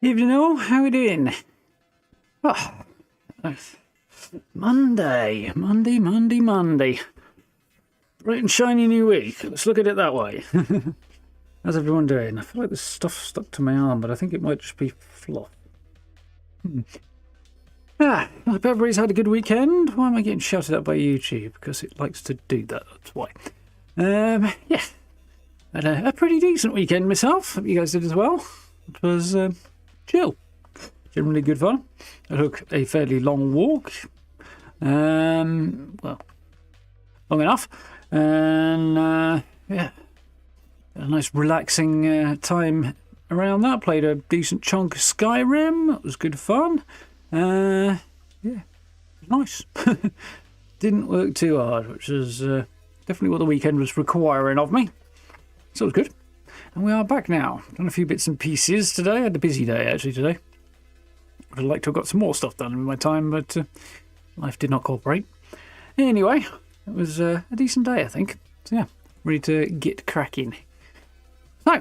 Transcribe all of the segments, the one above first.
Evening all, how we doing? Oh, Monday. Bright and shiny new week. Let's look at it that way. How's everyone doing? I feel like there's stuff stuck to my arm, but I think it might just be fluff. I hope everybody's had a good weekend. Why am I getting shouted at by YouTube? Because it likes to do that, that's why. Yeah. Had a pretty decent weekend myself. Hope you guys did as well. It was chill. Generally good fun. I took a fairly long walk. Well, long enough. And yeah, a nice relaxing time around that. Played a decent chunk of Skyrim. It was good fun. Yeah, it was nice. Didn't work too hard, which is definitely what the weekend was requiring of me. So it was good. And we are back now. Done a few bits and pieces today. I had a busy day actually today. I'd like to have got some more stuff done in my time, but life did not cooperate. Anyway, it was a decent day, I think. So yeah, ready to get cracking. So,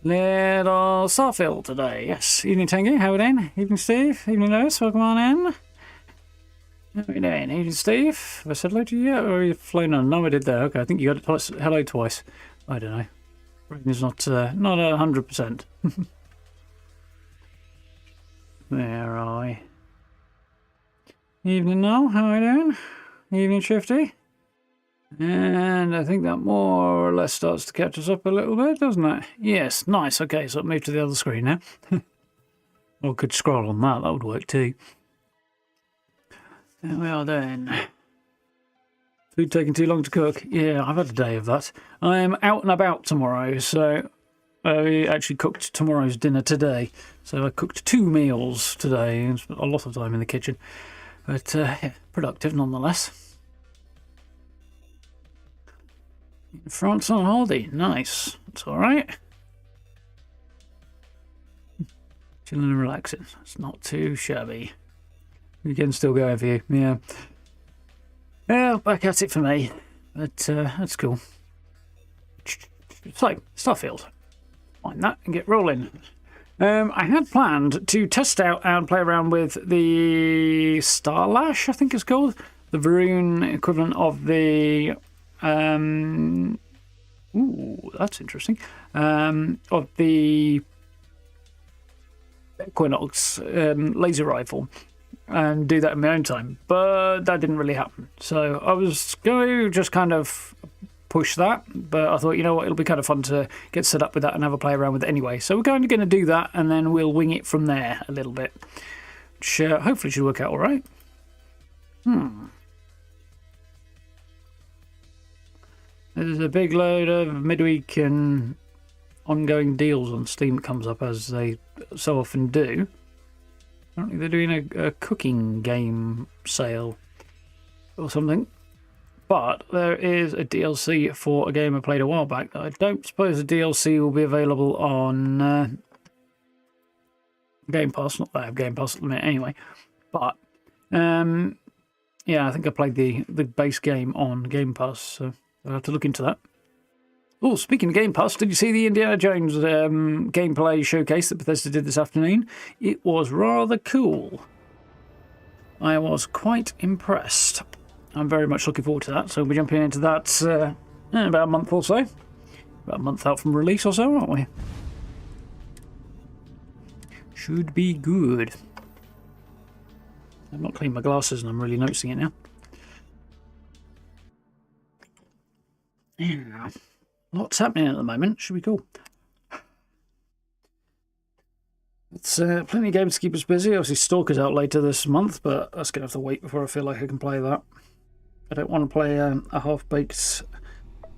little Starfield today. Yes, evening Tango, how are we doing? Evening Steve, evening Lewis, welcome on in. How are we doing? Evening Steve, have I said hello to you yet, or are you flown on? No, I did there. Okay, I think you got it hello twice. I don't know. Brain is not 100%. Where are we? Evening Noel, how are you doing? Evening Shifty. And I think that more or less starts to catch us up a little bit, doesn't it? Yes, nice. Okay, so I'll move to the other screen now. Or could scroll on that would work too. There we are then. Food taking too long to cook. Yeah, I've had a day of that. I'm out and about tomorrow, so I actually cooked tomorrow's dinner today. So I cooked 2 meals today and spent a lot of time in the kitchen. But yeah, productive nonetheless. France on holiday. Nice. It's alright. Chilling and relaxing. It's not too shabby. Weekend's still going for you. Yeah. Yeah, back at it for me. But that's cool. So, Starfield. Find that and get rolling. I had planned to test out and play around with the Starlash, I think it's called. The Varun equivalent of the... ooh, that's interesting. Of the Equinox laser rifle. And do that in my own time. But that didn't really happen. So I was going to just kind of push that, but I thought, you know what, it'll be kind of fun to get set up with that and have a play around with it anyway. So we're going to do that, and then we'll wing it from there a little bit, which hopefully should work out all right. There's a big load of midweek and ongoing deals on Steam that comes up, as they so often do. Apparently they're doing a cooking game sale or something. But there is a DLC for a game I played a while back that I don't suppose the DLC will be available on Game Pass. Not that I have Game Pass at the minute anyway. But, yeah, I think I played the base game on Game Pass, so I'll have to look into that. Oh, speaking of Game Pass, did you see the Indiana Jones gameplay showcase that Bethesda did this afternoon? It was rather cool. I was quite impressed. I'm very much looking forward to that, so we'll be jumping into that in about a month or so. About a month out from release or so, aren't we? Should be good. I've not cleaned my glasses and I'm really noticing it now. Yeah. Lots happening at the moment. Should be cool. It's plenty of games to keep us busy. Obviously, Stalker's out later this month, but that's going to have to wait before I feel like I can play that. I don't want to play a half-baked,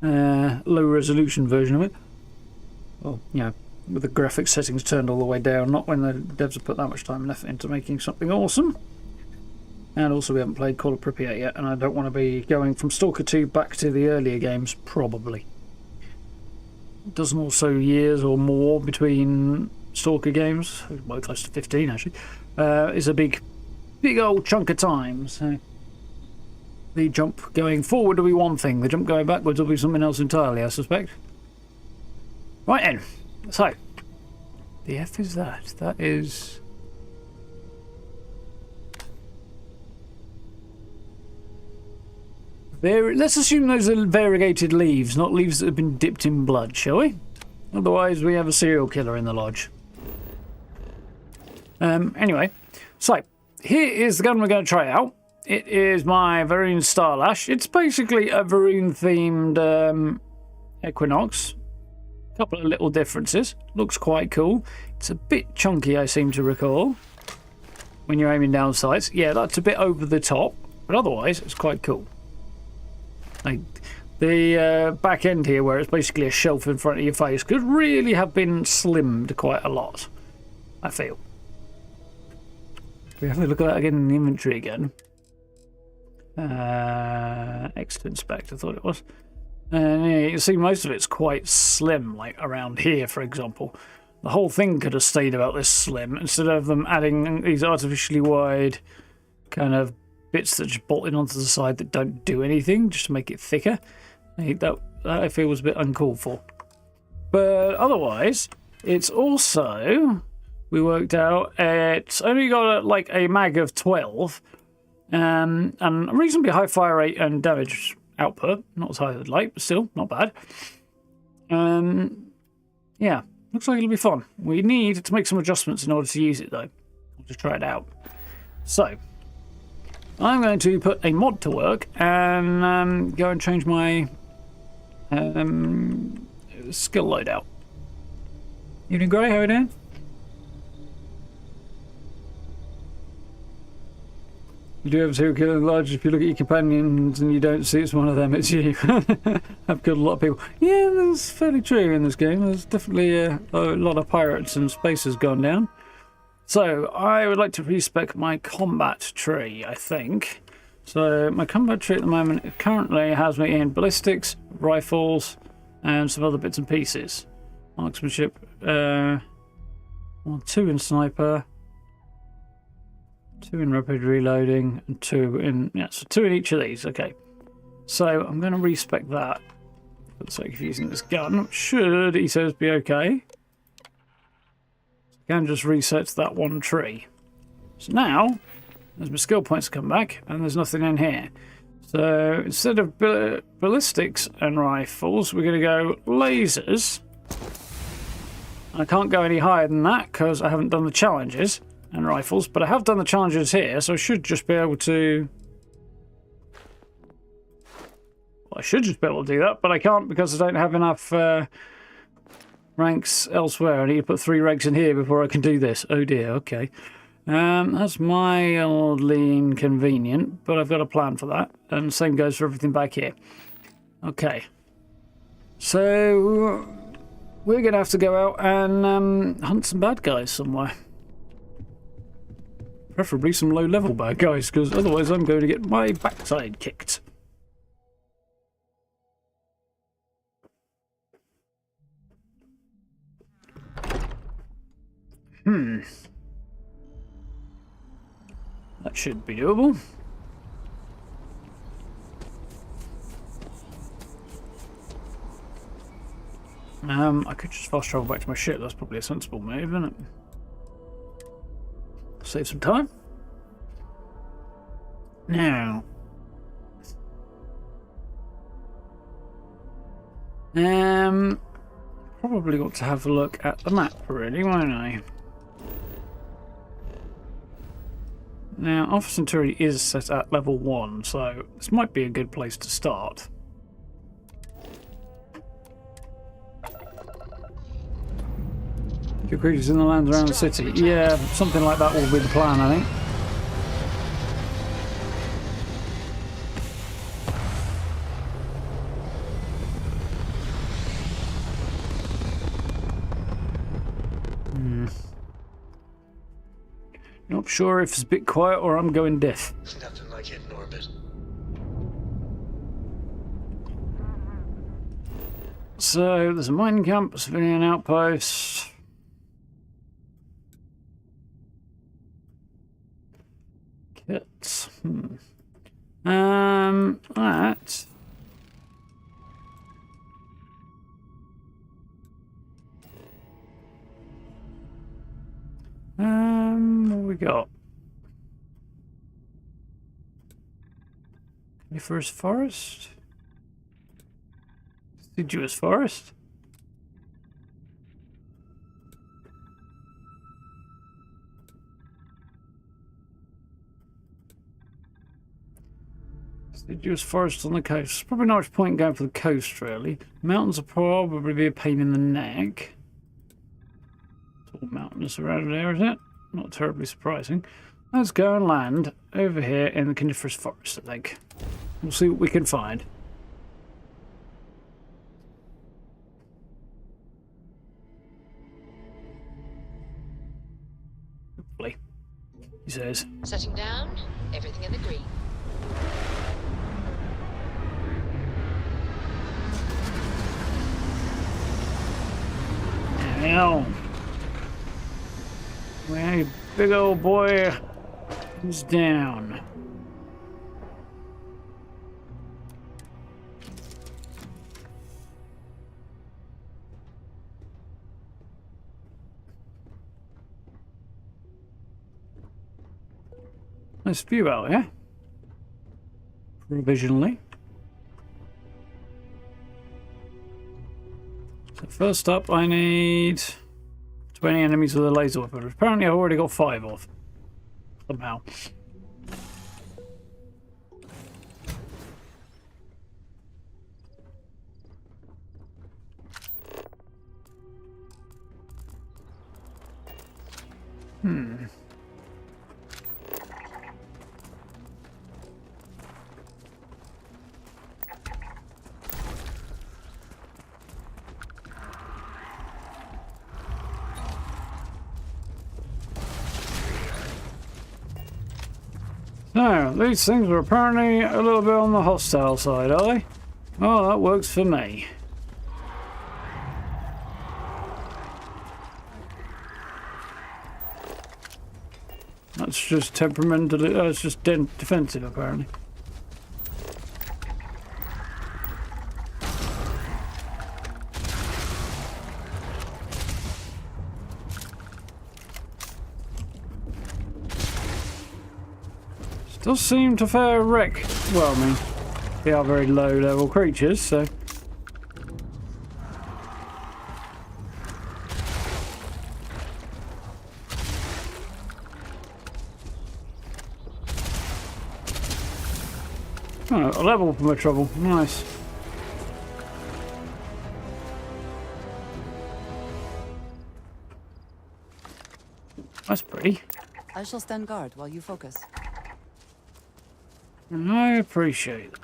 low-resolution version of it. Well, you know, with the graphics settings turned all the way down, not when the devs have put that much time and effort into making something awesome. And also, we haven't played Call of Pripyat yet, and I don't want to be going from Stalker 2 back to the earlier games, probably. A dozen or so years or more between Stalker games, well, close to 15 actually, is a big old chunk of time, so... The jump going forward will be one thing, the jump going backwards will be something else entirely, I suspect. Right then, so, The F is that? That is... Let's assume those are variegated leaves, not leaves that have been dipped in blood, shall we? Otherwise, we have a serial killer in the lodge. Anyway, so here is the gun we're going to try out. It is my Varun Starlash. It's basically a Varun-themed Equinox. A couple of little differences. Looks quite cool. It's a bit chunky, I seem to recall, when you're aiming down sights. Yeah, that's a bit over the top, but otherwise, it's quite cool. Like the back end here, where it's basically a shelf in front of your face, could really have been slimmed quite a lot, I feel. We have a look at that again in the inventory again. Exit inspect, I thought it was. And yeah, you can see most of it's quite slim, like around here, for example. The whole thing could have stayed about this slim, instead of them adding these artificially wide kind of bits that just bolt in onto the side that don't do anything, just to make it thicker. That I feel was a bit uncalled for. But otherwise, it's also, we worked out, it's only got like a mag of 12, and a reasonably high fire rate and damage output. Not as high as I'd like, but still, not bad. Yeah, looks like it'll be fun. We need to make some adjustments in order to use it, though. I'll just try it out. So, I'm going to put a mod to work and go and change my skill loadout. Evening, Grey, how are you doing? You do have a serial killer in the lodge. If you look at your companions and you don't see it's one of them, it's you. I've killed a lot of people. Yeah, that's fairly true in this game. There's definitely a lot of pirates and spacers gone down. So, I would like to respec my combat tree, I think. So, my combat tree at the moment currently has me in ballistics, rifles, and some other bits and pieces. Marksmanship, 2 in sniper, 2 in rapid reloading, and 2 in... Yeah, so 2 in each of these, okay. So, I'm going to respec that for the sake of using this gun. Should, he says, be okay. Can just reset that one tree. So now, there's my skill points come back, and there's nothing in here. So instead of ballistics and rifles, we're going to go lasers. I can't go any higher than that because I haven't done the challenges and rifles, but I have done the challenges here, so I should just be able to... Well, I should just be able to do that, but I can't because I don't have enough... ranks elsewhere. I need to put 3 ranks in here before I can do this. Oh dear, okay. That's mildly inconvenient, but I've got a plan for that. And the same goes for everything back here. Okay. So, we're going to have to go out and hunt some bad guys somewhere. Preferably some low-level bad guys, because otherwise I'm going to get my backside kicked. That should be doable. I could just fast travel back to my ship. That's probably a sensible move, isn't it? Save some time. Now, probably got to have a look at the map, really, won't I? Now, Alpha Centauri is set at level 1, so this might be a good place to start. Your creatures in the lands around the city. Yeah, something like that will be the plan, I think. Not sure if it's a bit quiet or I'm going deaf. Nothing like hitting orbit. So there's a mining camp, a civilian outpost. Kits. That. got? Coniferous forest? Deciduous forest? Deciduous forest on the coast. There's probably not much point going for the coast, really. Mountains will probably be a pain in the neck. It's all mountainous around there, isn't it? Not terribly surprising. Let's go and land over here in the coniferous forest, I think. We'll see what we can find. Hopefully, he says. Setting down, everything in the green. Now, my big old boy is down. Nice view out here. Provisionally. So first up, I need 20 enemies with a laser weapon. Apparently, I've already got 5 off. Somehow. So, these things are apparently a little bit on the hostile side, are they? Oh, that works for me. That's just temperamentally, it's just defensive, apparently. Does seem to fare wreck. Well, I mean, they are very low-level creatures, so. Oh, a level for my trouble. Nice. That's pretty. I shall stand guard while you focus. I appreciate that.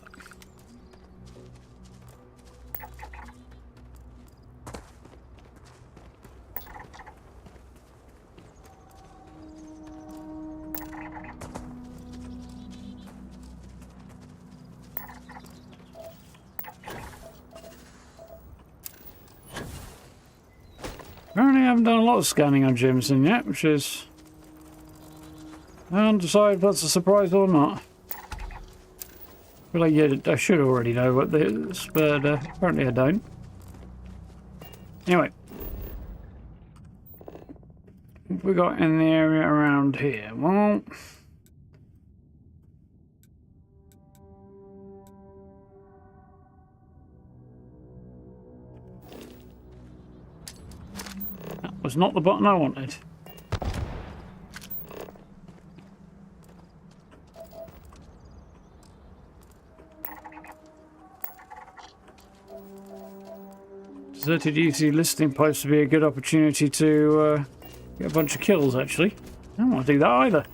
Apparently I haven't done a lot of scanning on Jameson yet, which is... I haven't decided if that's a surprise or not. Well, yeah, I should already know what this is, but apparently I don't. Anyway. What have we got in the area around here? Well... that was not the button I wanted. Deserted UC listing posts to be a good opportunity to get a bunch of kills, actually. I don't want to do that either.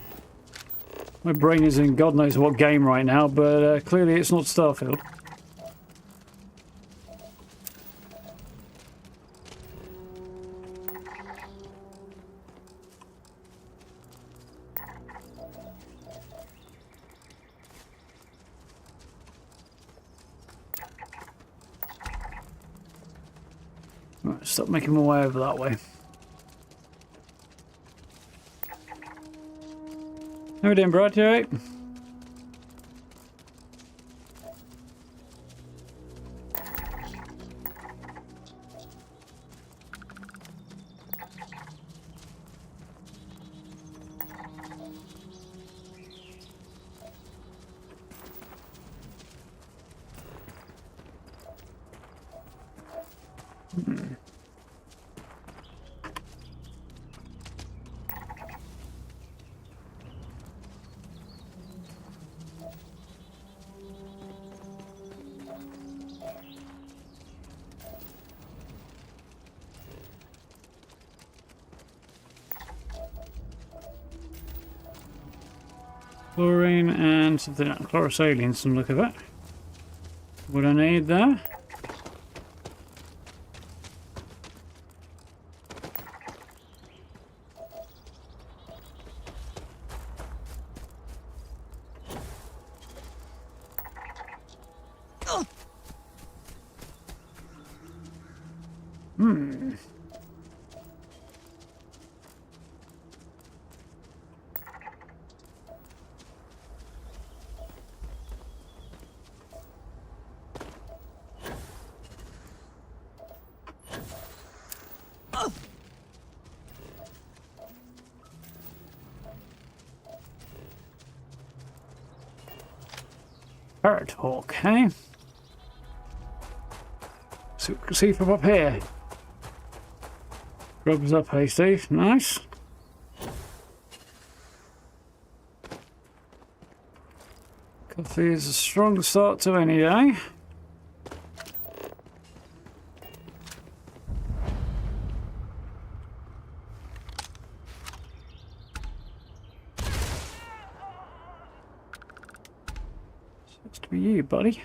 My brain is in God knows what game right now, but clearly it's not Starfield. Right, stop making my way over that way. How we doing, Brad? You alright? Chlorine and something like chlorosaline, some look of it. What I need there? Parrot hawk, hey? So we can see from up here. Grubs up, hey Steve? Nice. Coffee is a strong start to any day. Supposed to be you, buddy.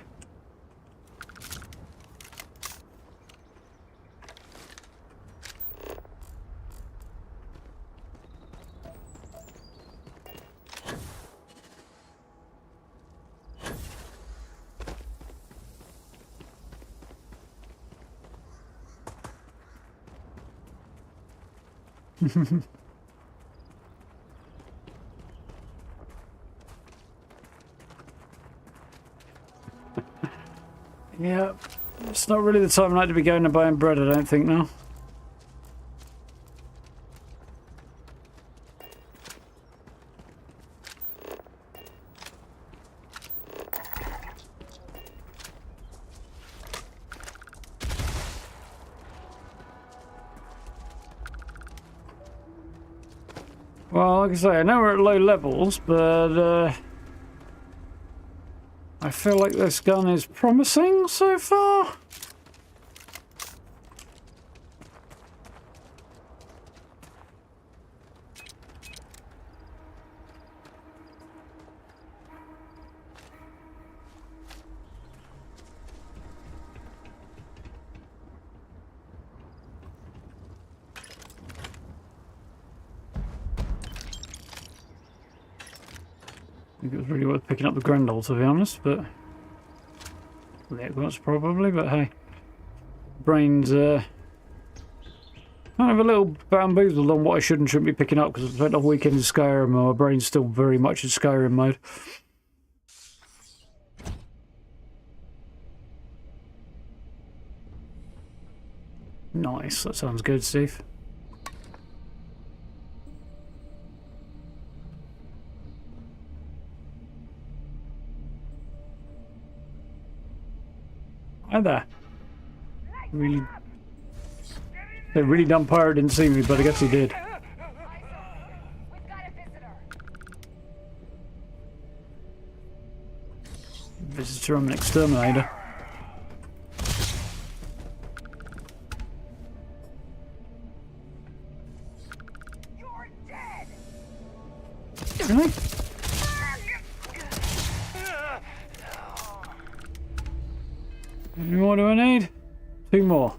Yeah, it's not really the time I like to be going and buying bread, I don't think, now. Well, like I say, I know we're at low levels, but I feel like this gun is promising so far. I think it was really worth picking up the Grendel, to be honest, but the Equinox probably, but hey, brain's kind of a little bamboozled on what I should and shouldn't be picking up because I've spent a weekend in Skyrim and my brain's still very much in Skyrim mode. Nice, that sounds good, Steve. Hi there. They really dumb pirate didn't see me, but I guess he did. Visitor, I'm an exterminator. Really? How many more do I need? 2 more.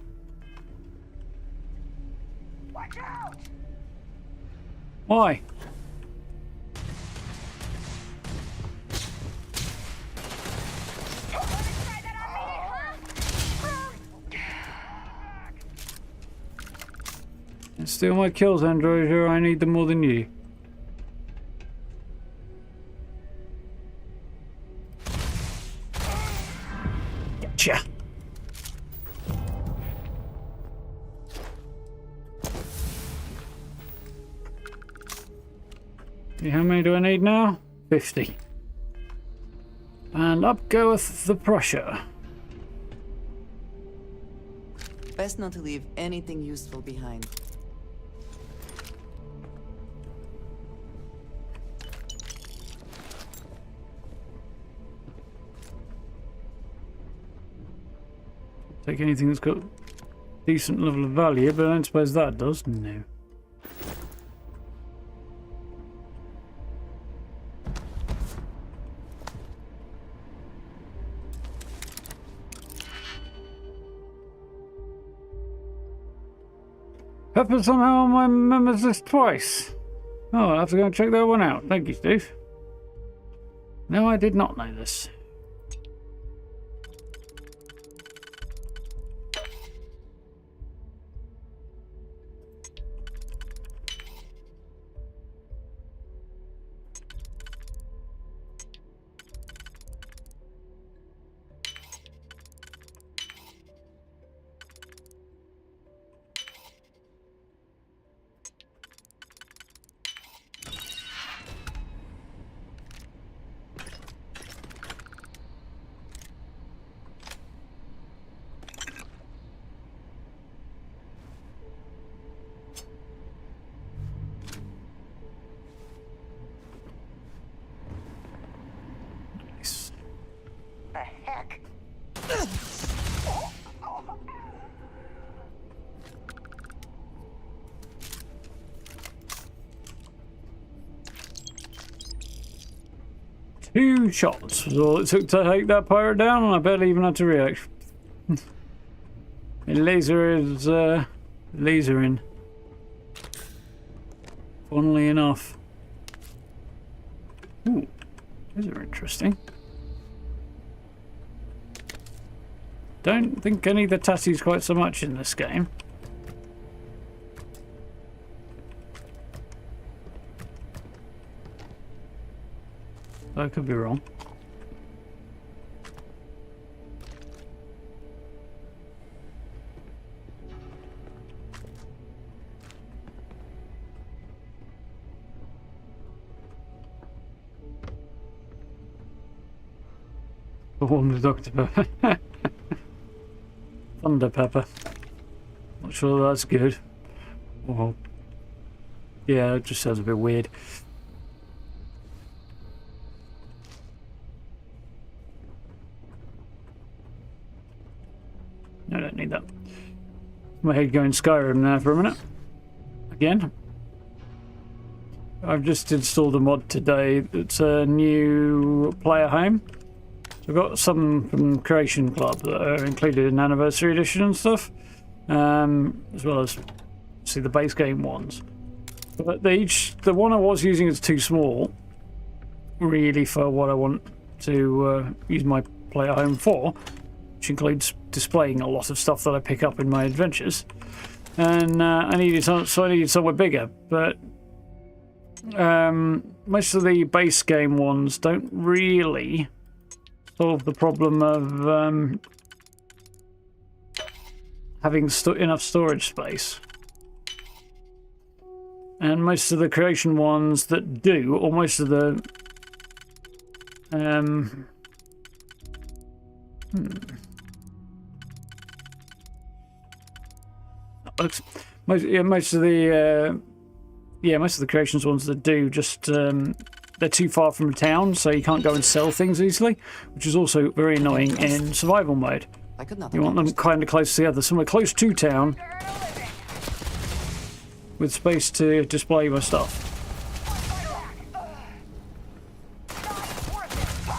Watch out! Why? Steal my kills, Android, or I need them more than you. Gotcha. How many do I need now? 50. And up goeth the Prussia. Best not to leave anything useful behind. Take anything that's got decent level of value, but I don't suppose that does. No. Pepper somehow remembers this twice. Oh, I'll have to go and check that one out. Thank you, Steve. No, I did not know this. The heck? Two shots was all it took to take that pirate down, and I barely even had to react. The laser is lasering. Funnily enough. Ooh, those are interesting. Don't think any of the tattoos quite so much in this game. I could be wrong. The one with Dr. Pepper. Thunder Pepper. Not sure that's good. Well, yeah, it just sounds a bit weird. No, I don't need that. My head going Skyrim now for a minute. Again. I've just installed a mod today. It's a new player home. So I've got some from Creation Club that are included in Anniversary Edition and stuff. As well as, see, the base game ones. But the one I was using is too small, really, for what I want to use my player home for, which includes displaying a lot of stuff that I pick up in my adventures. And I needed somewhere bigger, but most of the base game ones don't really solve the problem of having enough storage space. And most of the creation ones that do, or most of the most of the creations ones that do just they're too far from a town, so you can't go and sell things easily, which is also very annoying in survival mode. You want them kind of close together, somewhere close to town, with space to display my stuff.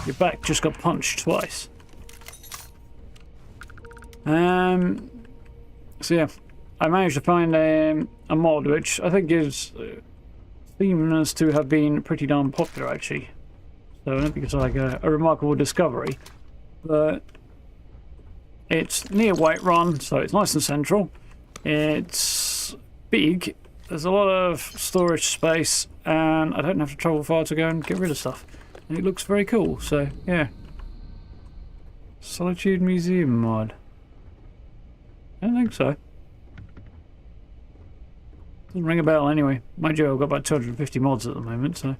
Your back just got punched twice. So yeah, I managed to find a mod which I think is seems to have been pretty darn popular, actually. So I don't think it's like a remarkable discovery, but it's near Whiterun, so it's nice and central. It's big. There's a lot of storage space, and I don't have to travel far to go and get rid of stuff. And it looks very cool, so yeah. Solitude Museum mod. I don't think so. Doesn't ring a bell anyway. Mind you, I've got about 250 mods at the moment, so.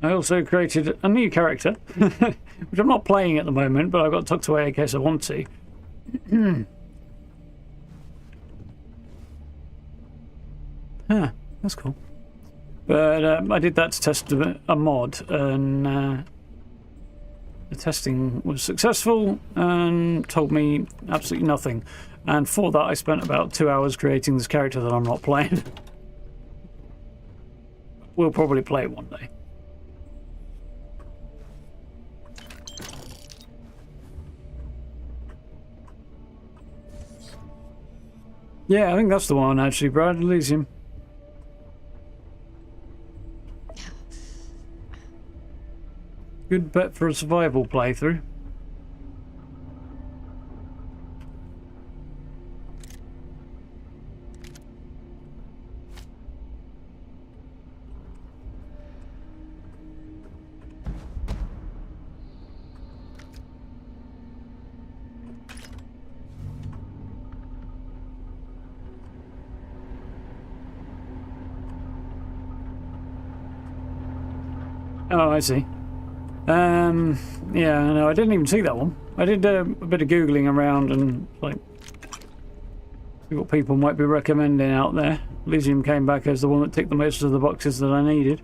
I also created a new character, which I'm not playing at the moment, but I've got tucked away in case I want to. Huh, that's cool. But I did that to test a mod, and the testing was successful and told me absolutely nothing. And for that, I spent about 2 hours creating this character that I'm not playing. We'll probably play it one day. Yeah, I think that's the one, actually, Brad. Elysium. Good bet for a survival playthrough. Oh, I see. Yeah, no, I didn't even see that one. I did a bit of Googling around and, like, see what people might be recommending out there. Elysium came back as the one that ticked the most of the boxes that I needed.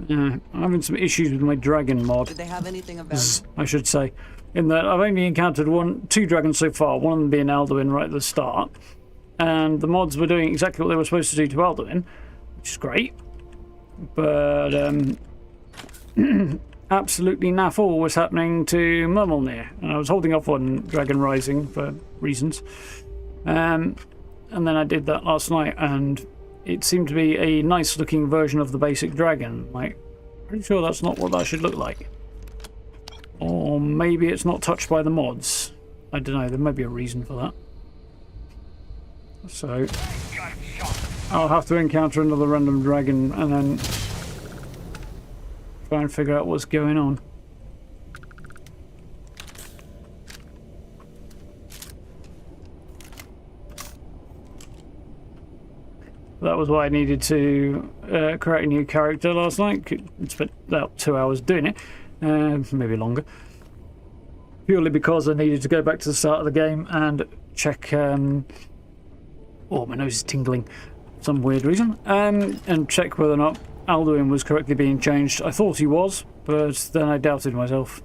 I'm having some issues with my dragon mod. Did they have anything of value? I should say. In that I've only encountered two dragons so far, one of them being Alduin right at the start. And the mods were doing exactly what they were supposed to do to Alduin, which is great. But absolutely naff all was happening to Murmulnir. And I was holding off on Dragon Rising for reasons. And then I did that last night, and it seemed to be a nice looking version of the basic dragon. Like, pretty sure that's not what that should look like. Or maybe it's not touched by the mods. I don't know, there may be a reason for that. So I'll have to encounter another random dragon and then try and figure out what's going on. That was why I needed to create a new character last night. Spent about 2 hours doing it. Maybe longer. Purely because I needed to go back to the start of the game and check. Oh, my nose is tingling for some weird reason. And check whether or not Alduin was correctly being changed. I thought he was, but then I doubted myself.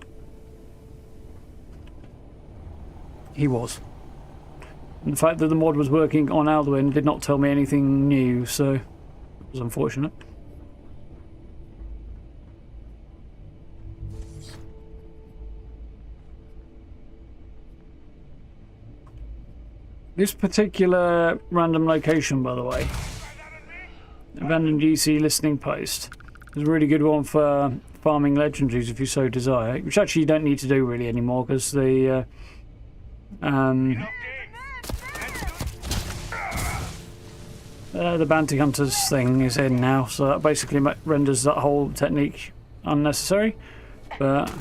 He was. And the fact that the mod was working on Alduin did not tell me anything new, so it was unfortunate. This particular random location, by the way, abandoned GC listening post, is a really good one for farming legendaries if you so desire, which actually you don't need to do really anymore because the bounty hunters thing is in now, so that basically renders that whole technique unnecessary. But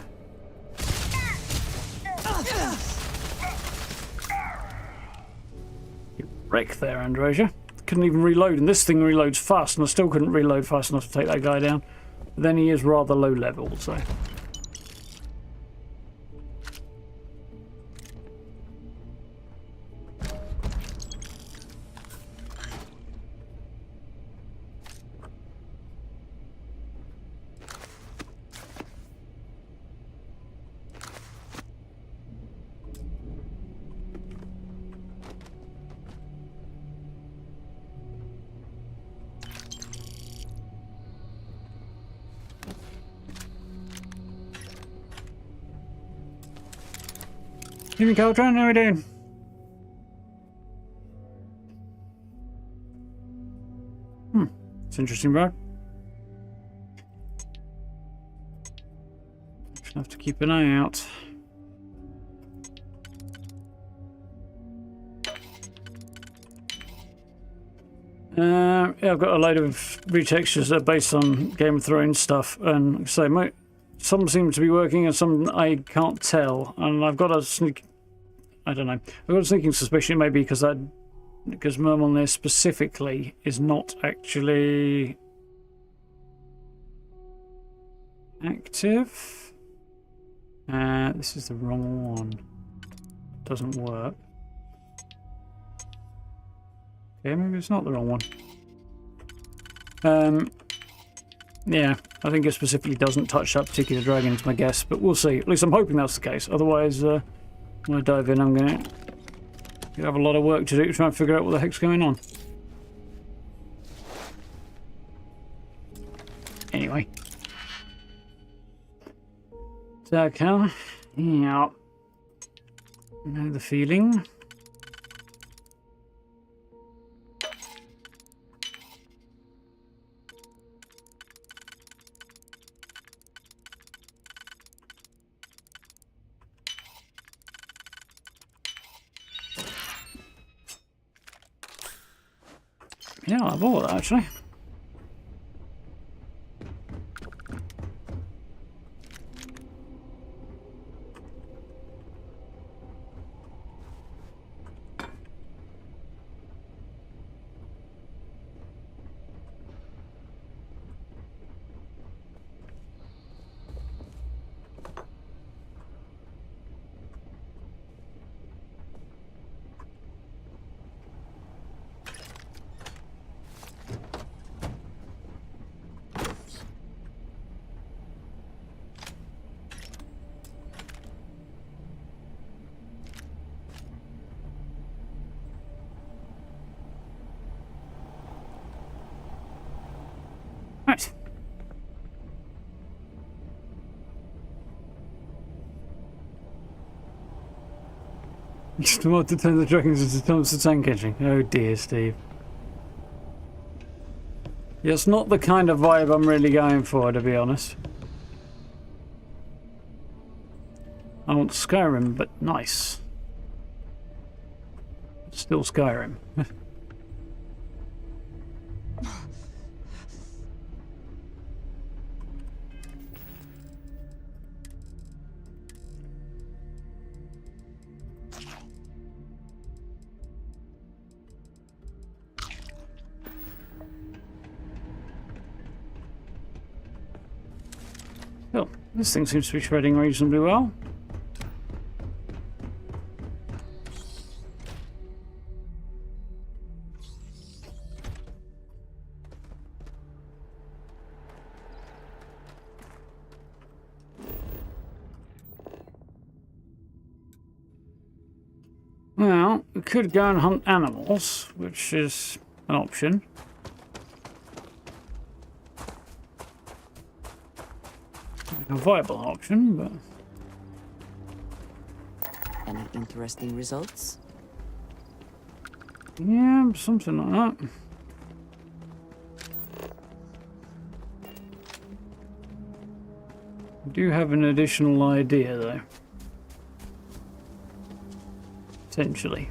wreck there, Androsia. Couldn't even reload, and this thing reloads fast, and I still couldn't reload fast enough to take that guy down. But then he is rather low level, so. Evening, Caltron, how are we doing? It's interesting, bro. Just have to keep an eye out. Yeah, I've got a load of retextures that are based on Game of Thrones stuff, and so some seem to be working and some I can't tell, and I've got a I don't know. I was thinking suspicion maybe because Murmilnir specifically is not actually active. This is the wrong one. Doesn't work. Okay, maybe it's not the wrong one. Yeah, I think it specifically doesn't touch that particular dragon, is my guess, but we'll see. At least I'm hoping that's the case. Otherwise, when I dive in, I'm going to have a lot of work to do to try and figure out what the heck's going on. Anyway. Darker. Yeah. Know the feeling. Yeah, I bought that actually. Right. Just about to turn the dragons into Thompson tank catching. Oh dear, Steve. Yeah, it's not the kind of vibe I'm really going for, to be honest. I want Skyrim, but nice. Still Skyrim. Oh, this thing seems to be shredding reasonably well. Well, we could go and hunt animals, which is an option. A viable option, but... Any interesting results? yeah, something like that. I do have an additional idea, though. Potentially.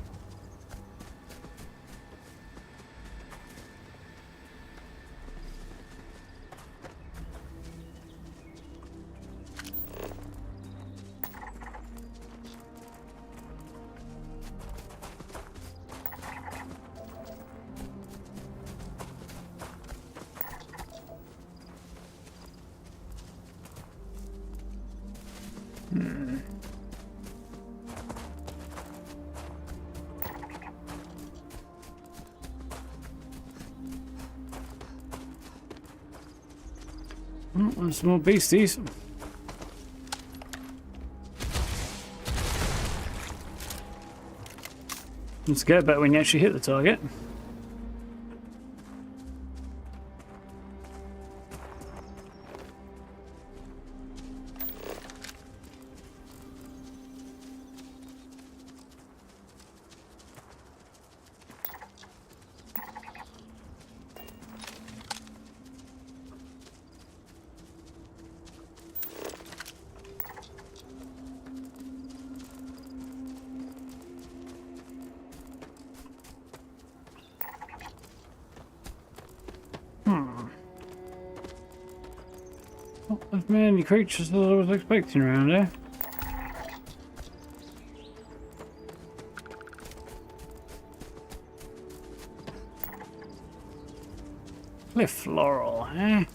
Oh, there's some more beasties. It's get better when you actually hit the target. Not as many creatures as I was expecting around here. Cliff Floral, eh?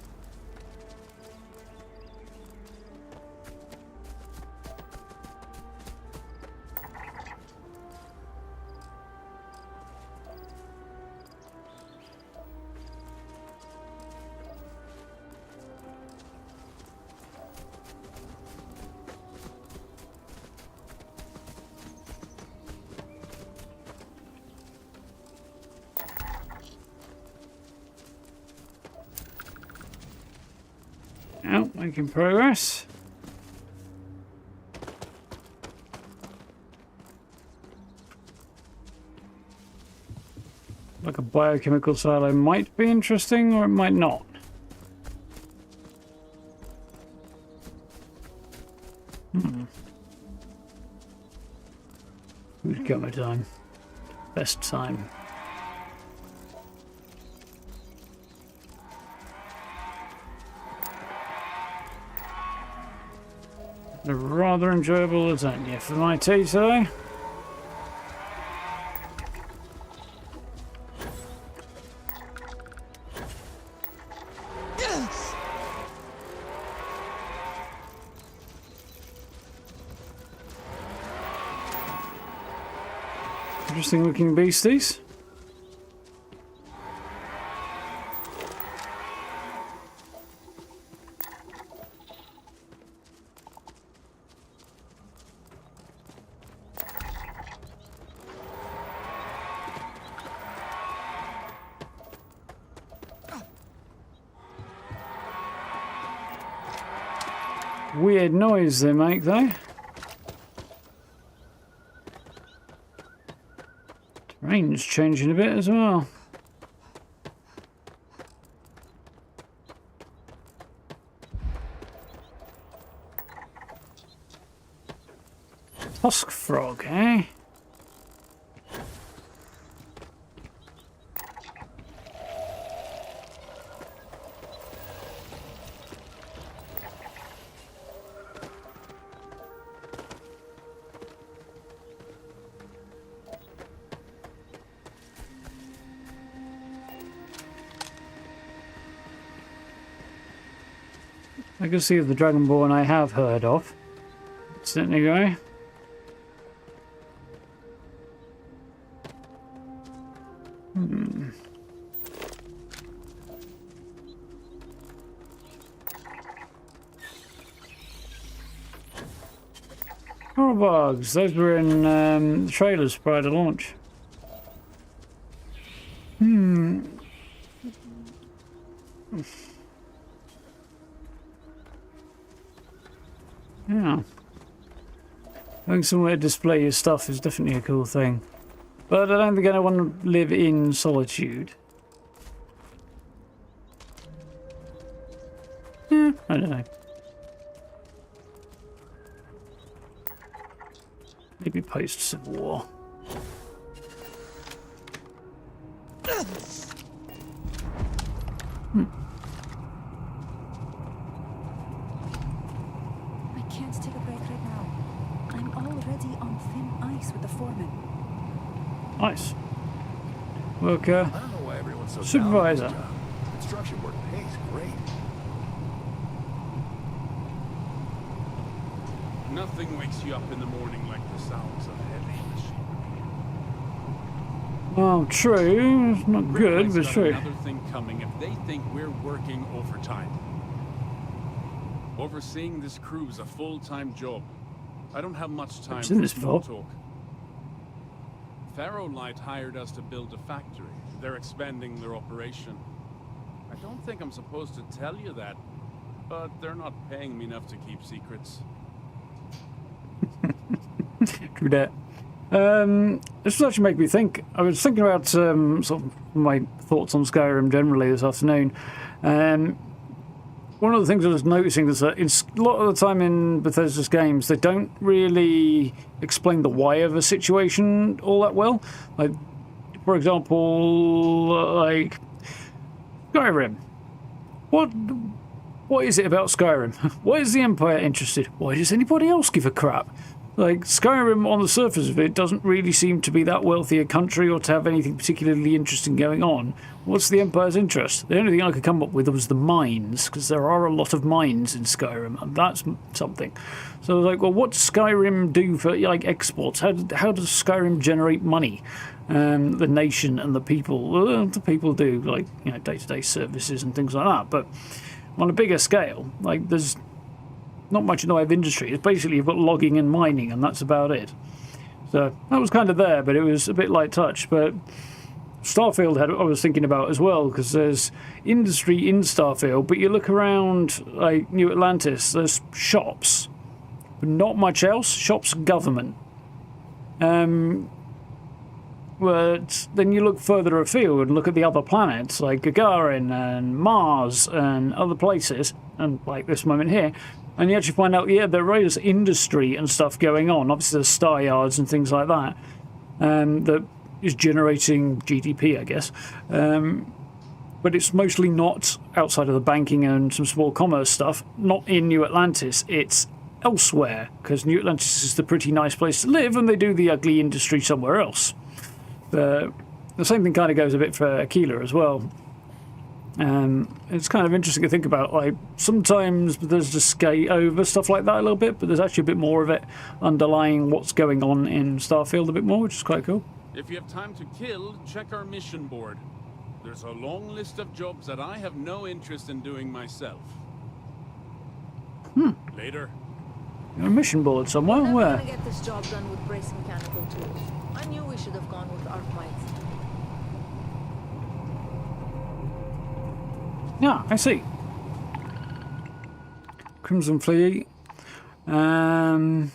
Oh, making progress. Like a biochemical silo might be interesting, or it might not. Who's got my time? Best time. A rather enjoyable lasagna for my tea today. Interesting looking beasties. Weird noise they make though. Terrain's changing a bit as well. Tusk frog, eh? I can see the Dragonborn I have heard of. Certainly go. Bugs. Those were in the trailers prior to launch. Yeah. Having somewhere to display your stuff is definitely a cool thing. But I don't think I want to live in solitude. I don't know. Maybe post-Civil War. I can't take a break right now. I'm already on thin ice with the foreman. Nice. Worker. I don't know why everyone's so Supervisor. down on the job. Construction work pays great. Nothing wakes you up in the morning like the sounds of heavy machinery. Well, true. It's not good, but got true. Another thing coming if they think we're working overtime. Overseeing this crew is a full-time job. I don't have much time What's in for this small for? talk. Farrowlight hired us to build a factory. They're expanding their operation. I don't think I'm supposed to tell you that, but they're not paying me enough to keep secrets. True that. This was actually make me think. I was thinking about sort of my thoughts on Skyrim generally this afternoon. One of the things I was noticing is that it's a lot of the time in Bethesda's games they don't really explain the why of a situation all that well. Like, for example, like Skyrim. What is it about Skyrim? Why is the Empire interested? Why does anybody else give a crap? Like, Skyrim, on the surface of it, doesn't really seem to be that wealthy a country or to have anything particularly interesting going on. What's the Empire's interest? The only thing I could come up with was the mines, because there are a lot of mines in Skyrim, and that's something. So I was like, well, what does Skyrim do for, like, exports? How does Skyrim generate money? The nation and the people. Well, the people do, like, you know, day-to-day services and things like that, but on a bigger scale, like, there's not much in the way of industry. It's basically you've got logging and mining, and that's about it. So that was kind of there, but it was a bit light touch. But Starfield I was thinking about as well, because there's industry in Starfield, but you look around like New Atlantis, there's shops, but not much else. Shops, government. But then you look further afield and look at the other planets like Gagarin and Mars and other places, and like this moment here, and you actually find out, yeah, there is industry and stuff going on. Obviously there's star yards and things like that, that is generating GDP, I guess. But it's mostly not outside of the banking and some small commerce stuff, not in New Atlantis. It's elsewhere, because New Atlantis is the pretty nice place to live, and they do the ugly industry somewhere else. The same thing kind of goes a bit for Aquila as well. It's kind of interesting to think about. Like, sometimes there's just skate over stuff like that a little bit, but there's actually a bit more of it underlying what's going on in Starfield a bit more, which is quite cool. If you have time to kill, check our mission board. There's a long list of jobs that I have no interest in doing myself. Later. A mission board somewhere? We're never Where? gonna get this job done with brace mechanical tools. I knew we should have gone with arc lights. Yeah, I see. Crimson Fleet. Ruined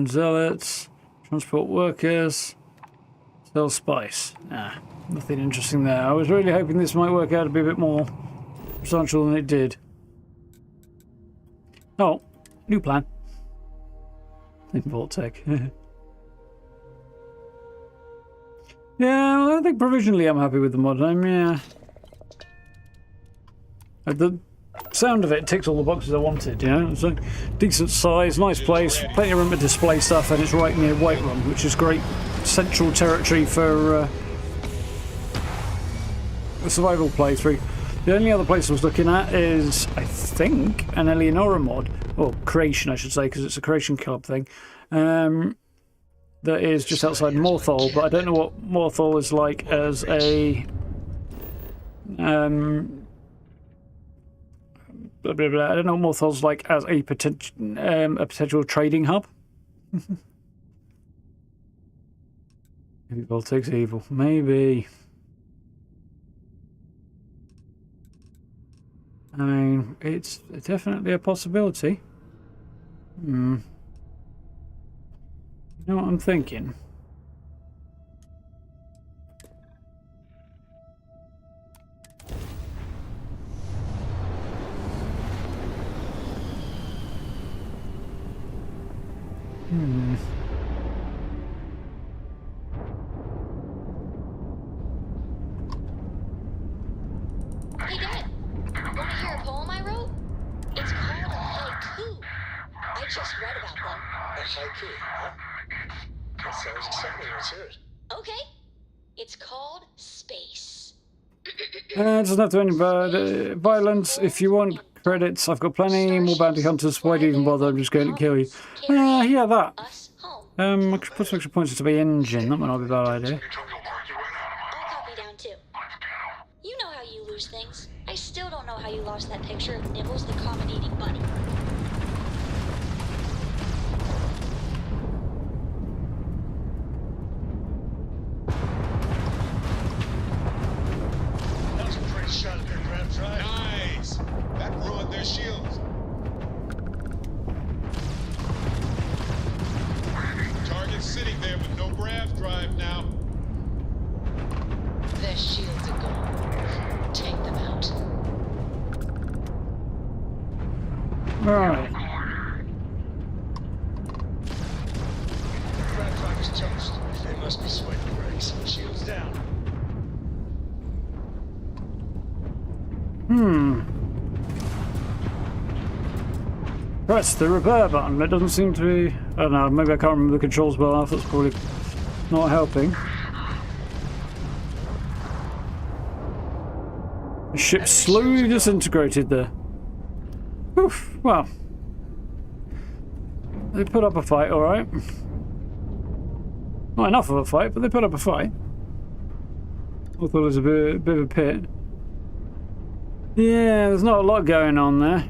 Zealots. Transport workers. Sell spice. Nothing interesting there. I was really hoping this might work out to be a bit more substantial than it did. Oh, new plan. Vortec. Yeah, well, I think provisionally I'm happy with the mod name, yeah. The sound of it ticks all the boxes I wanted, you know? It's a decent size, nice place, plenty of room to display stuff, and it's right near Whiterun, which is great central territory for a survival playthrough. The only other place I was looking at is, I think, an Eleonora mod, or creation I should say, because it's a creation club thing, that is just outside Morthal, but I don't know what Morthal is like as a blah, blah, blah. I don't know what Morthal's like as a potential trading hub. Maybe Baltic's evil. Maybe. I mean, it's definitely a possibility. You know what I'm thinking? Hey, Dad. Want to hear a poem I wrote? It's called a haiku. I just read about them. A haiku, huh? That sounds exciting. Let's hear it. Okay. It's called Space. It doesn't have to end in violence. If you want credits, I've got plenty. More bounty hunters. Why do you even bother? I'm just going to kill you. Yeah, that. Us home. I could put some extra points into the engine. That might not be a bad idea. I'll copy down too. You know how you lose things. I still don't know how you lost that picture of Nibbles the common-eating bunny. That was a pretty shot at their Grav-Drive. Nice! That ruined their shields. Target's sitting there with no Grav-Drive now. Their shields are gone. Take them out. Right. Grav-Drive is toast. They must be sweating brakes. Shields down. Press the repair button. It doesn't seem to be... I don't know, maybe I can't remember the controls well enough. That's probably not helping. The ship slowly disintegrated there. Oof, well. They put up a fight, alright. Not enough of a fight, but they put up a fight. I thought it was a bit of a pit. Yeah, there's not a lot going on there.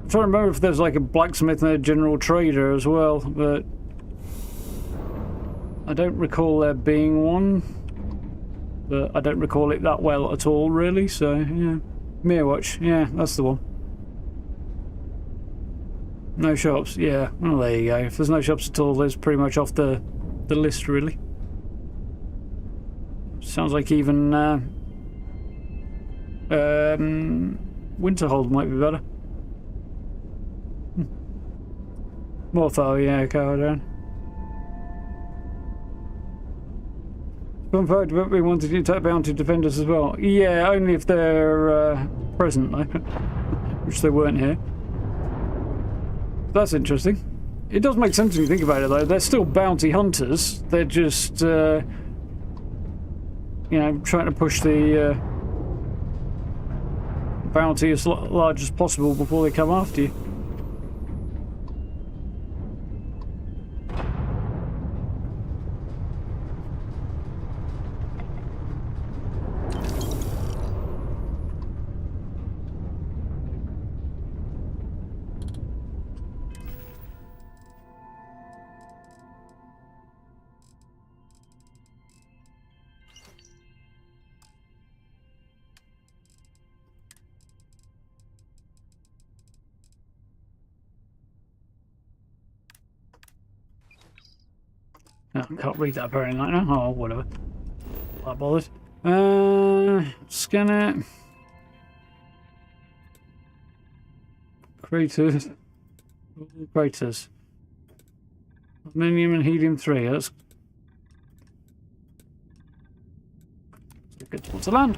I'm trying to remember if there's like a blacksmith and a general trader as well, but I don't recall there being one. But I don't recall it that well at all, really, so yeah. Mirwatch, yeah, that's the one. No shops, yeah. Well, there you go. If there's no shops at all, there's pretty much off the list, really. Sounds like even Winterhold might be better. Morthal, yeah, go down. Fun fact about me wanting to attack bounty defenders as well. Yeah, only if they're present, though. Which they weren't here. That's interesting. It does make sense when you think about it, though. They're still bounty hunters. They're just, you know, trying to push the bounty as large as possible before they come after you. I can't read that apparently right now. Oh, whatever. Not bothered. Scan it. Craters. Craters. Aluminium and helium-3. That's good towards the land.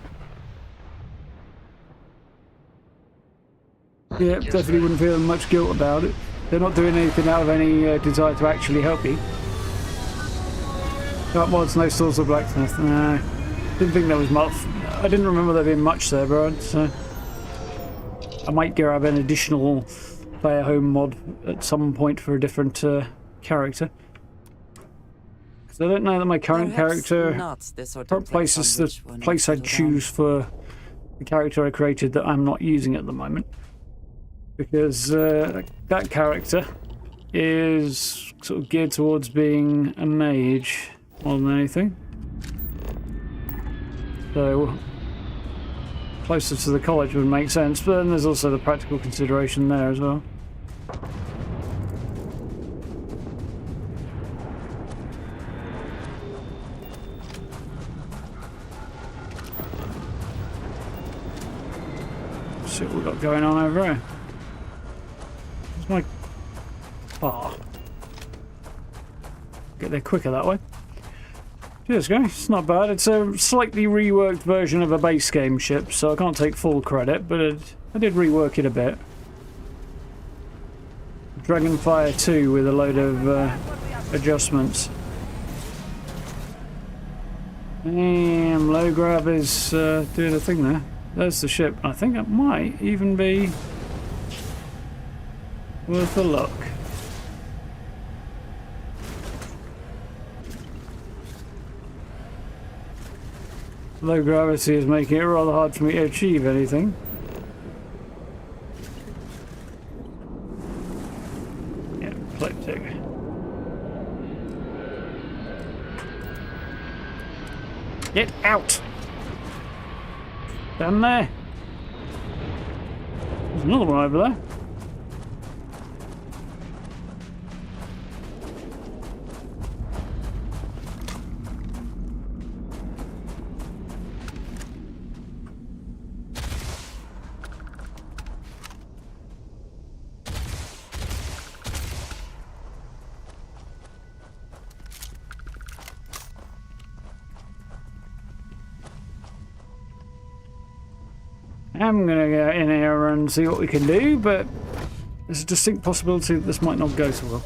Yeah, definitely wouldn't feel much guilt about it. They're not doing anything out of any desire to actually help you. Dark mods, no stores or blacksmith. No, didn't think there was much. I didn't remember there being much there, bro. So I might grab an additional player home mod at some point for a different character. Because I don't know that my current character, current place is the place I'd choose for the character I created that I'm not using at the moment. Because that character is sort of geared towards being a mage more than anything. So closer to the college would make sense, but then there's also the practical consideration there as well. Let's see what we've got going on over here. Where's my... Ah. Get there quicker that way. Cheers, guys. It's not bad. It's a slightly reworked version of a base game ship, so I can't take full credit, but I did rework it a bit. Dragonfire 2 with a load of adjustments. And low grab is doing a thing there. There's the ship. I think it might even be worth a look. Low gravity is making it rather hard for me to achieve anything. Yeah, plate tick. Get out! Down there. There's another one over there. I'm gonna get in here and see what we can do, but There's a distinct possibility that this might not go so well.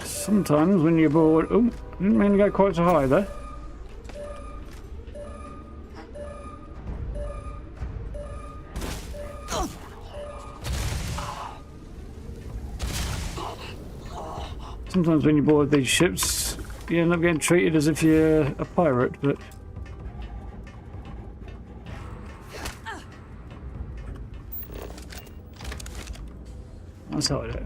Sometimes when you're bored... Oh, didn't mean to go quite so high there. Sometimes when you board these ships, you end up getting treated as if you're a pirate, but... That's how I do it.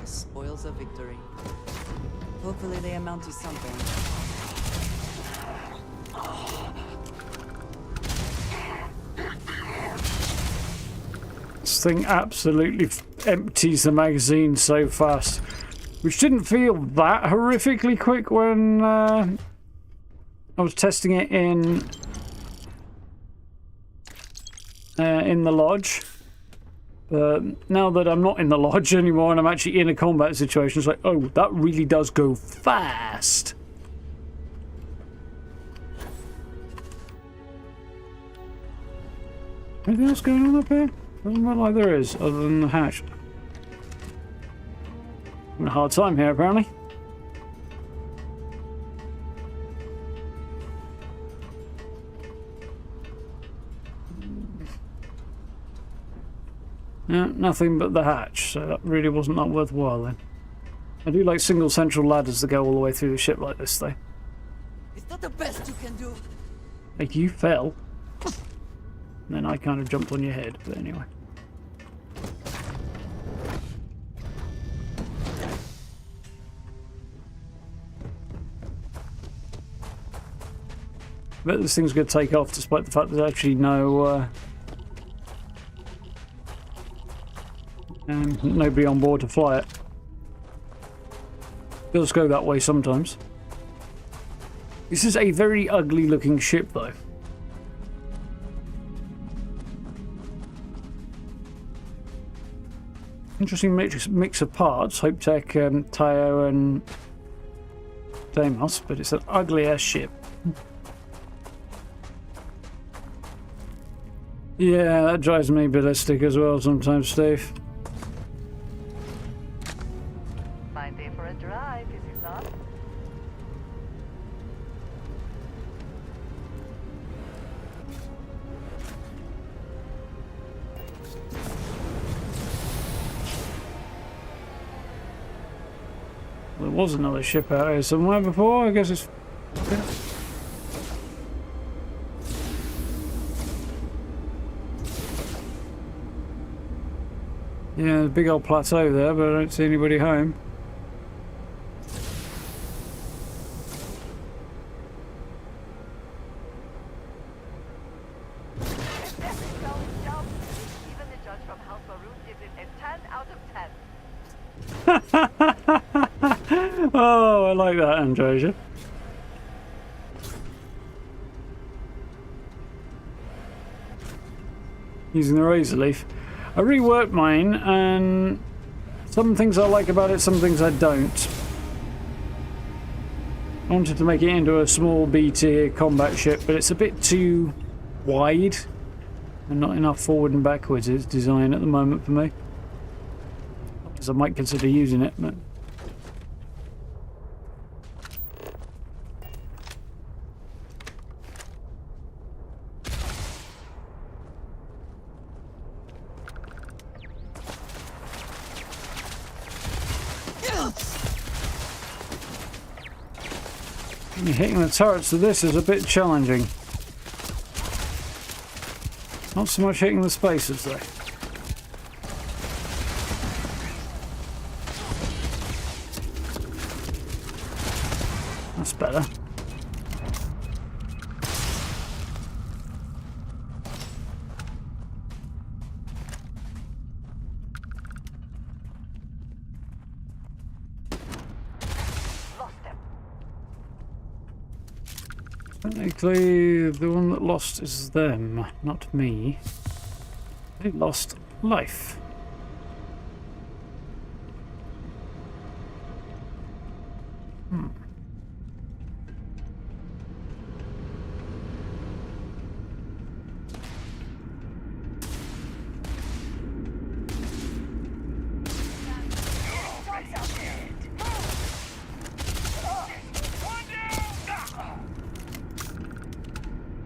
The spoils of victory. Hopefully they amount to something. This thing absolutely empties the magazine so fast, which didn't feel that horrifically quick when I was testing it in the lodge. But now that I'm not in the lodge anymore and I'm actually in a combat situation, it's like, oh, that really does go fast. Anything else going on up here? Doesn't look like there is, other than the hatch. Having a hard time here, apparently. Yeah, nothing but the hatch, so that really wasn't that worthwhile then. I do like single central ladders that go all the way through the ship like this, though. Is that the best you can do? Like, you fell. And then I kind of jumped on your head, but anyway. I bet this thing's going to take off despite the fact there's actually no... nobody on board to fly it. It does go that way sometimes. This is a very ugly looking ship, though. Interesting mix of parts, Hopetech, Tayo and Deimos, but it's an ugly ass ship. Yeah, that drives me ballistic as well sometimes, Steve. Fine day for a drive, is it not? There was another ship out here somewhere before, I guess it's... Yeah, there's a big old plateau there, but I don't see anybody home. Even the judge from House Maroon gives it a 10 out of 10. Oh, I like that, Androsia. Using the razor leaf. I reworked mine, and some things I like about it, some things I don't. I wanted to make it into a small B-tier combat ship, but it's a bit too wide and not enough forward and backwards its design at the moment for me. Because I might consider using it, but... Hitting the turrets of this is a bit challenging. Not so much hitting the spacers though. That's better. Technically, the one that lost is them, not me. They lost life.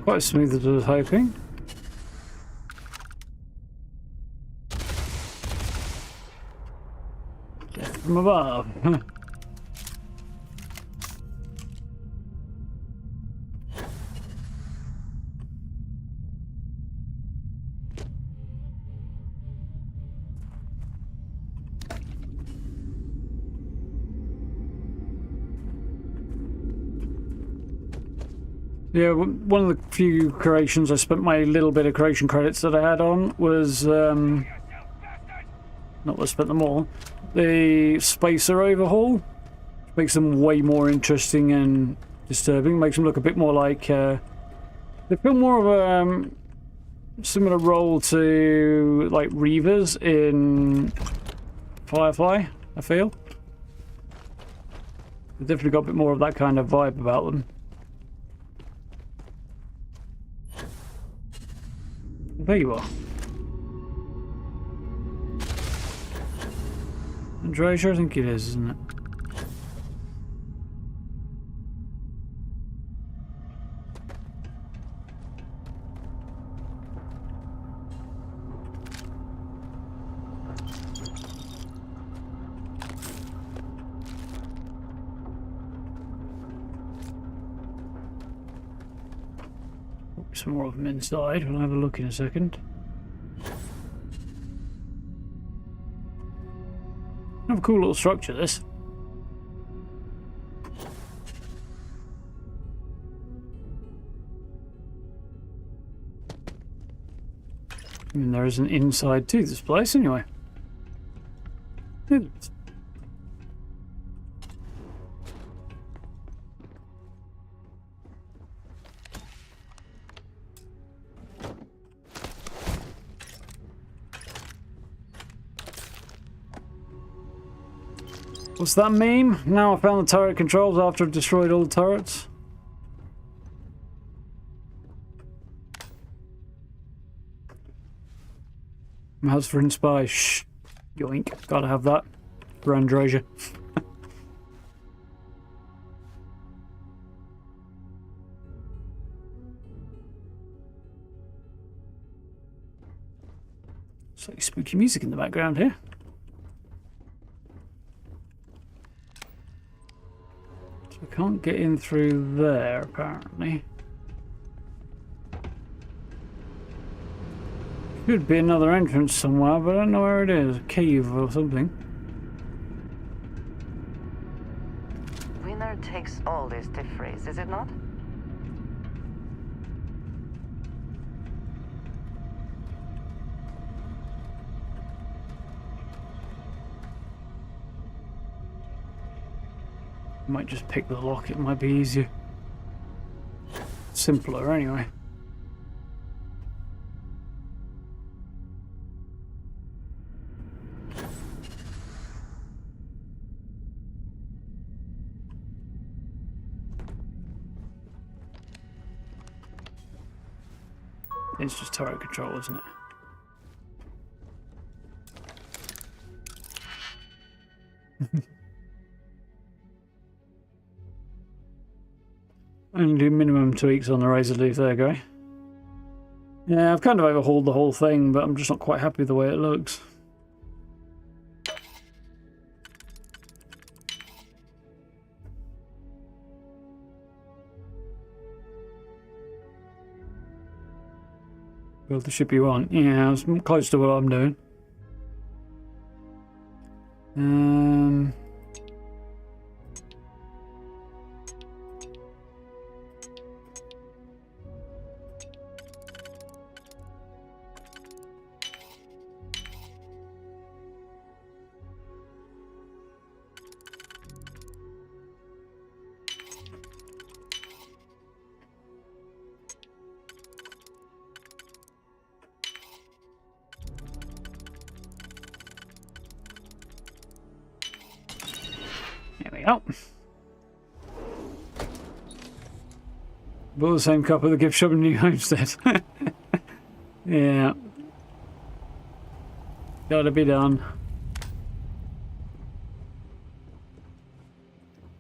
Quite as smooth as I was hoping. Death from above. Yeah, one of the few creations I spent my little bit of creation credits that I had on was, not that I spent them all, the Spacer overhaul. Makes them way more interesting and disturbing. Makes them look a bit more like, they feel more of a similar role to, like, Reavers in Firefly, I feel. They've definitely got a bit more of that kind of vibe about them. There you are. Androsia, I think it is, isn't it? Some more of them inside. We'll have a look in a second. Have a cool little structure, this. I mean, there is an inside to this place, anyway. What's that meme? Now I found the turret controls after I've destroyed all the turrets. How's for Inspire? Shh. Yoink. Gotta have that. For Androsia. Slightly spooky music in the background here. I can't get in through there, apparently. Could be another entrance somewhere, but I don't know where it is. A cave or something. Winner takes all this stiff phrase, is it not? Might just pick the lock, it might be easier. Simpler, anyway. It's just turret control, isn't it? Only do minimum tweaks on the razor leaf there, guy. Yeah, I've kind of overhauled the whole thing, but I'm just not quite happy with the way it looks. Build the ship you want. Yeah, it's close to what I'm doing. There we go. Bought the same cup at the gift shop in New Homestead. Yeah. Gotta be done.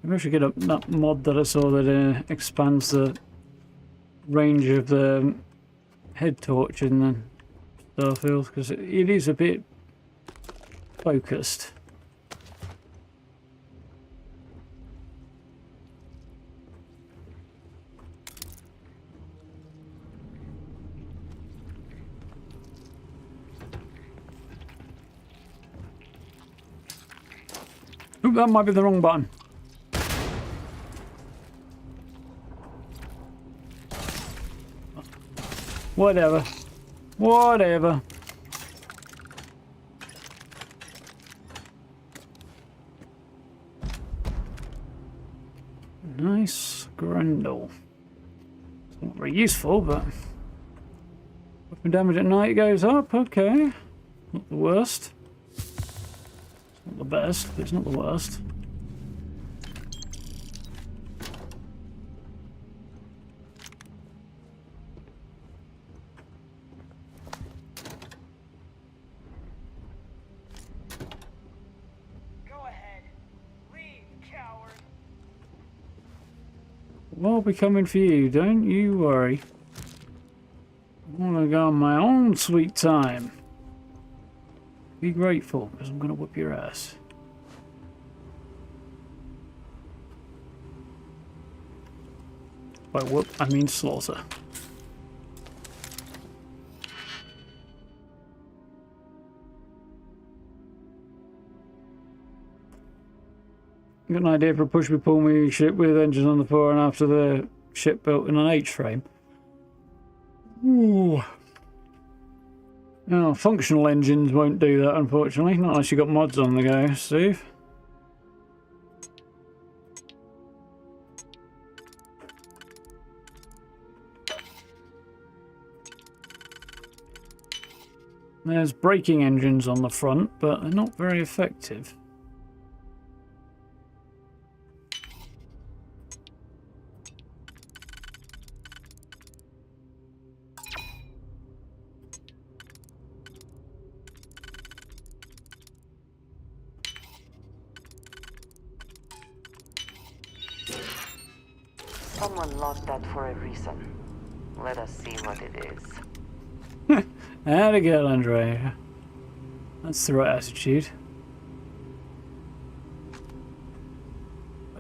Maybe I should get that mod that I saw that expands the range of the head torch in the Starfield, because it is a bit focused. Oop, that might be the wrong button. Whatever. Whatever. Nice grundle. It's not very useful, but weapon damage at night goes up. Okay. Not the worst. It's not the best, but it's not the worst. I'll be coming for you, don't you worry. I want to go on my own sweet time. Be grateful, because I'm going to whip your ass. By whoop, I mean slaughter. Got an idea for a push-me-pull-me ship with engines on the fore and after the ship built in an H-frame. Ooh. Oh, functional engines won't do that, unfortunately. Not unless you've got mods on the go, Steve. There's braking engines on the front, but they're not very effective. Someone locked that for a reason. Let us see what it is. How'd it go, Andrea? That's the right attitude.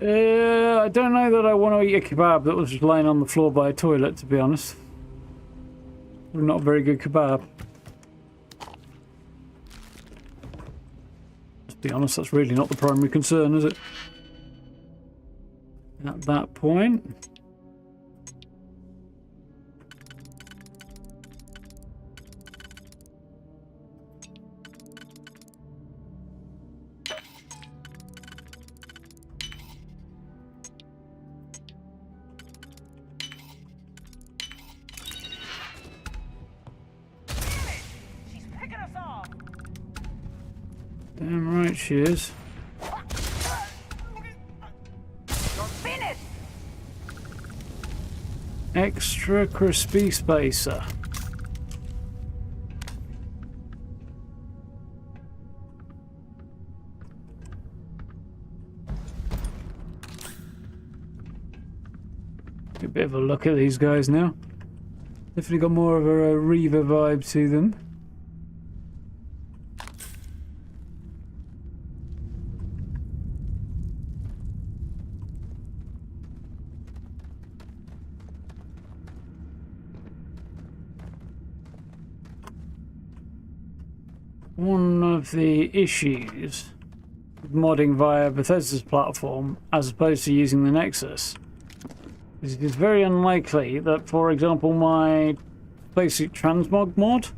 I don't know that I want to eat a kebab that was just laying on the floor by a toilet, to be honest. Not a very good kebab. Let's be honest, that's really not the primary concern, is it? At that point. Damn right she is. Extra crispy spacer. A bit of a look at these guys now. Definitely got more of a Reaver vibe to them. One of the issues with modding via Bethesda's platform as opposed to using the Nexus is it is very unlikely that, for example, my basic transmog mod,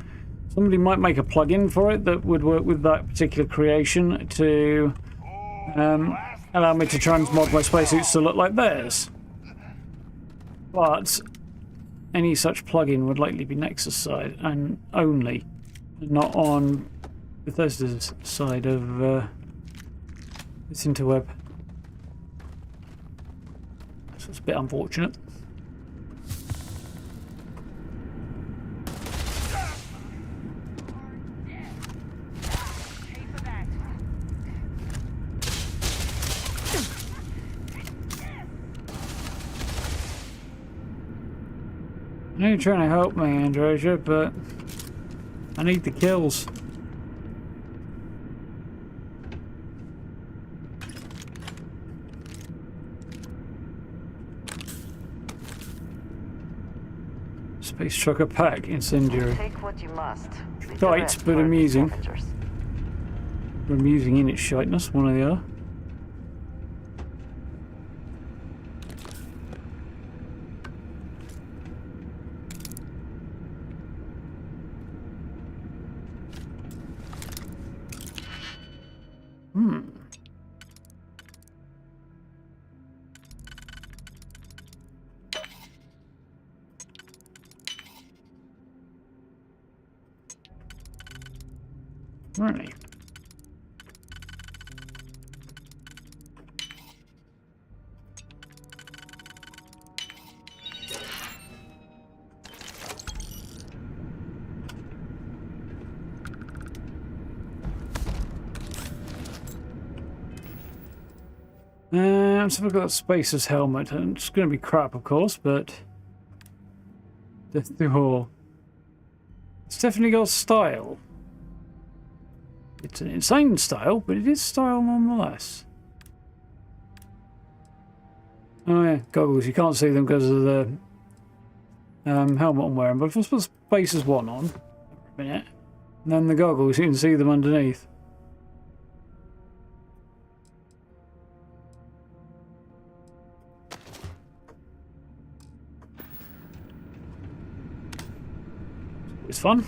somebody might make a plugin for it that would work with that particular creation to allow me to transmog my spacesuits to look like theirs. But any such plugin would likely be Nexus side and only, not on Bethesda's side of this interweb. So it's a bit unfortunate. know you're trying to help me, Androsia, but I need the kills. Space trucker pack, incendiary. Take what you must. Leave the Tight, rest but for the amusing. scavengers. Amusing in its shiteness, one or the other. Right. So we've got Spacer's helmet, and it's going to be crap, of course, but Death to Hall. It's definitely got style. It's an insane style, but it is style nonetheless. Oh yeah, goggles. You can't see them because of the helmet I'm wearing, but if I put Spacer's one on for a minute, and then the goggles, you can see them underneath. It's fun.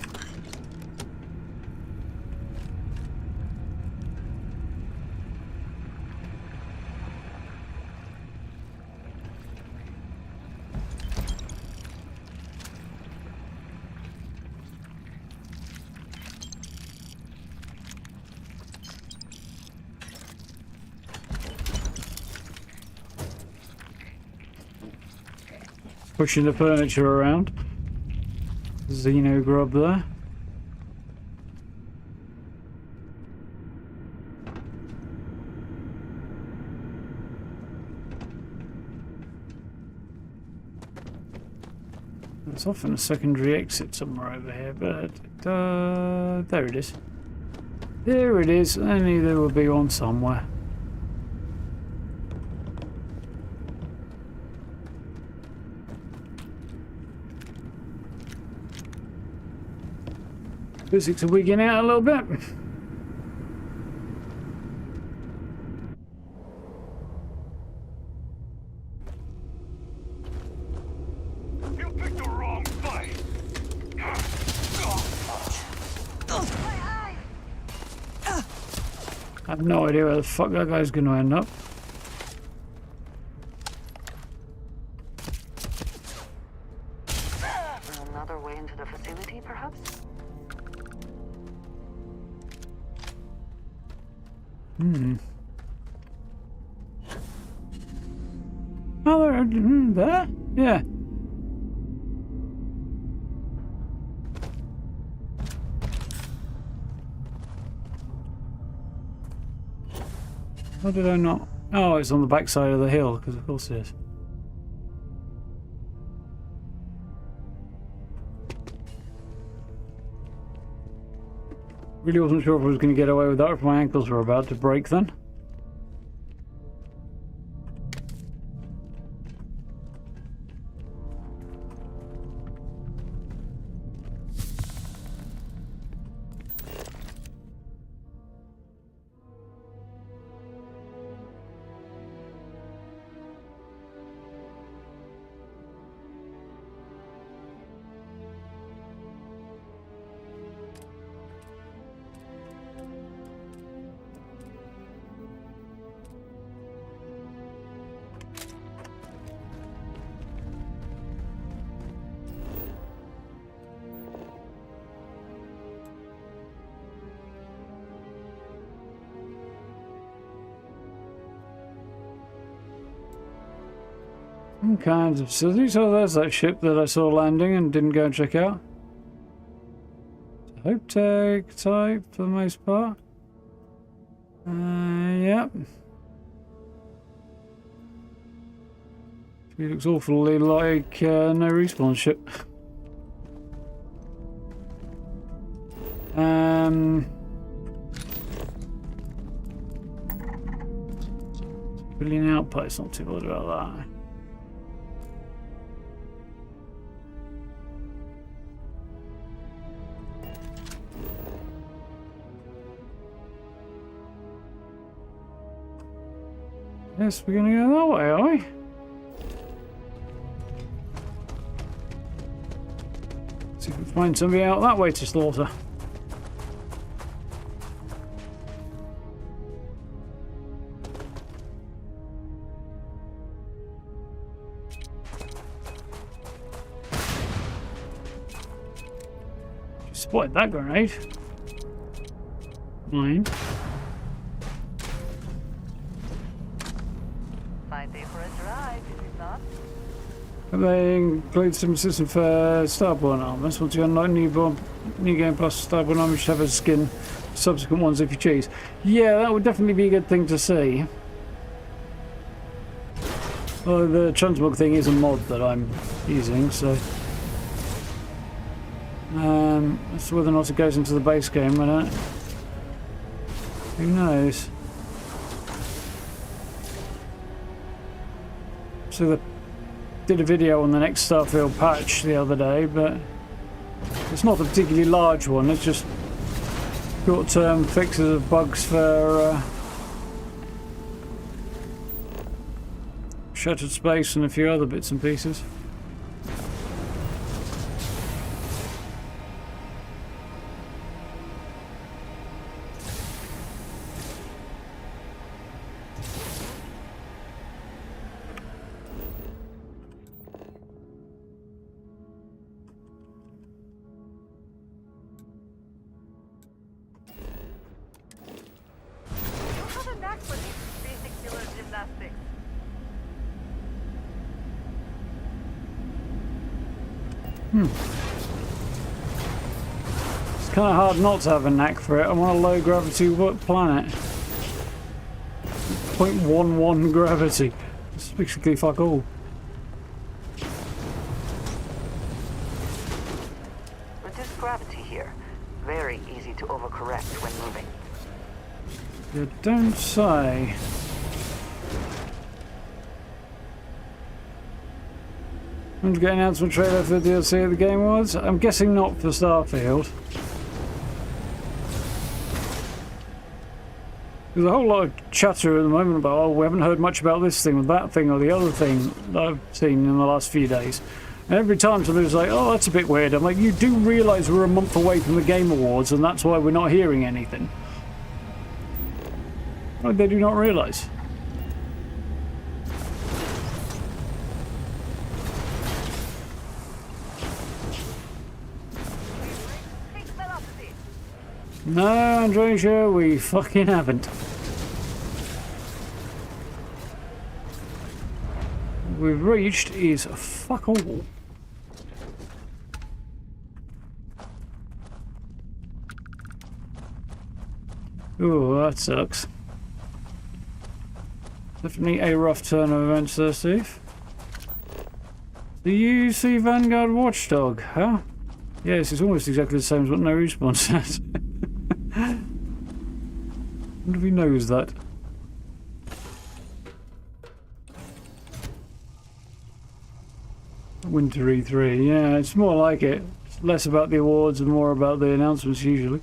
Pushing the furniture around. Xeno grub there. There's often a secondary exit somewhere over here, but there it is. There it is. I knew there would be one somewhere. Physics are wigging out a little bit. You picked the wrong fight. I have no idea where the fuck that guy's going to end up. Another way into the facility, perhaps? Oh, there? Yeah. How did I not? Oh, it's on the back side of the hill, because of course it is. Really wasn't sure if I was going to get away with that if my ankles were about to break then. All kinds of facilities. Oh, there's that ship that I saw landing and didn't go and check out. Hope tag type for the most part. Yep. It looks awfully like no respawn ship. Civilian outpost, not too worried about that. Yes, we're gonna go that way, are we? See if we can find somebody out that way to slaughter. Just spotted that grenade. Mine. Fine day for a drive, is it not? They include some system for Starborn armors. Once you unlock new game plus Starborn armor, you should have a skin for subsequent ones if you choose. Yeah, that would definitely be a good thing to see. Well, the transmog thing is a mod that I'm using, so as to whether or not it goes into the base game, I don't. Who knows? So they did a video on the next Starfield patch the other day, but it's not a particularly large one. It's just short-term fixes of bugs for Shattered Space and a few other bits and pieces. It's kind of hard not to have a knack for it. I'm on a low gravity planet. 0.11 gravity. It's basically fuck all. Reduced gravity here. Very easy to overcorrect when moving. You don't say. I'm to get an announcement trailer for the DLC of the Game Awards. I'm guessing not for Starfield. There's a whole lot of chatter at the moment about, oh, we haven't heard much about this thing or that thing or the other thing that I've seen in the last few days. And every time somebody's like, oh, that's a bit weird. I'm like, you do realise we're a month away from the Game Awards and that's why we're not hearing anything. Like, they do not realise. No, Andresia, we fucking haven't. We've reached is fuck all. Ooh, that sucks. Definitely a rough turn of events there, Steve. Do you see Vanguard Watchdog, huh? Yes, it's almost exactly the same as what No Respawn says. I wonder if he knows that. Winter E3, yeah, it's more like it. It's less about the awards and more about the announcements usually.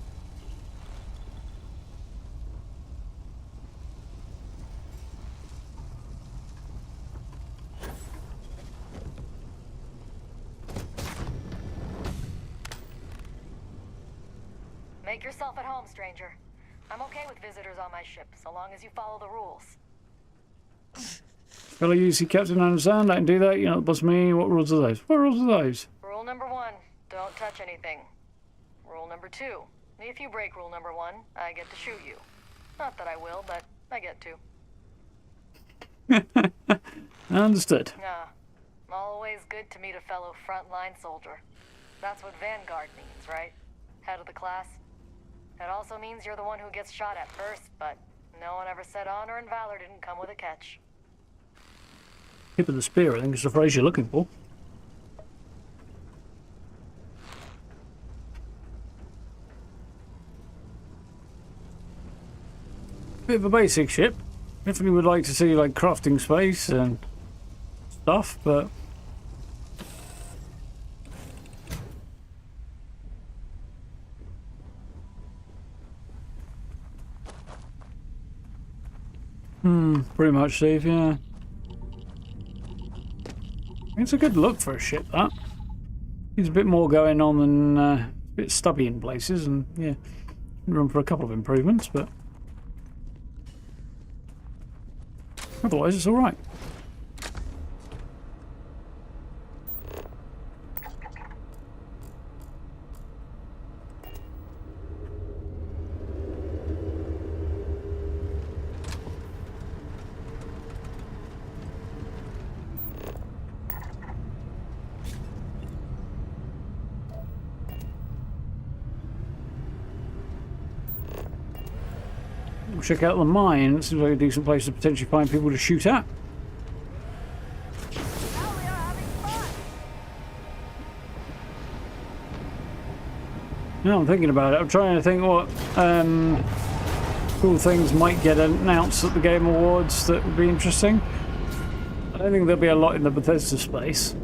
Make yourself at home, stranger. I'm okay with visitors on my ship, so long as you follow the rules. Fellow UC Captain, I understand. I can do that. You know the boss me. What rules are those? What rules are those? Rule number 1, don't touch anything. Rule number 2, if you break rule number 1, I get to shoot you. Not that I will, but I get to. Understood. Always good to meet a fellow frontline soldier. That's what Vanguard means, right? Head of the class. It also means you're the one who gets shot at first, but no one ever said honor and valor didn't come with a catch. Tip of the spear, I think is the phrase you're looking for. bit of a basic ship. Definitely would like to see like crafting space and stuff, but pretty much, Steve, yeah. It's a good look for a ship, that. There's a bit more going on than a bit stubby in places, and yeah, room for a couple of improvements, but otherwise it's alright. Check out the mine. It seems like a decent place to potentially find people to shoot at. No, I'm thinking about it. I'm trying to think what cool things might get announced at the Game Awards that would be interesting. I don't think there'll be a lot in the Bethesda space.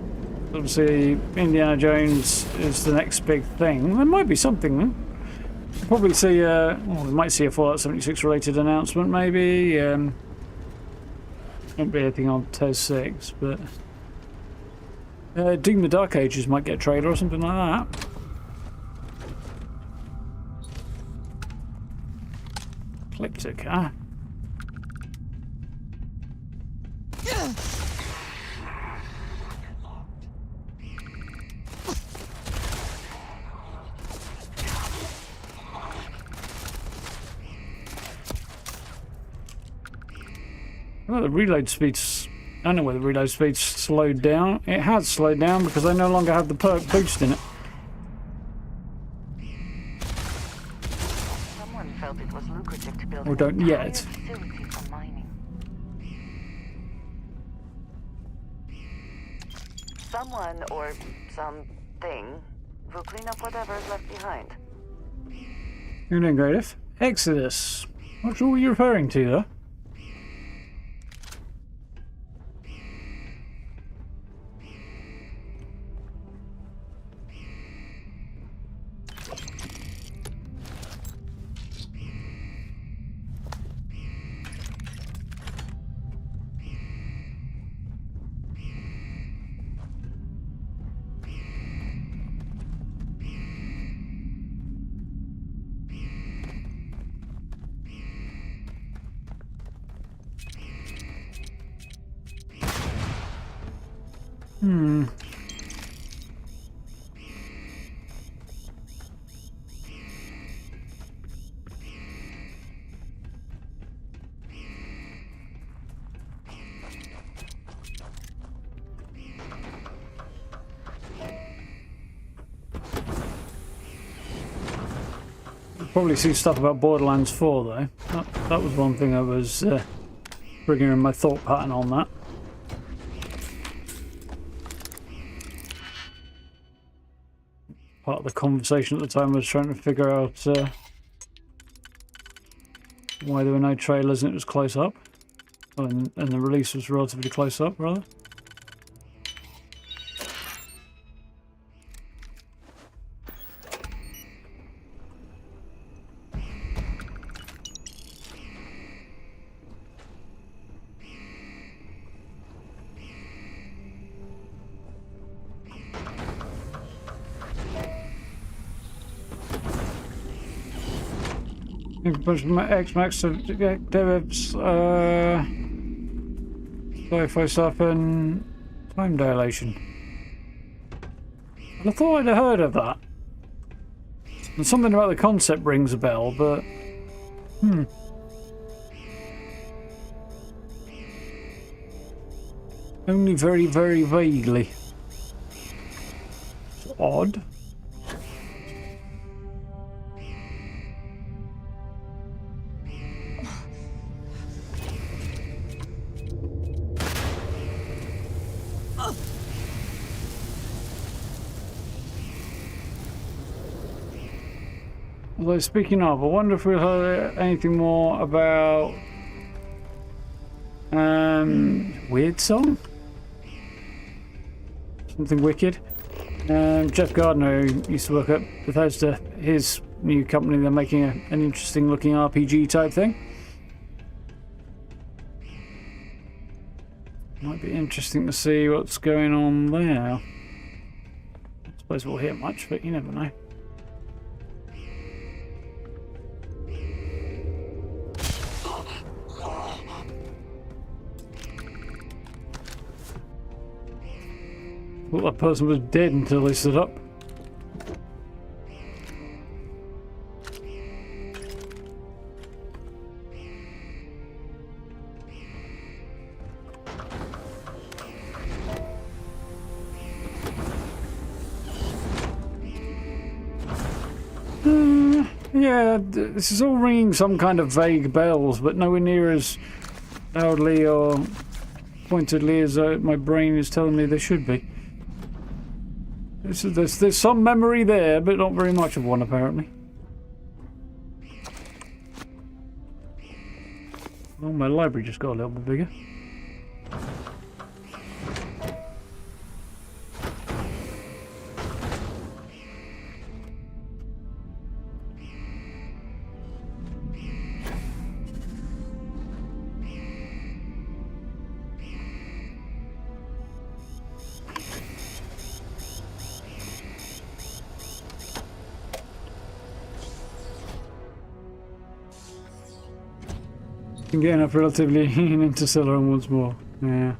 Obviously, Indiana Jones is the next big thing. There might be something. Probably see we might see a Fallout 76 related announcement, maybe. Won't be anything on TES 6, but Doom the Dark Ages might get a trailer or something like that. Ecliptic, huh? Well, the reload speed's... I don't know whether the reload speed's slowed down. It has slowed down because I no longer have the perk boost in it. Someone felt it was lucrative to build Or don't yet. facility for mining. Someone or something will clean up whatever's left behind. You're doing great, If. Exodus. Not sure what you're referring to, though. Probably see stuff about Borderlands 4 though. That was one thing I was bringing in my thought pattern on that. Part of the conversation at the time was trying to figure out why there were no trailers and it was close up. Well, and the release was relatively close up, rather. A bunch of X-Max devs, sci-fi stuff and time dilation. I thought I'd have heard of that. And something about the concept rings a bell, but only very, very vaguely. It's odd. Although speaking of, I wonder if we'll hear anything more about Weird Song? Something wicked. Jeff Gardner, who used to work at Bethesda, his new company, they're making an interesting looking RPG type thing. Might be interesting to see what's going on there. I suppose we'll hear much, but you never know. Thought that person was dead until they stood up. Yeah, this is all ringing some kind of vague bells, but nowhere near as loudly or pointedly as my brain is telling me there should be. There's some memory there, but not very much of one, apparently. Well, my library just got a little bit bigger. Getting up relatively in Interstellar once more. Yeah.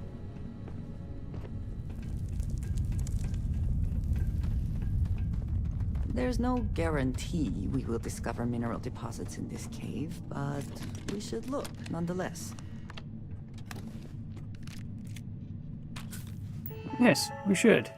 There's no guarantee we will discover mineral deposits in this cave, but we should look nonetheless. Yes, we should.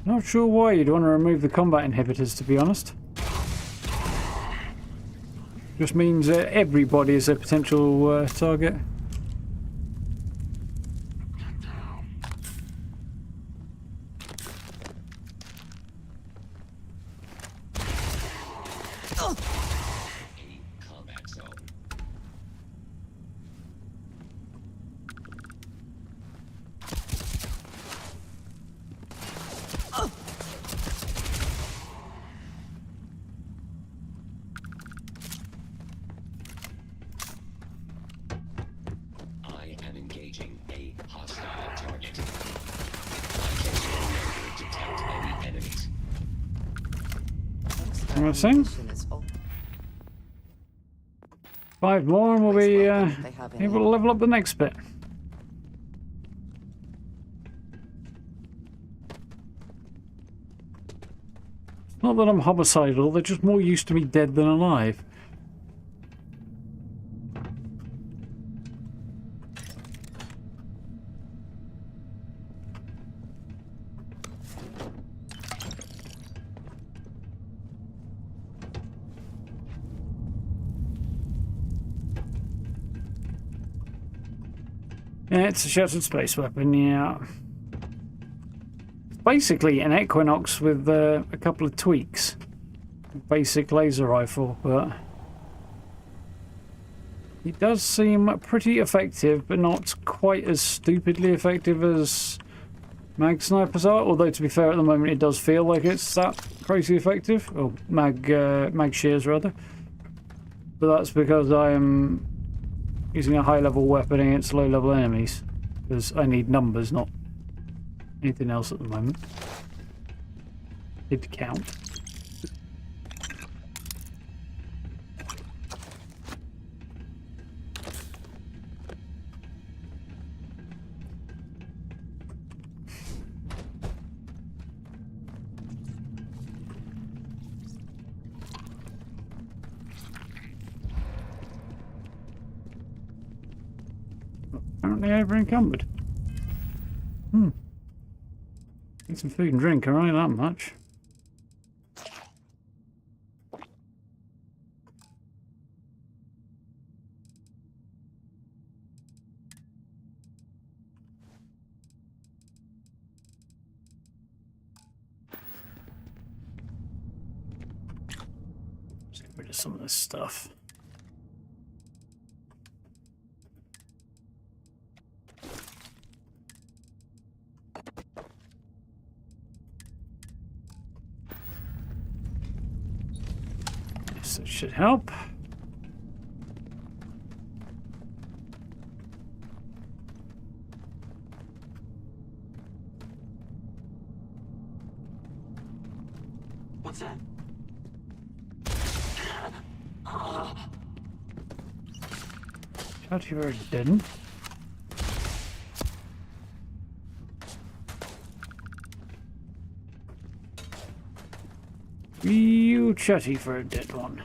Not sure why you'd want to remove the combat inhibitors, to be honest. Just means everybody is a potential target. Thing. 5 more and we'll be able to level up the next bit. Not that I'm homicidal, they're just more used to me dead than alive. Yeah, it's a shattered space weapon, yeah. It's basically an Equinox with a couple of tweaks. Basic laser rifle, but it does seem pretty effective, but not quite as stupidly effective as mag snipers are. Although, to be fair, at the moment it does feel like it's that crazy effective. Or mag shears, rather. But that's because I'm using a high-level weapon against low-level enemies, because I need numbers, not anything else at the moment. Need to count. Apparently over encumbered. Need some food and drink, alright, that much. Get rid of some of this stuff. Yes, that should help. What's that? Thought you were dead. Real chatty for a dead one.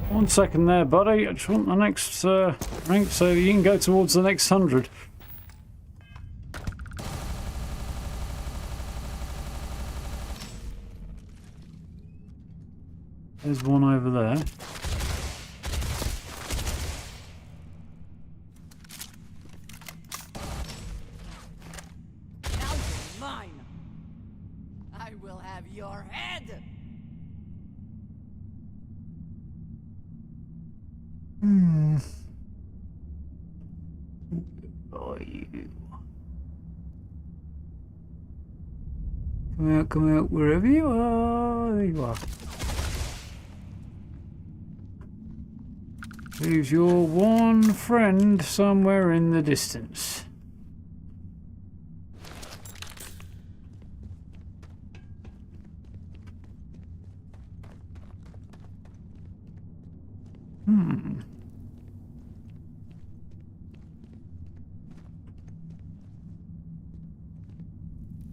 One second there, buddy. I just want the next rank so you can go towards the next 100. There's one over there. Now you're mine. I will have your head. Oh, you. Come out, wherever you are. There you are. Who's your one friend somewhere in the distance?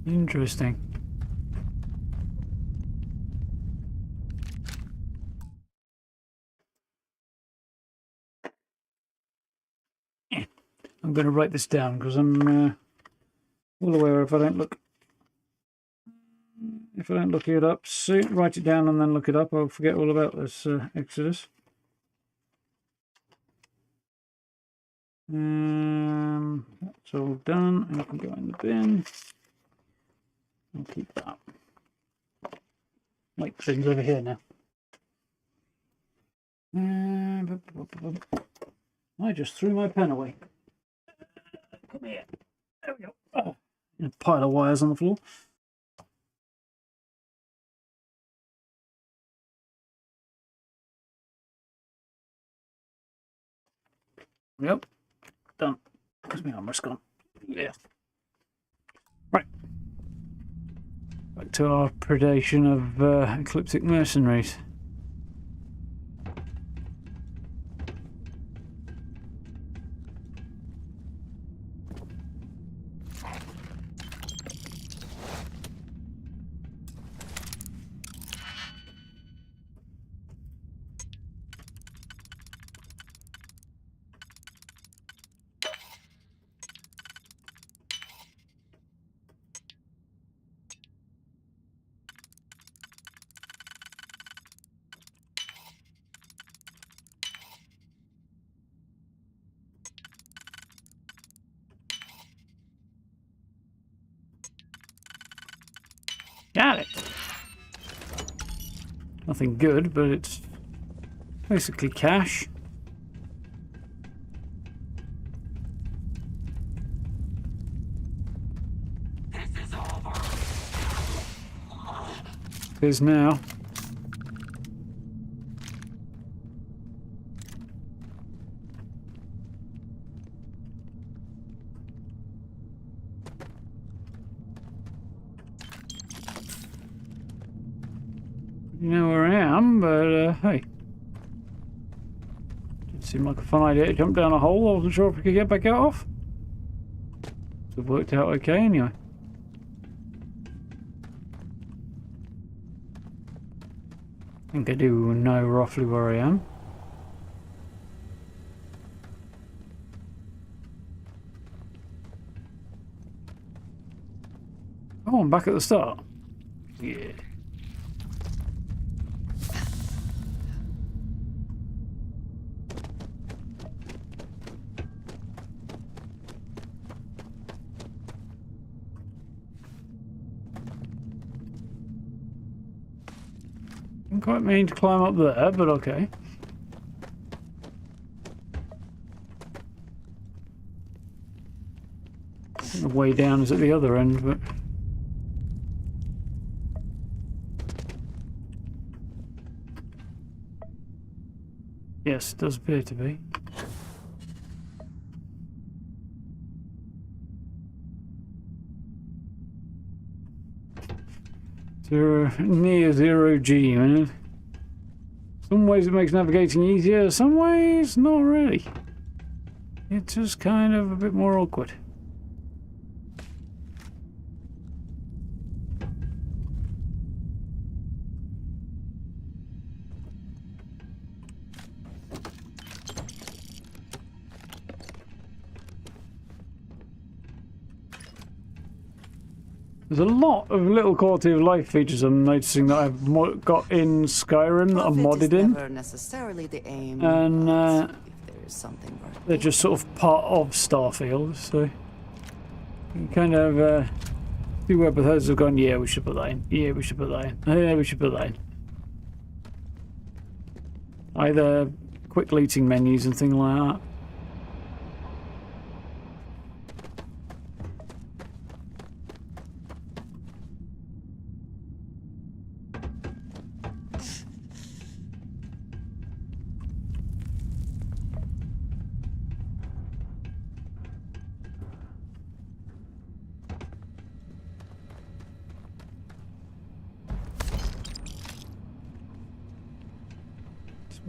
Interesting. I'm going to write this down because I'm well aware if I don't look it up soon, write it down and then look it up, I'll forget all about this Exodus. That's all done. I can go in the bin. I'll keep that. Wait, things over here now. I just threw my pen away. Come here. There we go. Oh, a pile of wires on the floor. Yep. Done. Where's my armor's gone? Yeah. Right. Back to our predation of ecliptic mercenaries. Got it. Nothing good, but it's basically cash. This is over. It is now. You know where I am, but hey. Didn't seem like a fun idea to jump down a hole. I wasn't sure if we could get back out of. It worked out okay anyway. I think I do know roughly where I am. Oh, I'm back at the start. Yeah. Didn't quite mean to climb up there, but okay. The way down is at the other end, but... Yes, it does appear to be. Near 0G, man. Some ways it makes navigating easier, some ways not really. It's just kind of a bit more awkward. There's a lot of little quality of life features I'm noticing that I've got in Skyrim that I'm modded in. Never necessarily the aim, and if there is something worth they're just sort of part of Starfield, so you kind of see where Bethesda have gone, yeah, we should put that in, yeah, we should put that in, yeah, we should put that in. Either quick looting menus and things like that.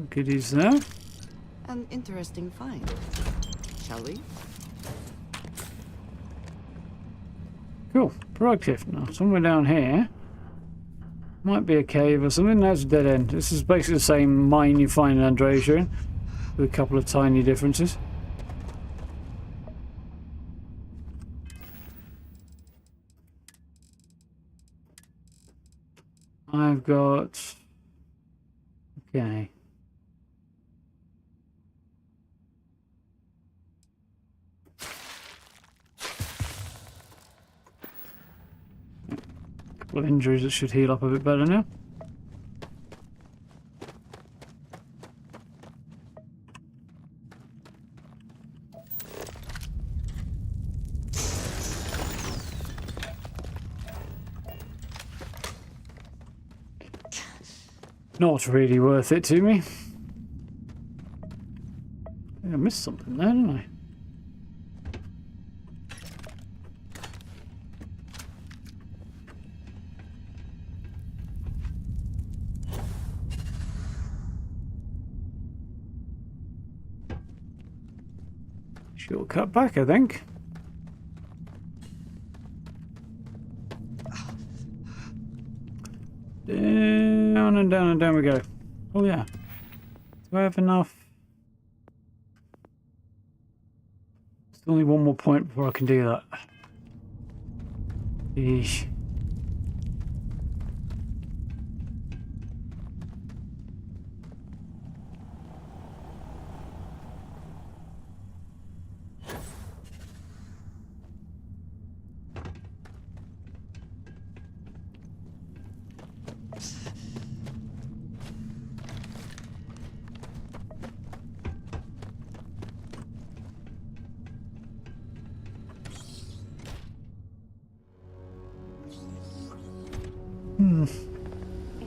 Goodies there. An interesting find. Shall we? Cool. Productive. Now, somewhere down here might be a cave or something. That's a dead end. This is basically the same mine you find in Andreas, with a couple of tiny differences. I've got... Okay. Couple of injuries that should heal up a bit better now. Not really worth it to me. I think I missed something there, didn't I? Shortcut back, I think. Down and down and down we go. Oh yeah. Do I have enough? Still need one more point before I can do that. Eesh.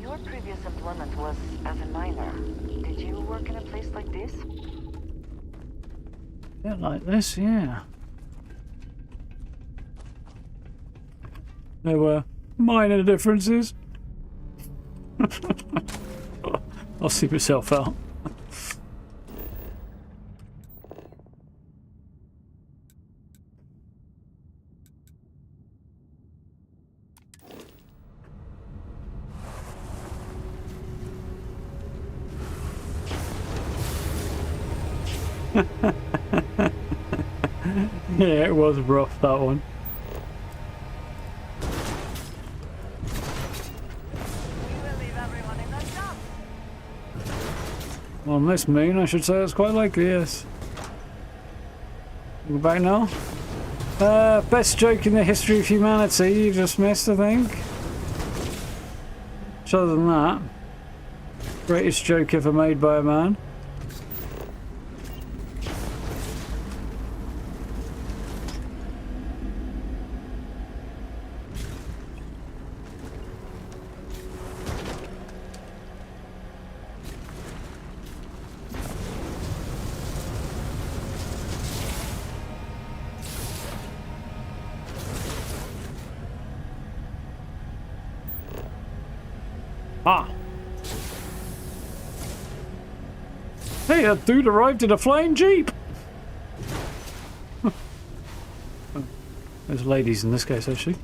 Your previous employment was as a miner. Did you work in a place like this? Yeah, like this, yeah. There were minor differences. I'll see myself out. Yeah, it was rough, that one. Well, on this moon, I should say that's quite likely, yes. Go back now. Best joke in the history of humanity you just missed, I think. Which, other than that, greatest joke ever made by a man. Ah. Hey, that dude arrived in a flying jeep. There's ladies in this case, actually.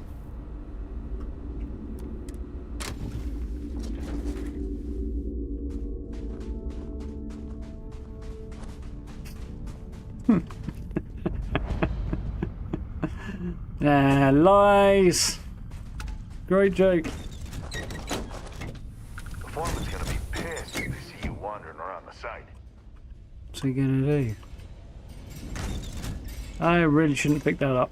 Nah, lies. Great joke. Foreman's gonna be pissed if they see you wandering around the site. What's he gonna do? I really shouldn't pick that up.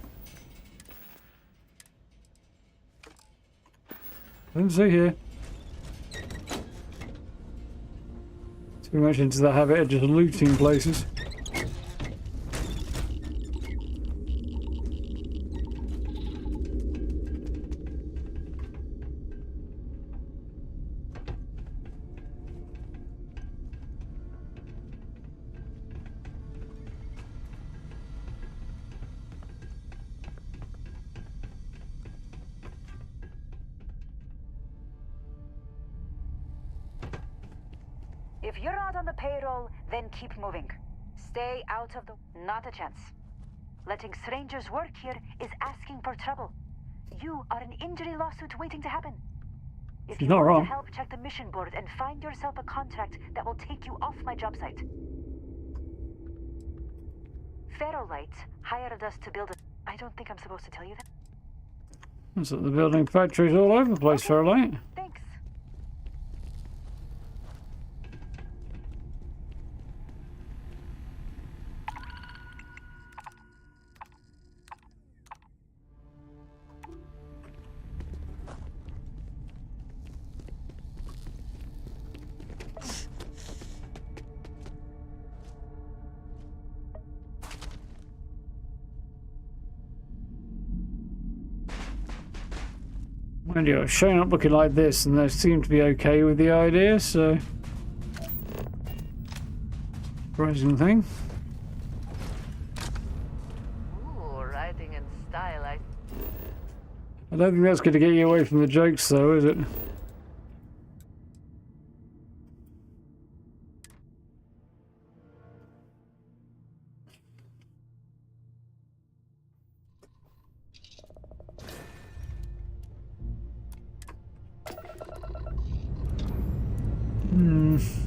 Didn't see here. Too much into the habit of just looting places. If you're not on the payroll, then keep moving. Stay out of the... Not a chance. Letting strangers work here is asking for trouble. You are an injury lawsuit waiting to happen. If you not want wrong. to help, check the mission board and find yourself a contract that will take you off my job site. Ferrolite hired us to build a... I don't think I'm supposed to tell you that. Looks like the building factories all over the place, Fairlight. Thanks. Mind you, I've shown up looking like this and they seem to be okay with the idea, so... Surprising thing. Ooh, riding in style. I don't think that's going to get you away from the jokes though, is it?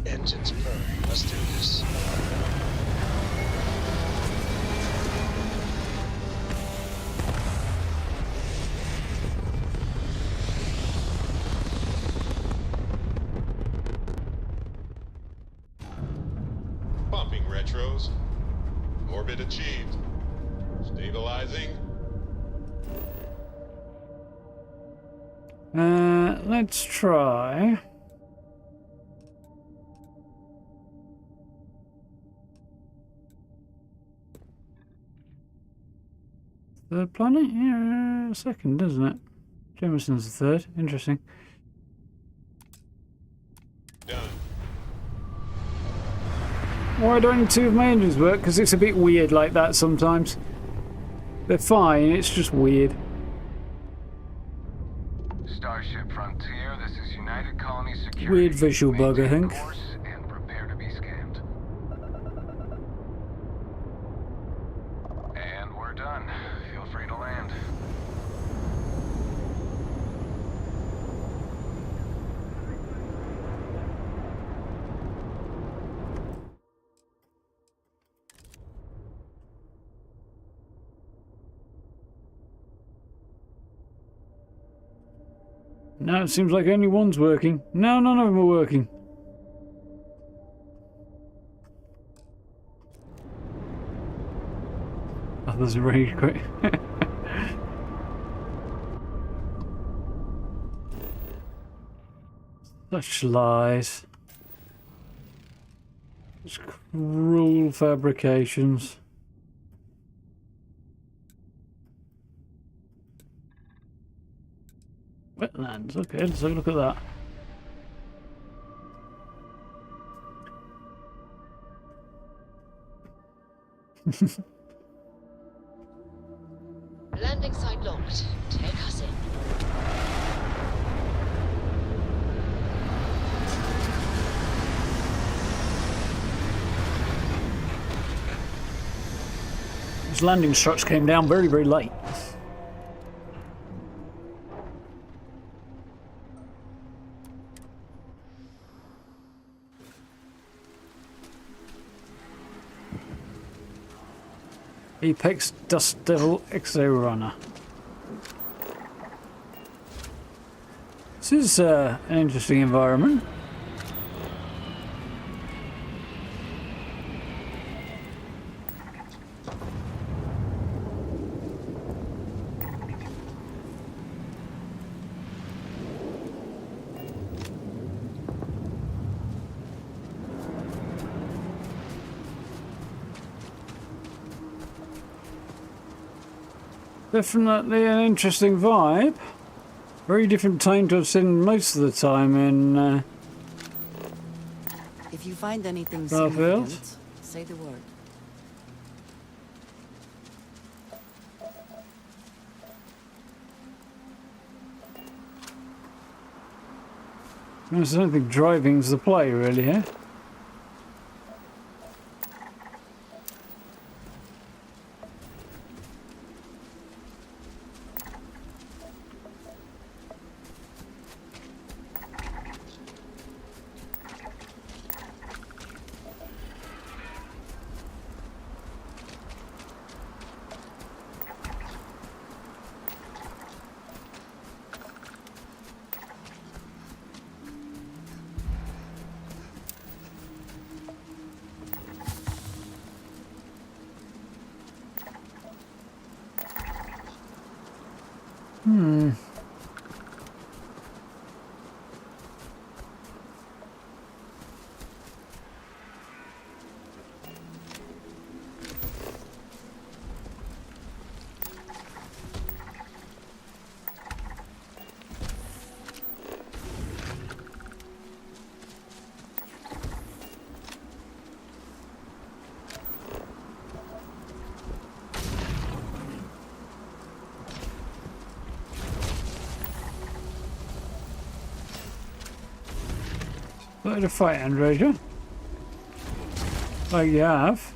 Engines purring. Let's do this. Pumping retros. Orbit achieved. Stabilizing. Let's try. Third planet? Yeah, second, isn't it? Jemisin's the third. Interesting. Done. Why don't two of my engines work? Because it's a bit weird like that sometimes. They're fine, it's just weird. Starship Frontier, this is United Colony Security. Weird visual bug, I Maintain think. course and prepare to be scanned. And we're done. Feel free to land. No, it seems like only one's working. No, none of them are working. was really quick. Such lies. Such cruel fabrications. Wetlands, okay, let's have a look at that. Landing site locked. Take us in. These landing struts came down very, very late. Apex Dust Devil Exo Runner. This is an interesting environment. Definitely an interesting vibe. Very different tone to have seen most of the time in If you find anything Starfield. significant, say the word. I don't think driving's the play really here. Like to fight, Androsia. Like you have.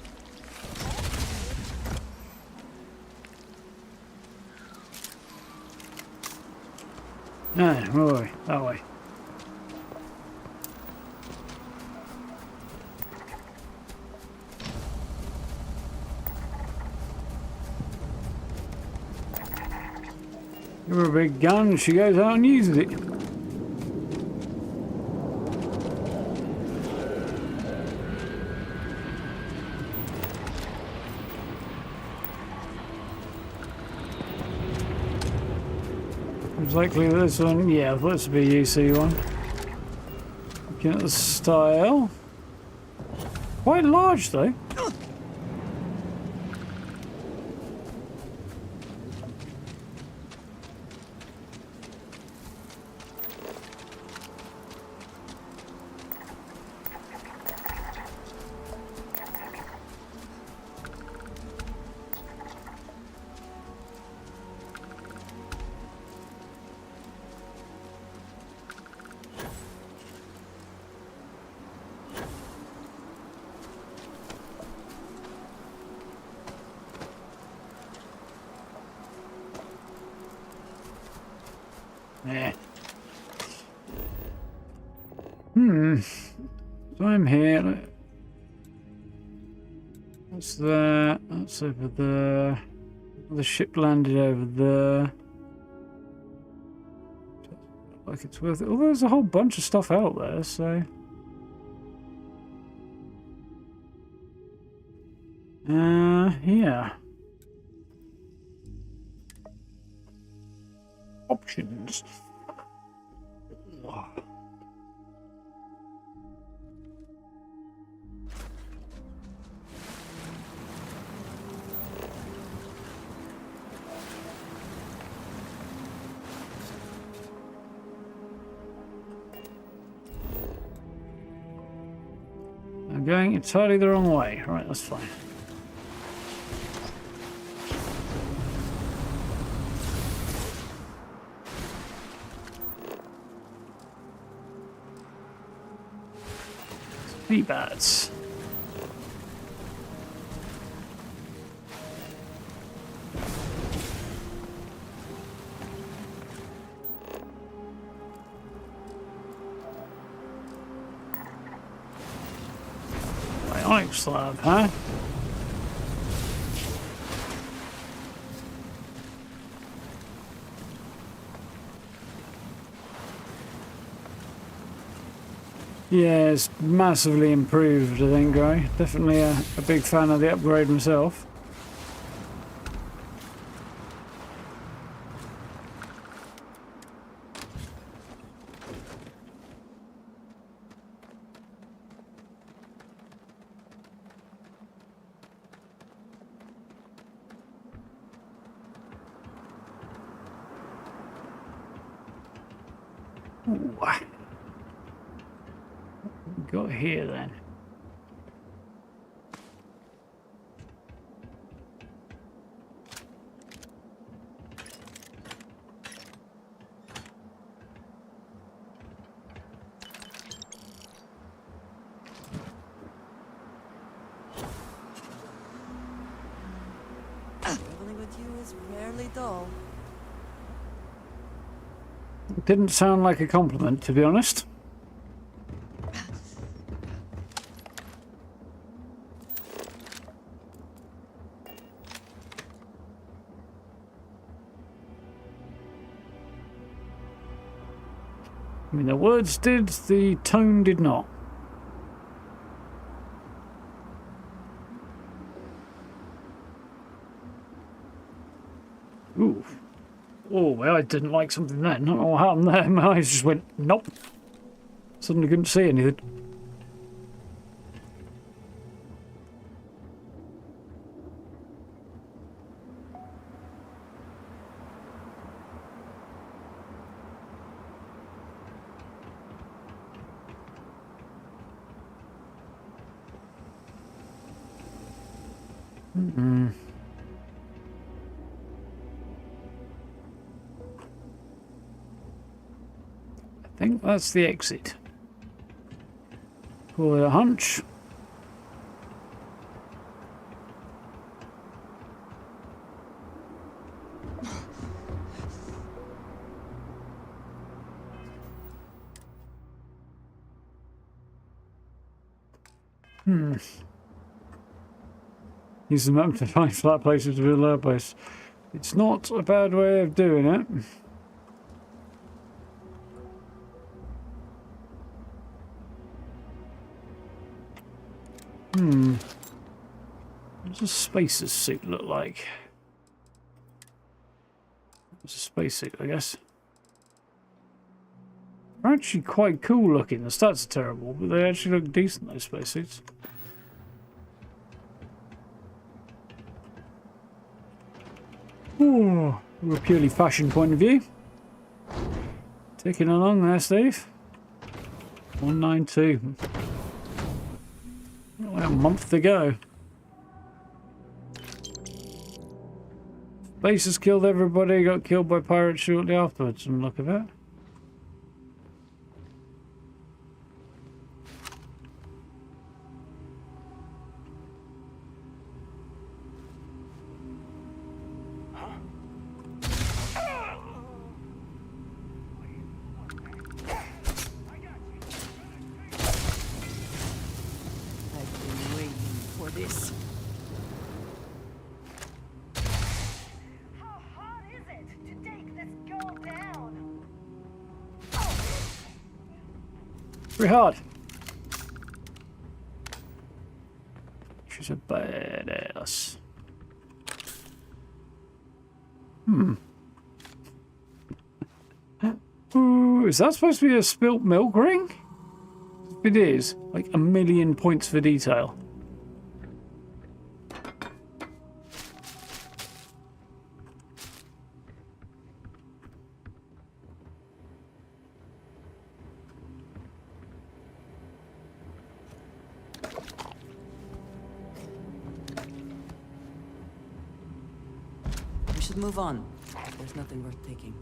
No, where way? That way. Give her a big gun, she goes out and uses it. Likely this one, yeah, this would be a UC one. Looking at the style. Quite large though. Yeah. So I'm here. What's that? That's over there. The ship landed over there. Like it's worth it. Although there's a whole bunch of stuff out there, so. Yeah. options. I'm going entirely the wrong way. Right, that's fine. Bats. Ionic slab, huh? Yeah, it's massively improved, I think, Guy. Definitely a big fan of the upgrade myself. Ooh. What we got here then? Traveling with you is rarely dull. It didn't sound like a compliment, to be honest. I mean, the words did, the tone did not. Ooh. Oh, well, I didn't like something then. I don't know what happened there. My eyes just went, nope. Suddenly couldn't see anything. Mm-mm. I think that's the exit. Call it a hunch. Use the map to find flat places to build low place. It's not a bad way of doing it. What does a spacer's suit look like? It's a spacesuit, I guess. They're actually quite cool looking. The stats are terrible, but they actually look decent, those spacesuits. Oh, from a purely fashion point of view. Ticking along there, Steve. 192. Only a month to go. Bases killed everybody, got killed by pirates shortly afterwards, and look at that. Pretty hard. She's a badass. is that supposed to be a spilt milk ring? If it is, like 1,000,000 points for detail. We should move on. There's nothing worth taking.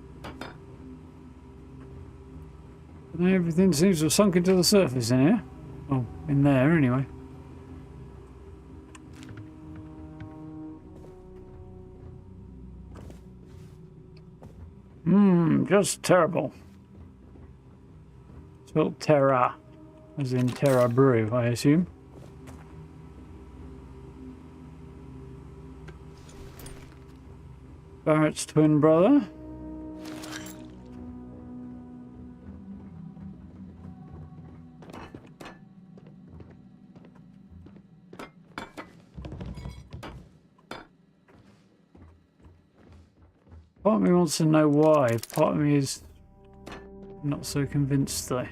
Everything seems to have sunk into the surface in here. Oh, in there anyway. Just terrible. Spelled Terra, as in Terra Brew, I assume. Barrett's twin brother. Part of me wants to know why. Part of me is not so convinced, though.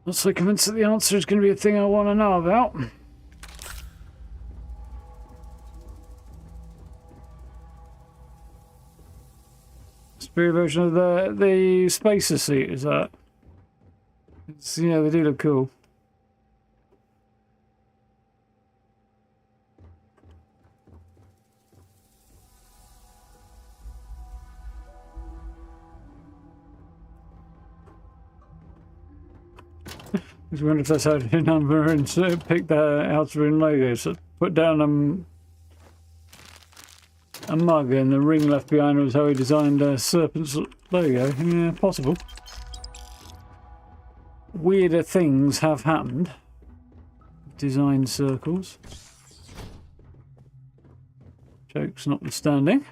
Not so convinced that the answer is going to be a thing I want to know about. Spirit version of the spacer suit, is that? It's, yeah, they do look cool. I was wondering if that's how to number and pick the outer ring logo. So put down a mug and the ring left behind was how he designed Serpent's logo. Yeah, possible. Weirder things have happened. Design circles. Jokes notwithstanding.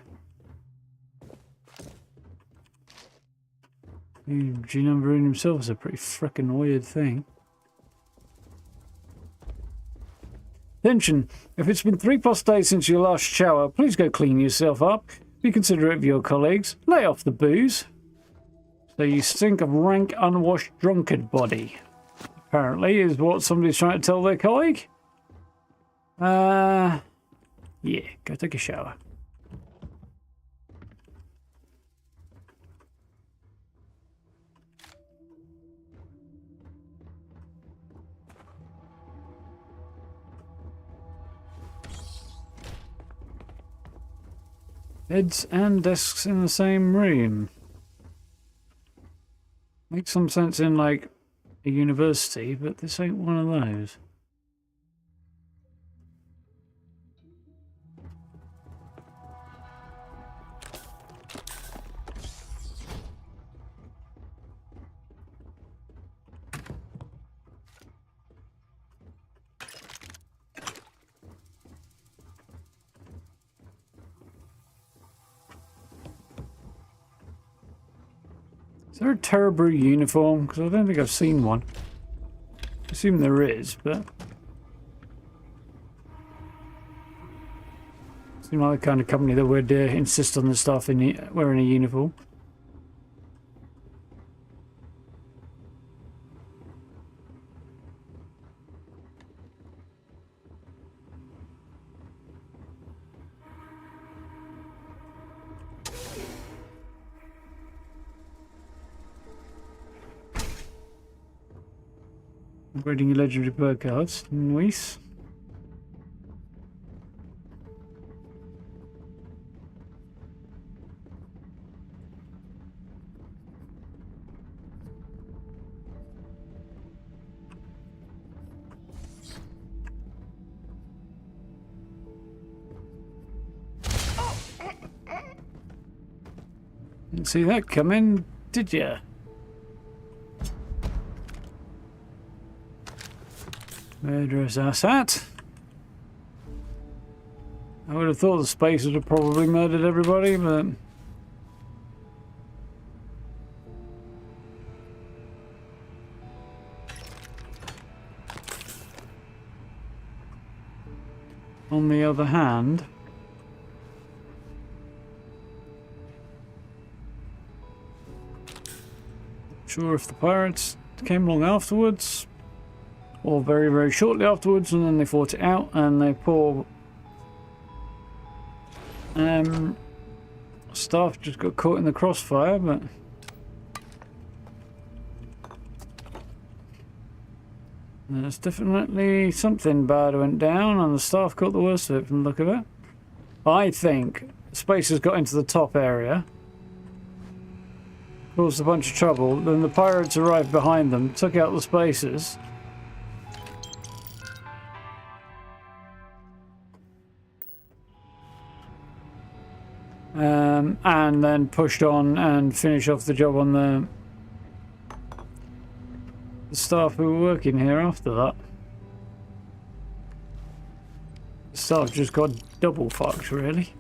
G numbering himself is a pretty frickin' weird thing. Attention, if it's been 3+ days since your last shower, please go clean yourself up. Be considerate of your colleagues. Lay off the booze. So you stink of rank, unwashed, drunkard body. Apparently, is what somebody's trying to tell their colleague. Yeah, go take a shower. Beds and desks in the same room. Makes some sense in, like, a university, but this ain't one of those. Is there a Terrabrew uniform? Because I don't think I've seen one. I assume there is, but... Seem like the kind of company that would insist on the staff in wearing a uniform. Upgrading your legendary bird cards. Nice. Didn't see that coming, did ya? Murderous asshat. I would have thought the space would have probably murdered everybody, but... On the other hand... Sure if the pirates came along afterwards, or very, very shortly afterwards, and then they fought it out, and they poor staff just got caught in the crossfire, but there's definitely something bad went down, and the staff got the worst of it from the look of it. I think Spacers got into the top area, caused a bunch of trouble, then the pirates arrived behind them, took out the Spacers. And then pushed on and finished off the job on the staff who were working here after that. The staff just got double fucked, really.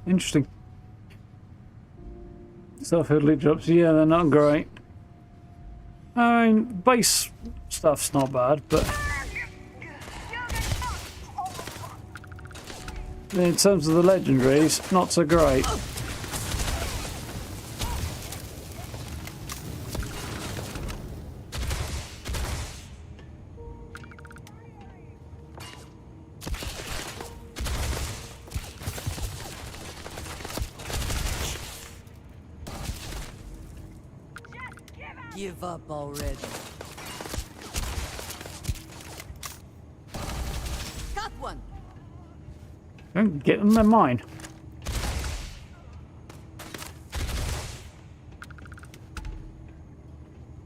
Interesting. Starfield lead drops, yeah, they're not great. I mean, base stuff's not bad, but in terms of the legendaries, not so great. Give up already. Got one. Don't get them, they're mine.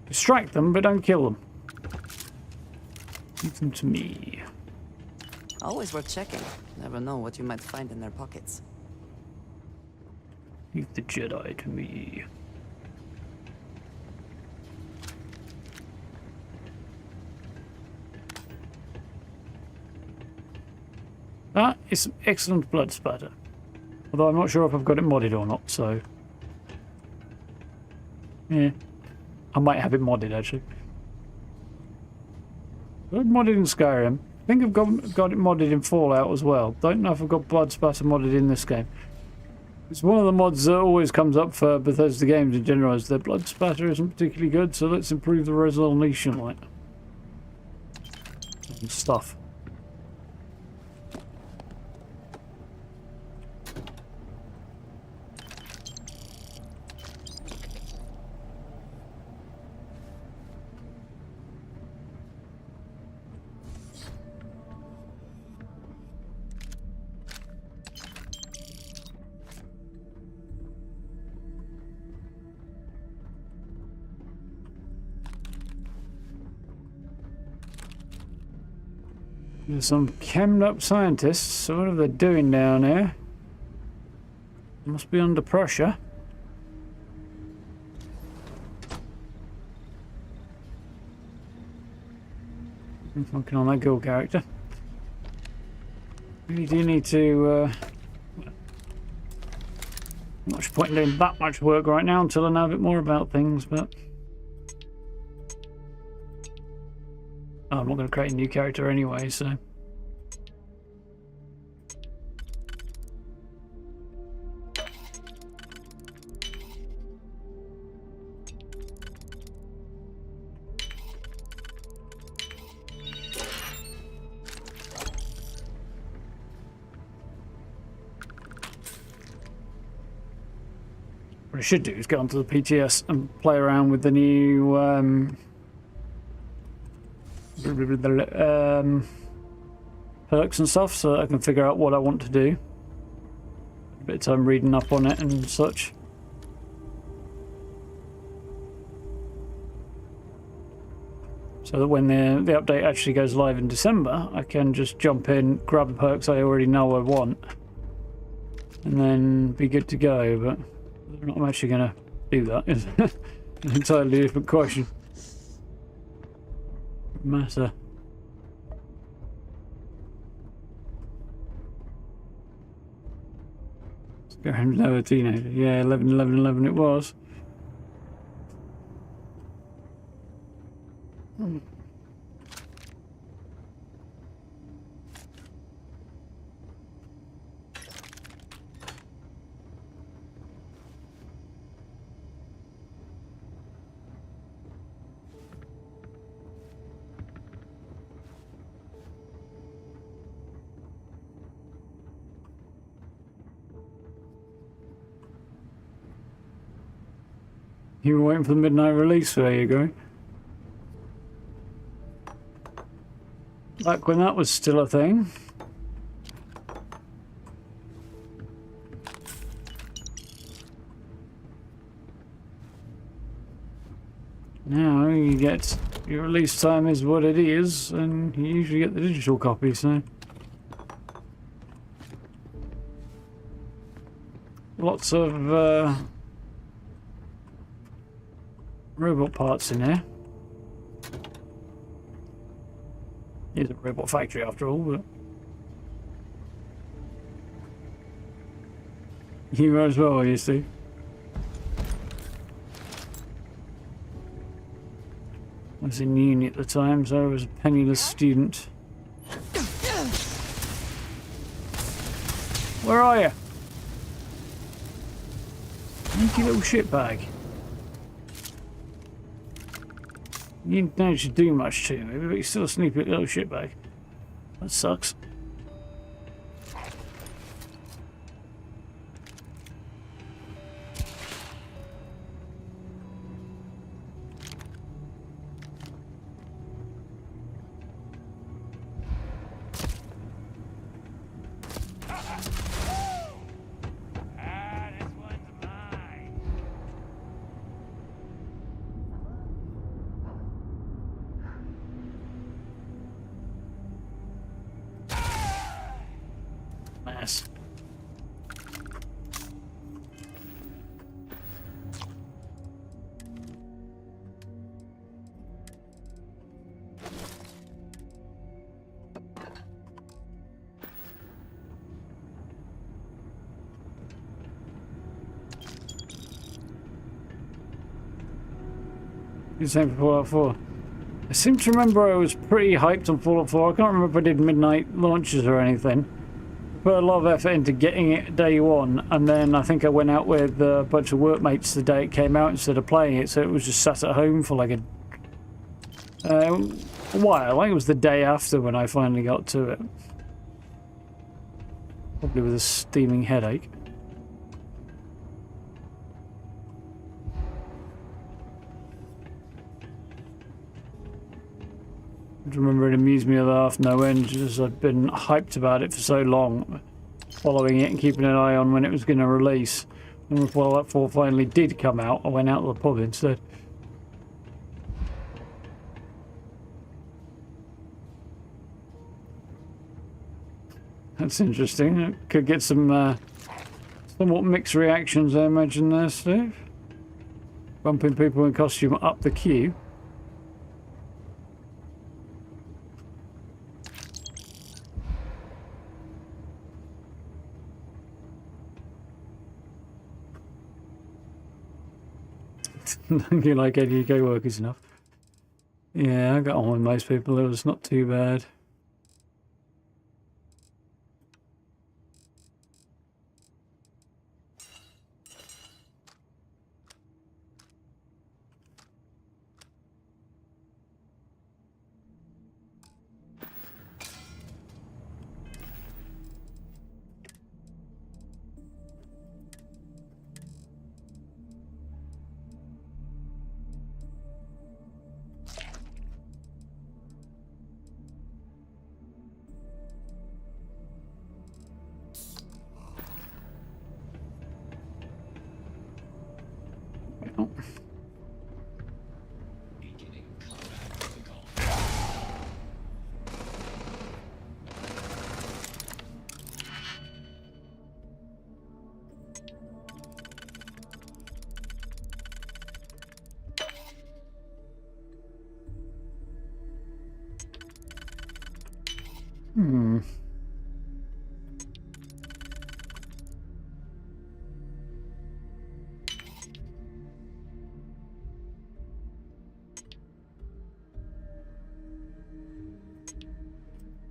Distract them, but don't kill them. Give them to me. Always worth checking. Never know what you might find in their pockets. Give the Jedi to me. That is some excellent blood spatter. Although I'm not sure if I've got it modded or not, so... yeah. I might have it modded, actually. I've modded in Skyrim. I think I've got it modded in Fallout as well. Don't know if I've got blood spatter modded in this game. It's one of the mods that always comes up for Bethesda games in general, is their blood spatter isn't particularly good, so let's improve the resolution light. And stuff. There's some chemmed up scientists, so what are they doing down there? Must be under pressure. I'm fucking on that girl character. Really do need to not much point in doing that much work right now until I know a bit more about things, but I'm not going to create a new character anyway, so what I should do is go onto the PTS and play around with the new perks and stuff, so I can figure out what I want to do. A bit of time reading up on it and such. So that when the update actually goes live in December, I can just jump in, grab the perks I already know I want, and then be good to go, but whether or not I'm actually going to do that is an entirely different question. Matter. Let's go around with a teenager. Yeah, 11, 11, 11 it was. You were waiting for the midnight release, there you go. Back when that was still a thing. Now you get your release time is what it is, and you usually get the digital copy, so lots of robot parts in here. It's a robot factory after all, but you might as well, you see. I was in uni at the time, so I was a penniless student. Where are you? Sneaky little shitbag. You didn't actually do much to me, but you're still a sneaky little shitbag. That sucks. Mess. The same for Fallout 4. I seem to remember I was pretty hyped on Fallout 4. I can't remember if I did midnight launches or anything. Put a lot of effort into getting it day one, and then I think I went out with a bunch of workmates the day it came out instead of playing it, so it was just sat at home for like a while. I think it was the day after when I finally got to it. Probably with a steaming headache. I remember it amused me a laugh no end, just I'd been hyped about it for so long, following it and keeping an eye on when it was going to release. And when Fallout 4 finally did come out, I went out to the pub instead. That's interesting. I could get some somewhat mixed reactions, I imagine, there, Steve. Bumping people in costume up the queue. Don't you like any UK workers enough? Yeah, I got on with most people. It was not too bad. Hmm.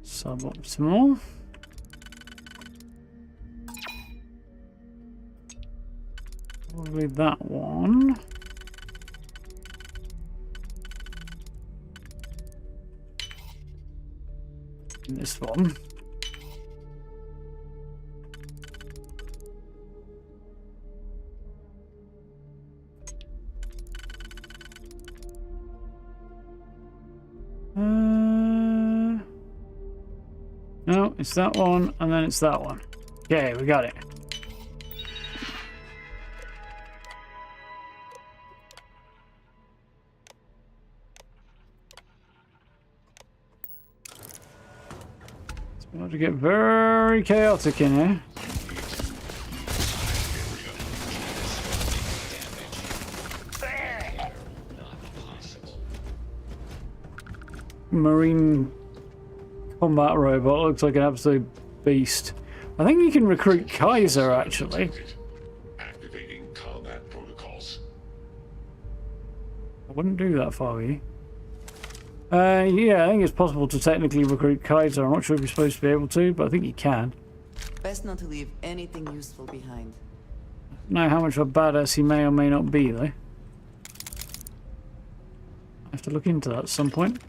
Suboptimal. Probably that one. And this one. No, it's that one, and then it's that one. Okay, we got it. It's about to get very chaotic in here. Marine combat robot looks like an absolute beast. I think you can recruit Kaiser actually. Activating combat protocols. I wouldn't do that for you. Yeah, I think it's possible to technically recruit Kaiser. I'm not sure if you're supposed to be able to, but I think you can. Best not to leave anything useful behind. I don't know how much of a badass he may or may not be though. I have to look into that at some point.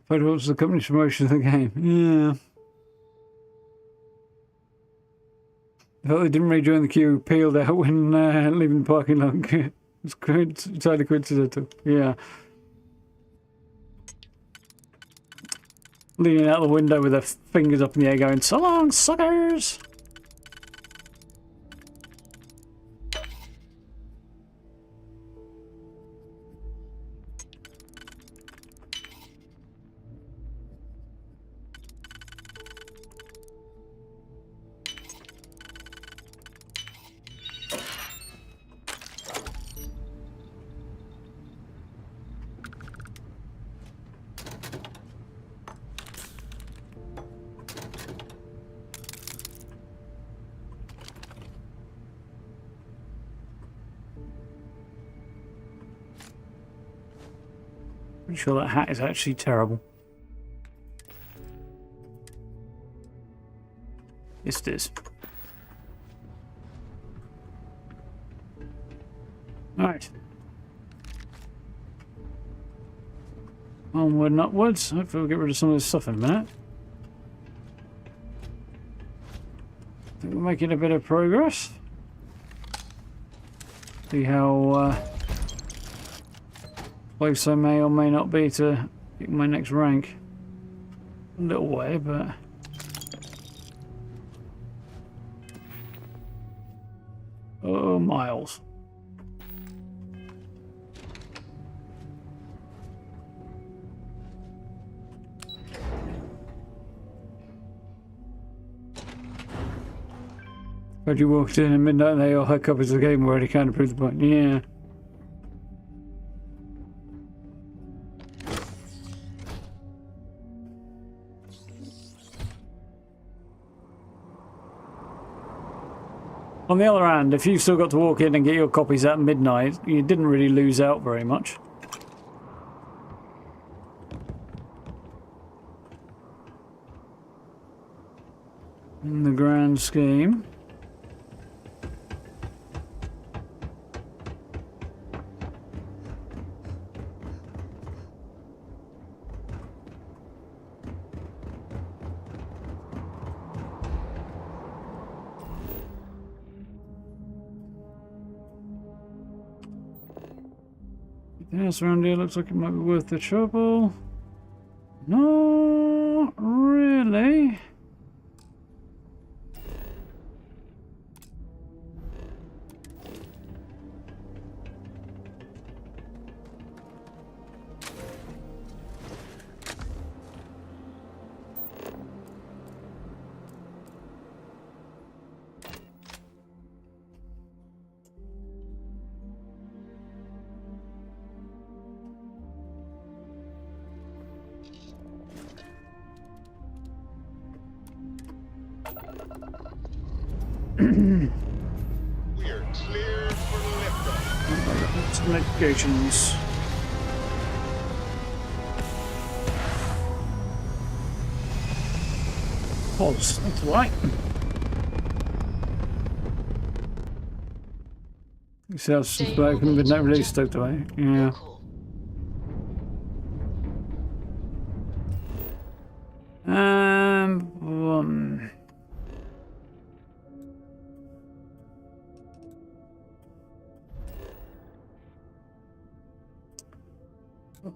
Photos of the company's promotion of the game. Yeah. I thought they didn't rejoin the queue, peeled out when leaving the parking lot. It's entirely coincidental. Yeah. Leaning out the window with their fingers up in the air going, "So long, suckers!" Pretty sure that hat is actually terrible. Yes, it is. Alright. Onward and upwards. Hopefully we'll get rid of some of this stuff in a minute. I think we're making a bit of progress. See how close I may or may not be to get my next rank. A little way, but... oh, miles. But you walked in at midnight and they all had copies of the game already, kind of proved the point. Yeah. On the other hand, if you've still got to walk in and get your copies at midnight, you didn't really lose out very much. In the grand scheme. Anything else around here looks like it might be worth the trouble. No, really. We are clear for liftoff. Some notifications. Pause. That's right. You see how spoken with no release stoked away. Yeah.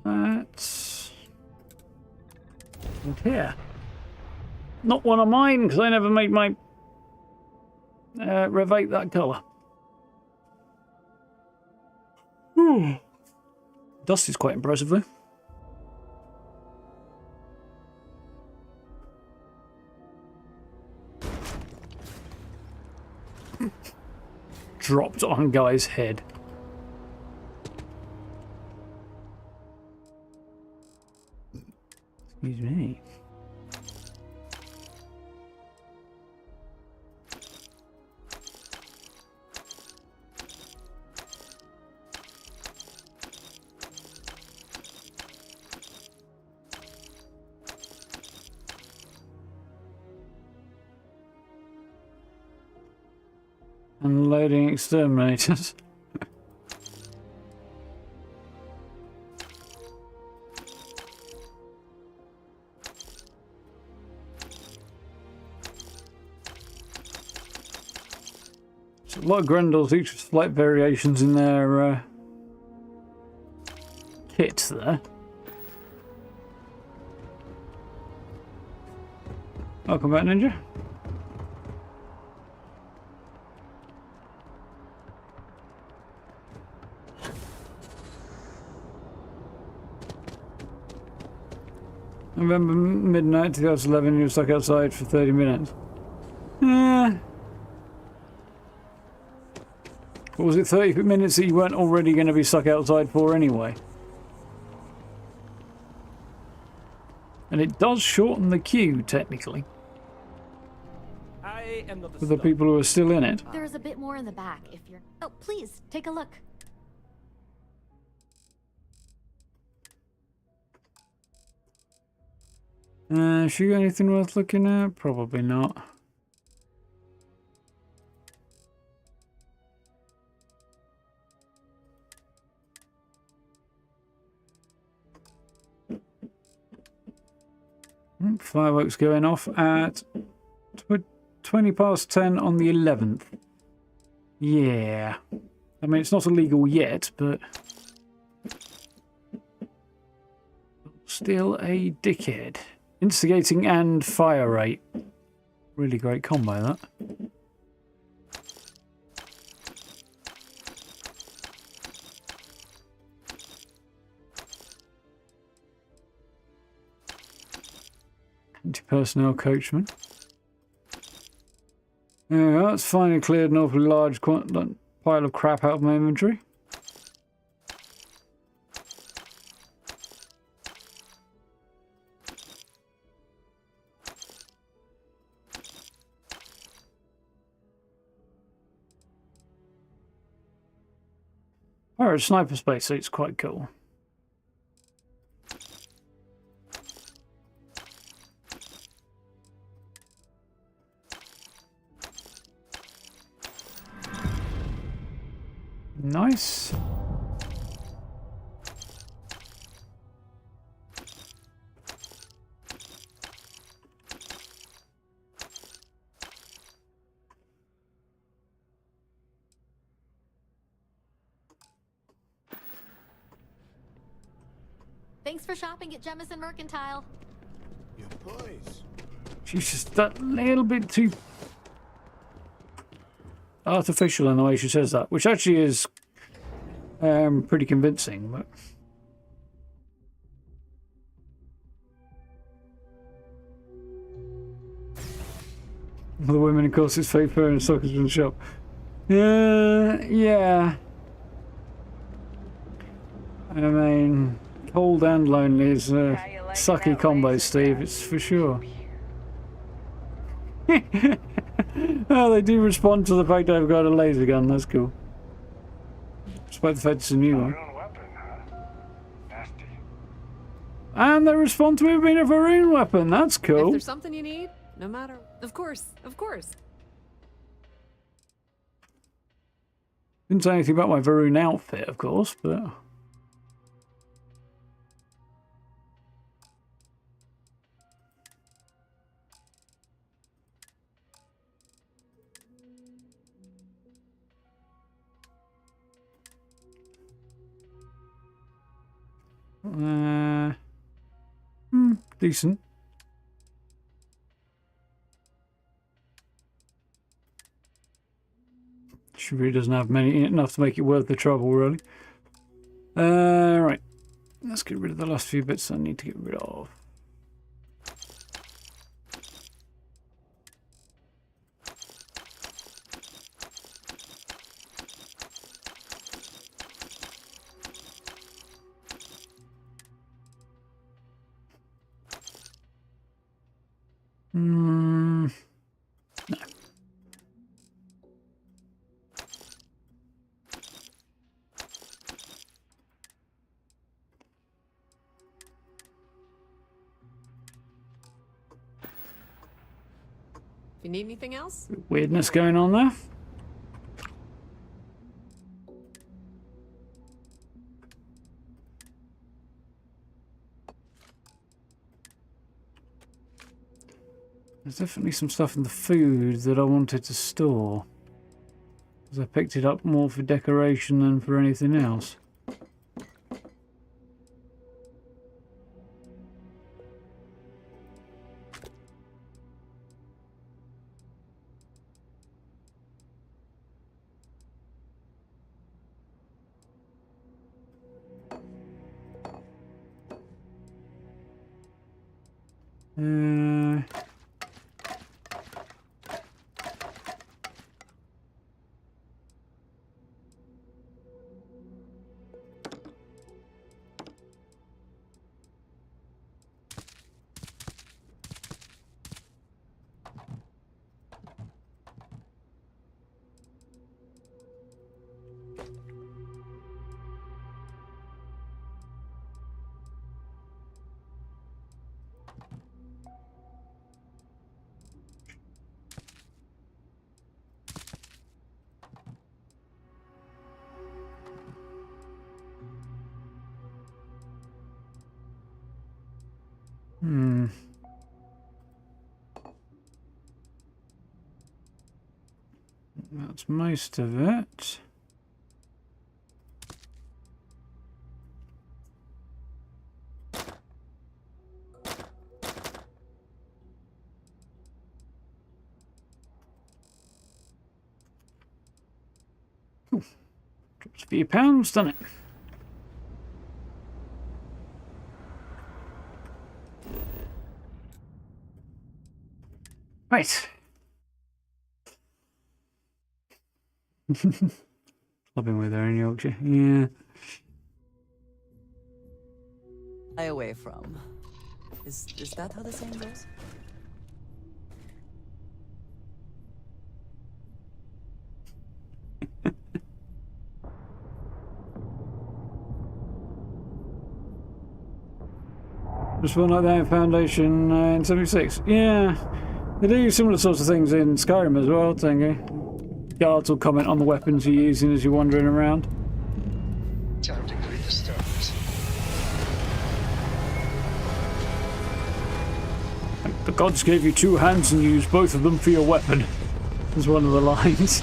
That's here. Not one of mine because I never made my Revate that colour. Dust is quite impressive though. Dropped on guy's head. Excuse me. Unloading exterminators. So a lot of Grendels, each with slight variations in their kits there. Welcome back, Ninja. November midnight 2011, you were stuck outside for 30 minutes. What was it, 30 minutes that you weren't already going to be stuck outside for anyway? And it does shorten the queue, technically. I am not for the people who are still in it. There's a bit more in the back if you're... Oh, please, take a look. She got anything worth looking at? Probably not. Fireworks going off at 20 past 10 on the 11th. Yeah. I mean, it's not illegal yet, but... still a dickhead. Instigating and fire rate. Really great combo, that. Anti-personnel coachman. Yeah, that's finally cleared an awfully large pile of crap out of my inventory. Pirate sniper space suit's quite cool. Nice. Thanks for shopping at Jemison Mercantile. Your place. She's just that little bit too artificial in the way she says that, which actually is pretty convincing, but the women, of course, it's Spacefarer and suckers in the shop. Yeah. I mean, cold and lonely is a sucky combo, Steve, it's for sure. Oh, they do respond to the fact I've got a laser gun. That's cool. Despite the fact it's a new one. And they respond to it being a Varun weapon. That's cool. If there's something you need, no matter. Of course, of course. Didn't say anything about my Varun outfit, of course, but... decent. She really doesn't have many enough to make it worth the trouble, really. Right. Let's get rid of the last few bits I need to get rid of. No. If you need anything else? Weirdness going on there. There's definitely some stuff in the food that I wanted to store. Because I picked it up more for decoration than for anything else. That's most of it. Ooh. Drops a few pounds, doesn't it? Right. Clubbing with her in Yorkshire, yeah. Fly away from. Is that how the saying goes? Just one like that in Foundation in 76. Yeah, they do similar sorts of things in Skyrim as well, don't you? Guards will comment on the weapons you're using as you're wandering around. Time to greet the stars. The gods gave you two hands and you used both of them for your weapon. Is one of the lines.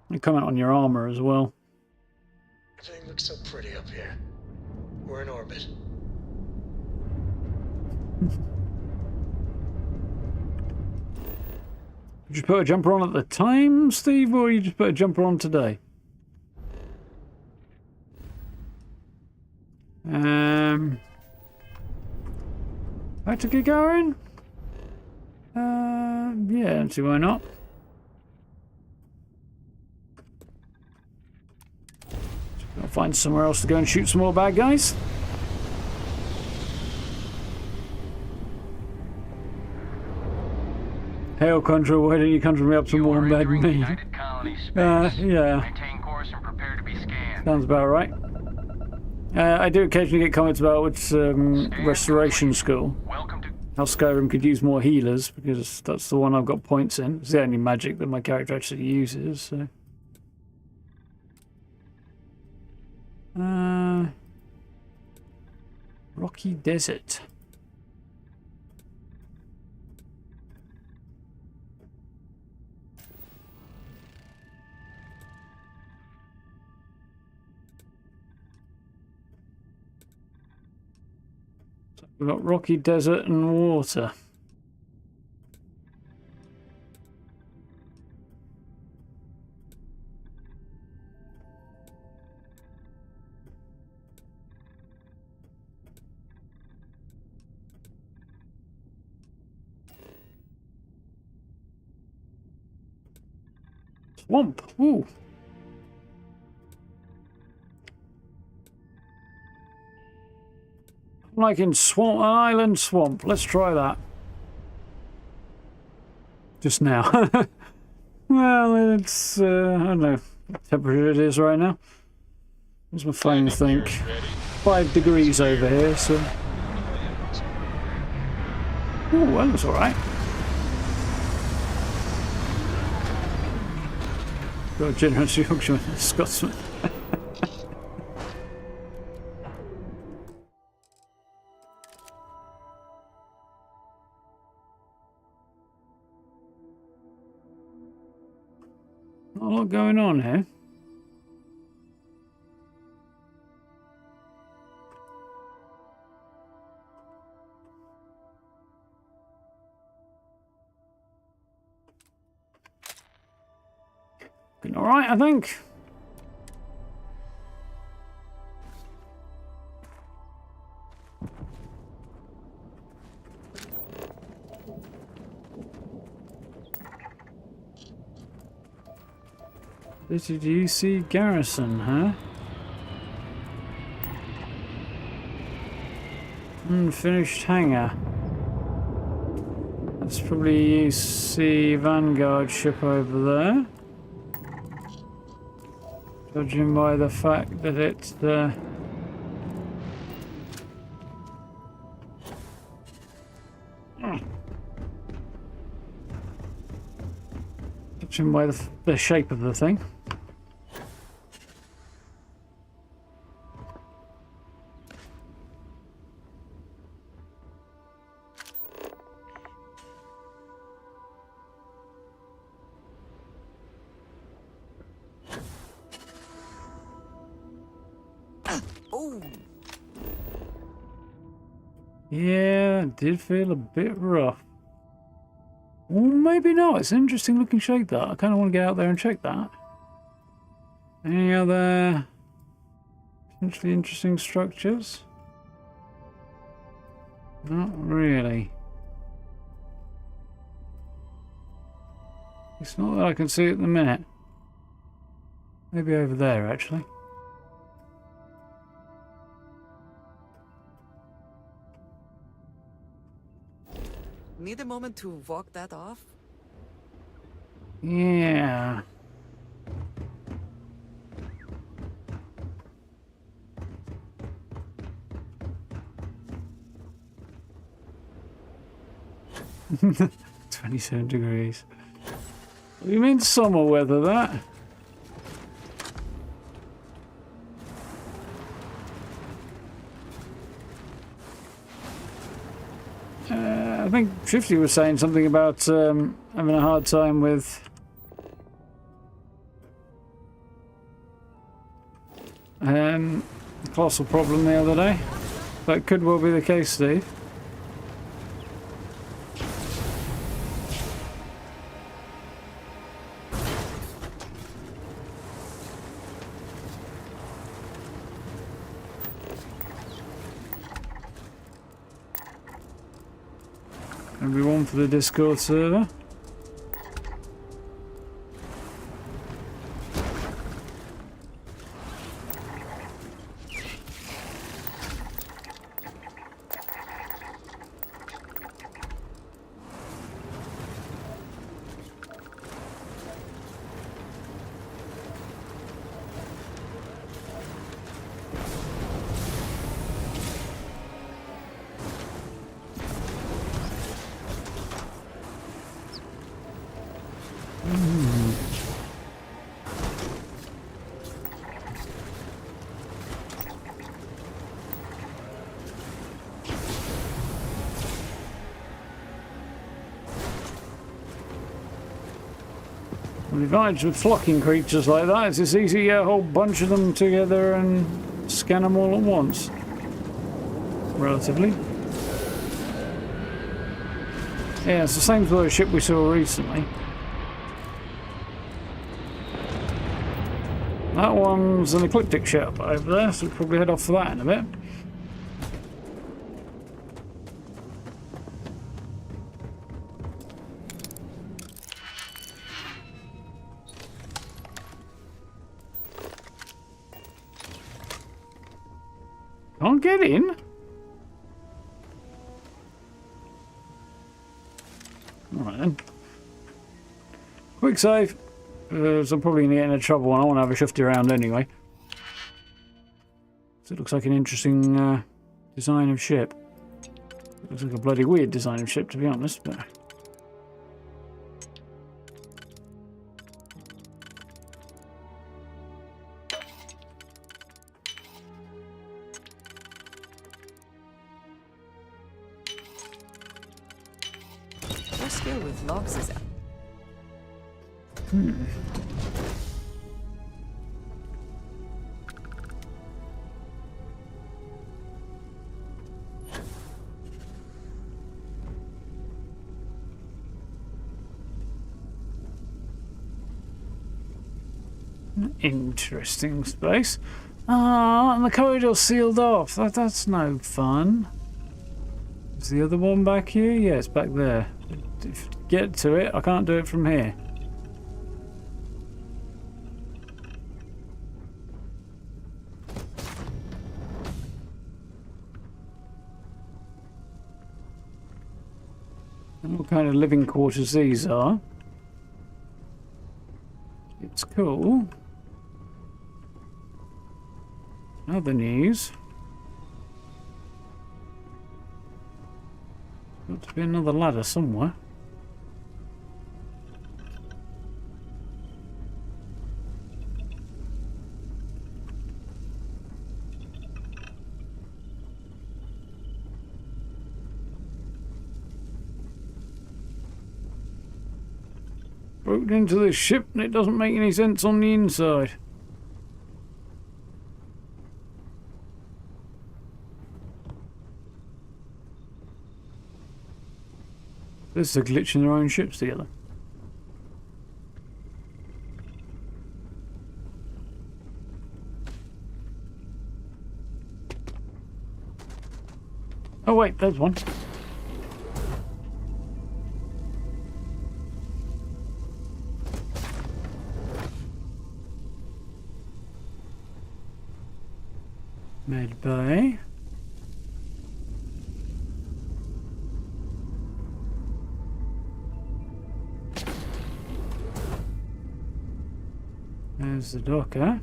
They comment on your armor as well. Everything looks so pretty up here. We're in orbit. Did you put a jumper on at the time, Steve, or you just put a jumper on today? Like to get going? Yeah, don't see why not. I'll find somewhere else to go and shoot some more bad guys. Hail Contra, why don't you conjure me up some warm bed me? Yeah. Maintain course and prepare to be scanned. Sounds about right. I do occasionally get comments about which restoration school. How Skyrim could use more healers, because that's the one I've got points in. It's the only magic that my character actually uses, so... Rocky Desert. So we've got Rocky Desert and water. Swamp. Ooh. Like in swamp, an island swamp. Let's try that. Just now. Well, it's I don't know what temperature it is right now. What's my phone think? 5 degrees over here, so. Oh, well, that's all right. Got a generous Yorkshireman, a Scotsman. Not a lot going on here. All right, I think. Did you see Garrison, huh? Unfinished hangar. That's probably UC Vanguard ship over there. Judging by the fact that it's the... Judging by the shape of the thing. Yeah, it did feel a bit rough. Well, maybe not. It's an interesting looking shape, that. I kind of want to get out there and check that. Any other potentially interesting structures? Not really. It's not that I can see at the minute. Maybe over there, actually. Need a moment to walk that off? Yeah. $27 degrees. What do you mean summer weather, that? I think Shifty was saying something about having a hard time with the colossal problem the other day. That could well be the case, Steve. Everyone for the Discord server. The advantage with flocking creatures like that is it's easy to get a whole bunch of them together and scan them all at once. Relatively. Yeah, it's the same sort of ship we saw recently. That one's an ecliptic ship over there, so we'll probably head off for that in a bit. Can't get in? Alright then. Quick save. So I'm probably going to get into trouble and I want to have a shifty around anyway. So it looks like an interesting design of ship. It looks like a bloody weird design of ship, to be honest, but... Your skill with logs is... Interesting space. Ah, and the corridor's sealed off. That's no fun. Is the other one back here? Yeah, it's back there. If to get to it, I can't do it from here. What kind of living quarters these are? It's cool. Other news. Got to be another ladder somewhere. Broke into this ship and it doesn't make any sense on the inside. This is a glitch in their own ships together. Oh wait, there's one. Med bay. There's the docker.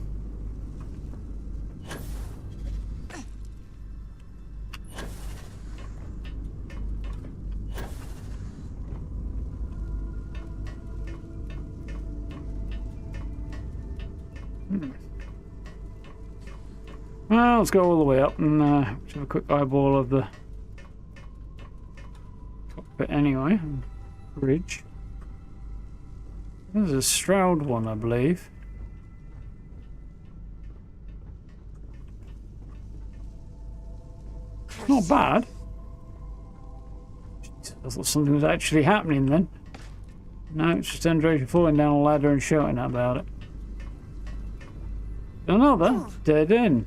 Well, let's go all the way up and have a quick eyeball of the cockpit anyway. Bridge. There's a Stroud one, I believe. Not bad. I thought something was actually happening then. No, it's just Andrea falling down a ladder and shouting about it. Another dead end.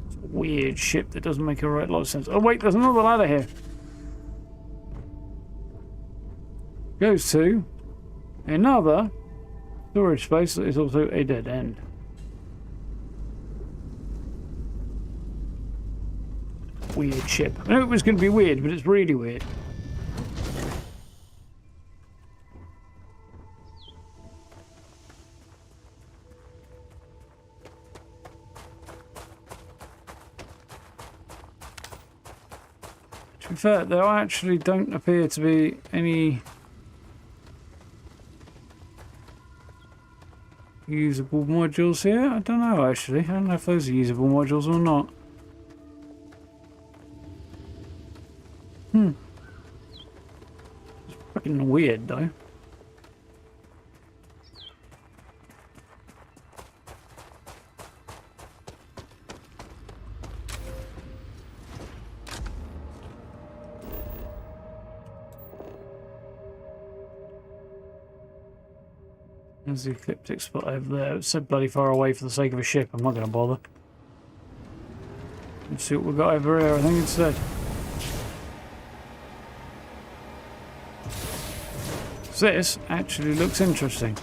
It's a weird ship that doesn't make a right lot of sense. Oh wait, there's another ladder here. Goes to another storage space that is also a dead end. Weird ship. I knew it was going to be weird, but it's really weird. To be fair, there actually don't appear to be any usable modules here. I don't know actually. I don't know if those are usable modules or not. It's fucking weird. weird though. There's the ecliptic spot over there. It's so bloody far away for the sake of a ship. I'm not going to bother. Let's see what we've got over here, I think, instead. This actually looks interesting.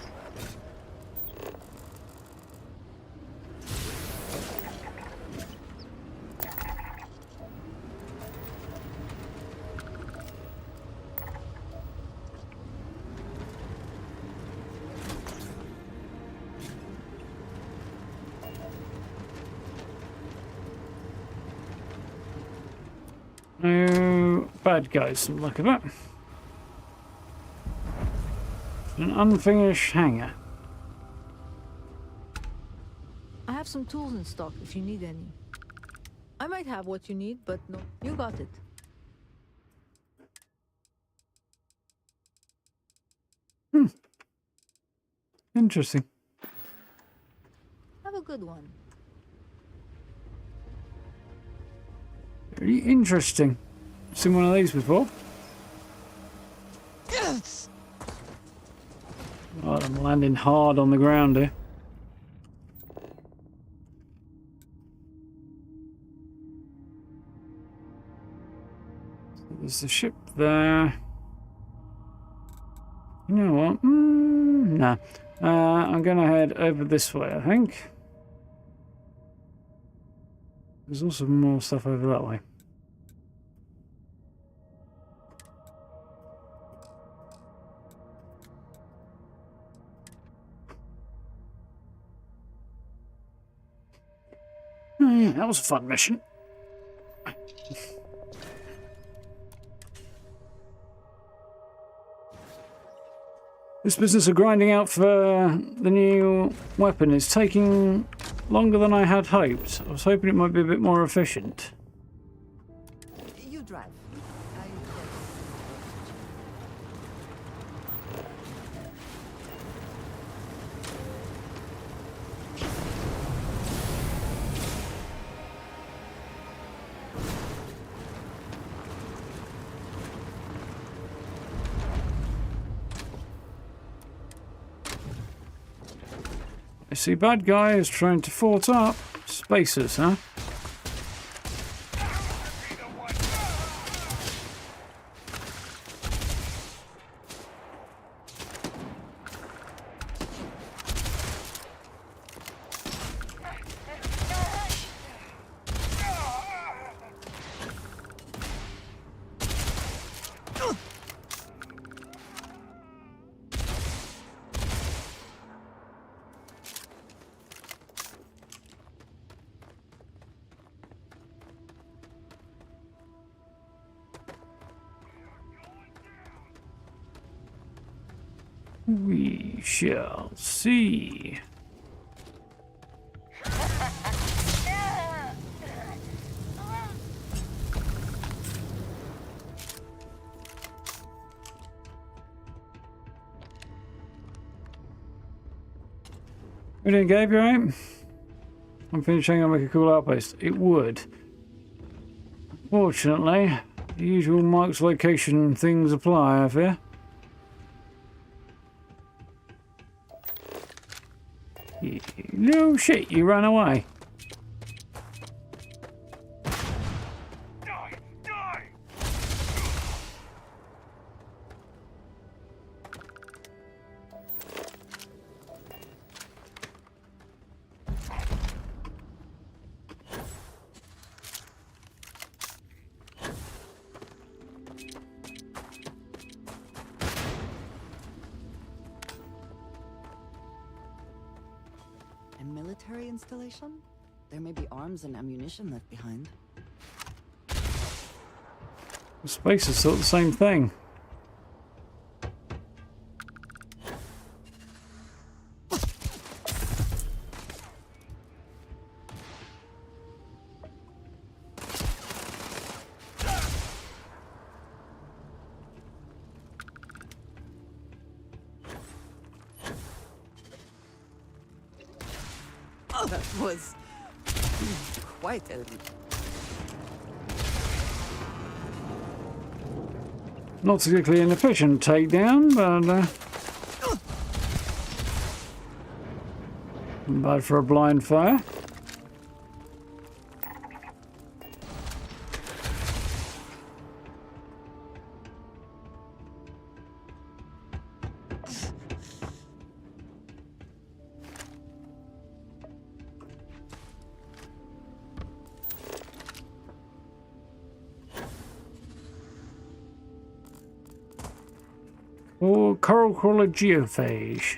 No bad guys, look at that. An unfinished hangar. I have some tools in stock if you need any. I might have what you need, but no, you got it. Interesting. Have a good one. Very interesting. Seen one of these before. Yes. Oh, I'm landing hard on the ground here. There's the ship there. You know what? Nah. I'm going to head over this way, I think. There's also more stuff over that way. Yeah, that was a fun mission. This business of grinding out for the new weapon is taking longer than I had hoped. I was hoping it might be a bit more efficient. You drive. I see bad guys trying to fort up. Spacers, huh? We shall see. We doing, Gabe, you right? I'm finishing on make a cool outpost. It would. Fortunately, the usual Mark's location things apply, I fear. No shit, you ran away. Military installation? There may be arms and ammunition left behind. The space is sort of the same thing. That was quite a leap. Not particularly an efficient takedown, but not bad for a blind fire. Or coral crawler geophage.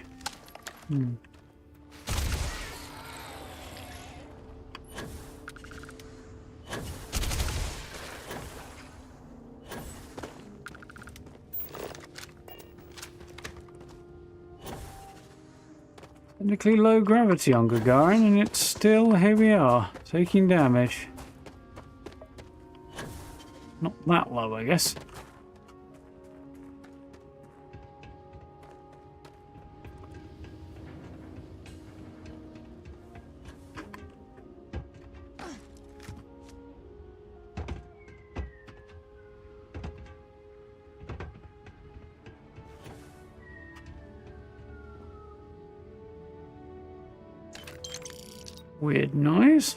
Technically low gravity on Gagarin, and it's still, here we are, taking damage. Not that low, I guess. Weird noise.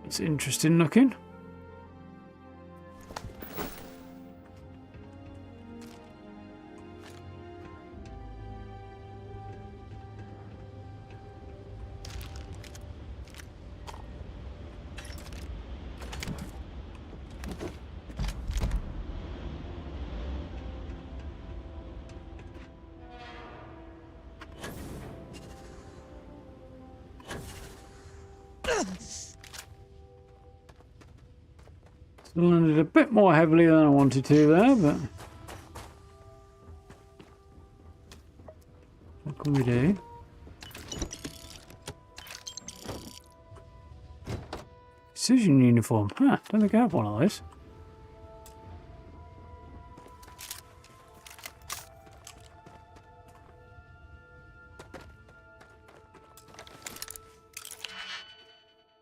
It's interesting looking. Landed a bit more heavily than I wanted to there, but what can we do? Precision uniform. Huh, don't think I have one of those.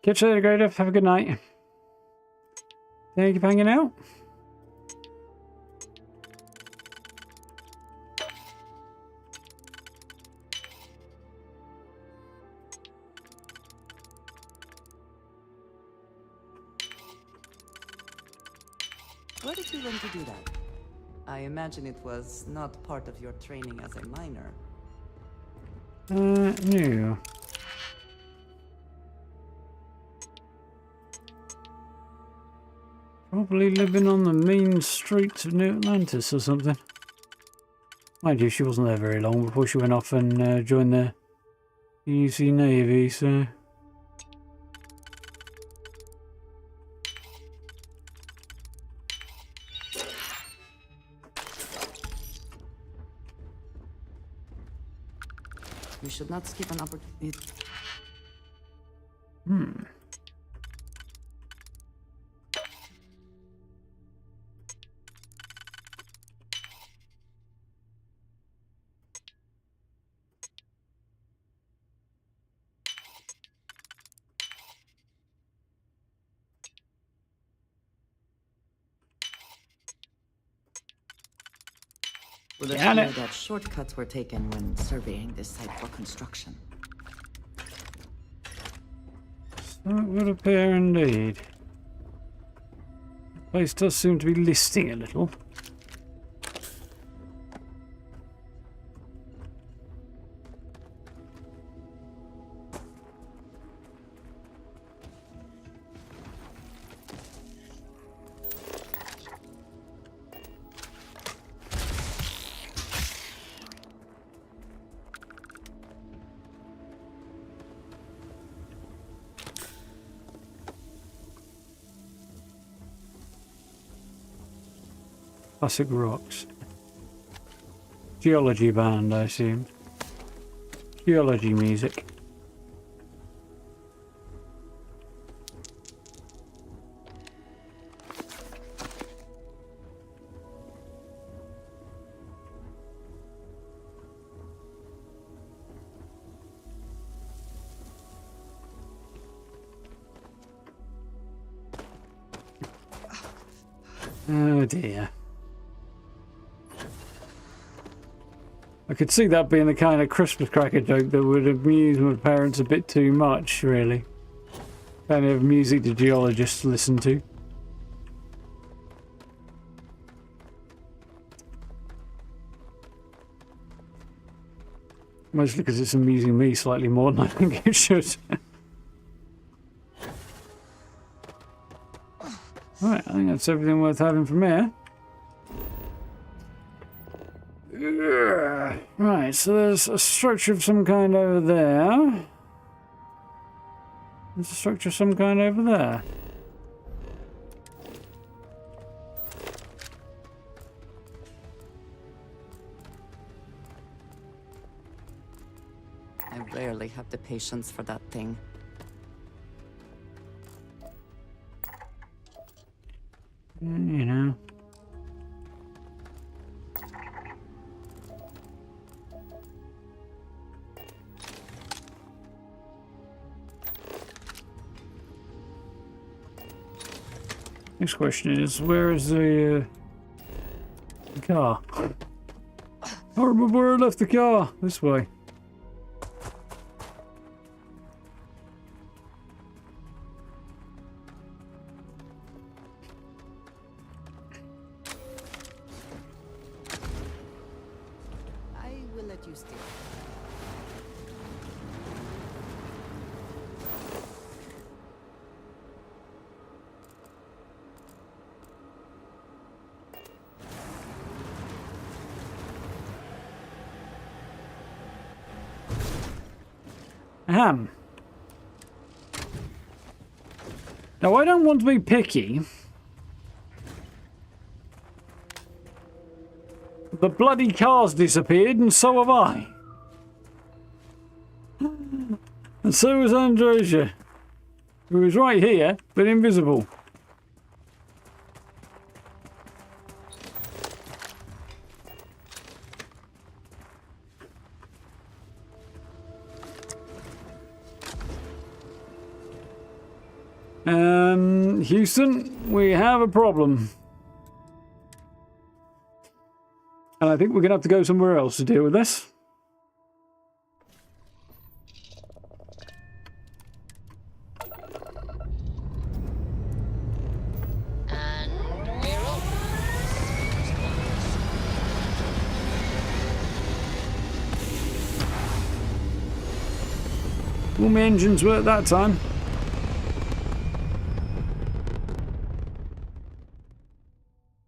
Catch you later, Great. Have a good night. Thank you for hanging out. Where did you learn to do that? I imagine it was not part of your training as a miner. No. Probably living on the mean streets of New Atlantis or something. Mind you, she wasn't there very long before she went off and joined the UC Navy, so... You should not skip an opportunity. Would appear that shortcuts were taken when surveying this site for construction. So it would appear indeed. The place does seem to be listing a little. Classic rocks. Geology band, I assume. Geology music. Oh dear. I could see that being the kind of Christmas cracker joke that would amuse my parents a bit too much, really. Kind of music the geologists listen to. Mostly because it's amusing me slightly more than I think it should. Right, I think that's everything worth having from here. Right, so there's a structure of some kind over there. There's a structure of some kind over there. I rarely have the patience for that thing. You know. Next question is, where is the car? I don't remember where I left the car. This way. I will let you steer. Ahem. Now, I don't want to be picky. The bloody car's disappeared, and so have I. And so was Androsia, who was right here, but invisible. Houston, we have a problem. And I think we're going to have to go somewhere else to deal with this. And we're off. All my engines worked that time.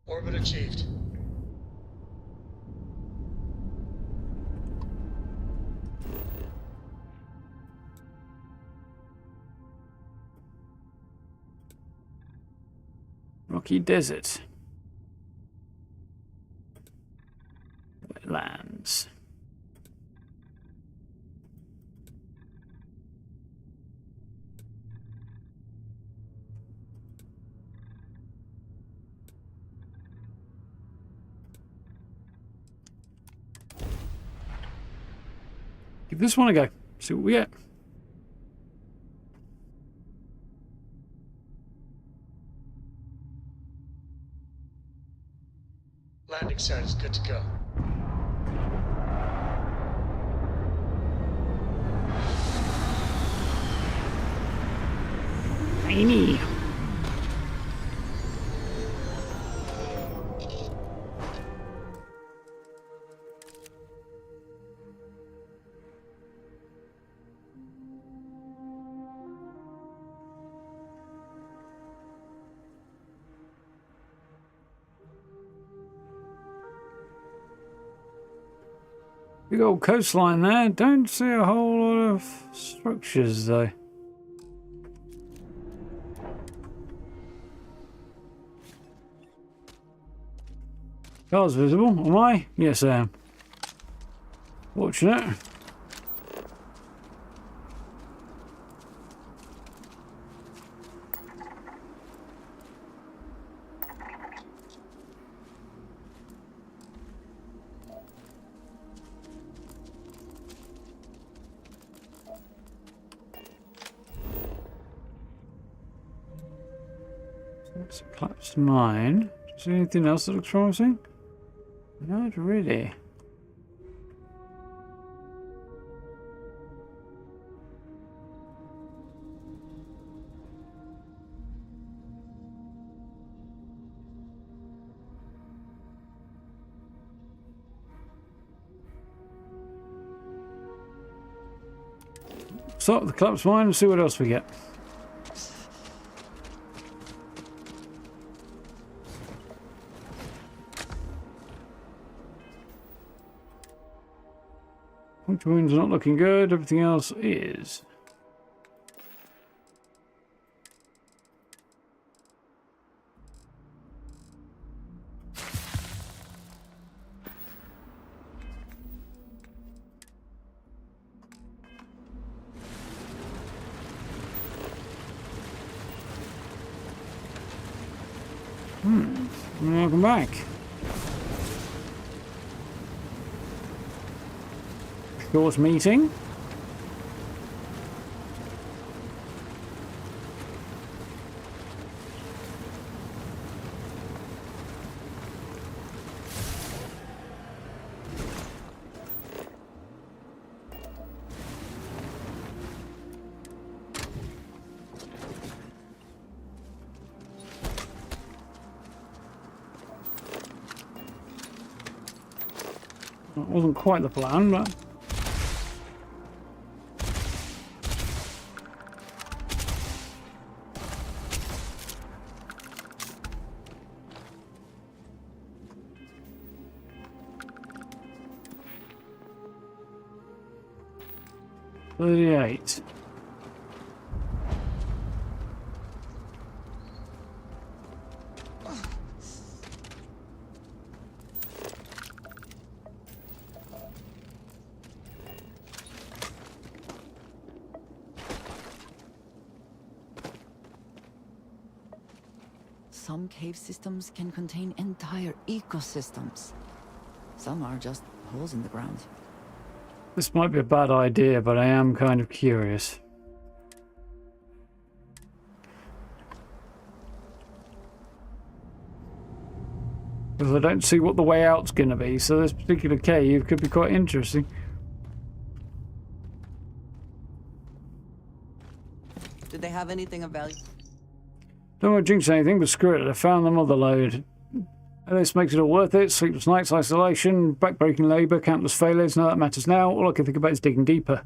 Orbit achieved. Rocky desert. Wetlands. Give this one a go. See what we get. Landing site is good to go. Tiny. Big old coastline there. Don't see a whole lot of structures though. Car's visible. Am I? Yes, I am. Watching it. It's a collapsed mine. Is there anything else that looks promising? Not really. Start with the collapsed mine and see what else we get. Puncture wound's not looking good, everything else is. Welcome back. Short meeting. That wasn't quite the plan, but... $38. Some cave systems can contain entire ecosystems. Some are just holes in the ground. This might be a bad idea, but I am kind of curious. Because I don't see what the way out's going to be, so this particular cave could be quite interesting. Did they have anything of value? Don't want to jinx anything, but screw it, I found the mother lode. And this makes it all worth it. Sleepless nights, isolation, backbreaking labour, countless failures, none of that matters now. All I can think about is digging deeper.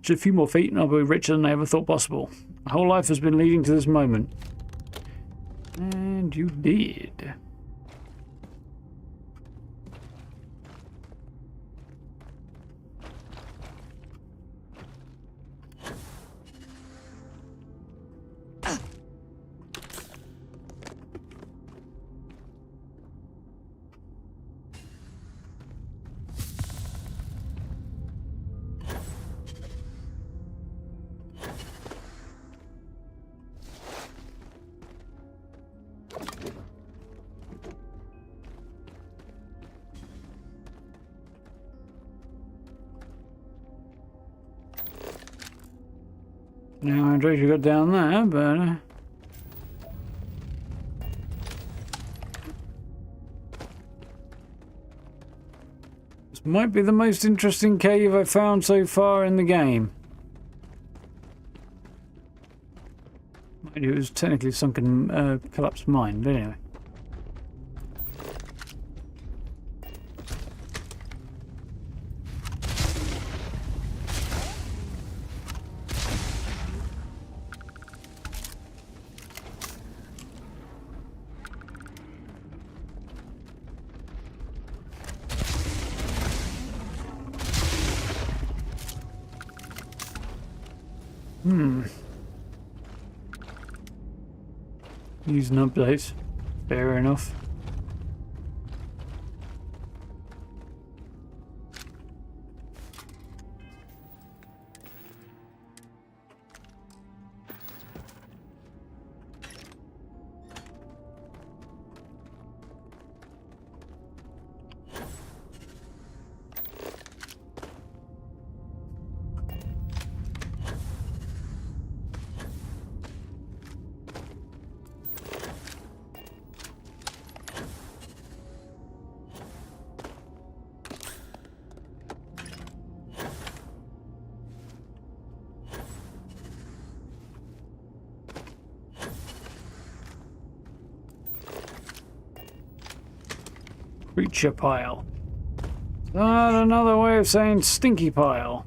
Just a few more feet and I'll be richer than I ever thought possible. My whole life has been leading to this moment. And you did. Now I dread you got down there, but this might be the most interesting cave I've found so far in the game. Mind you, it was technically a sunken, collapsed mine, but anyway. Using updates. Fair enough. Creature pile. Is that another way of saying stinky pile?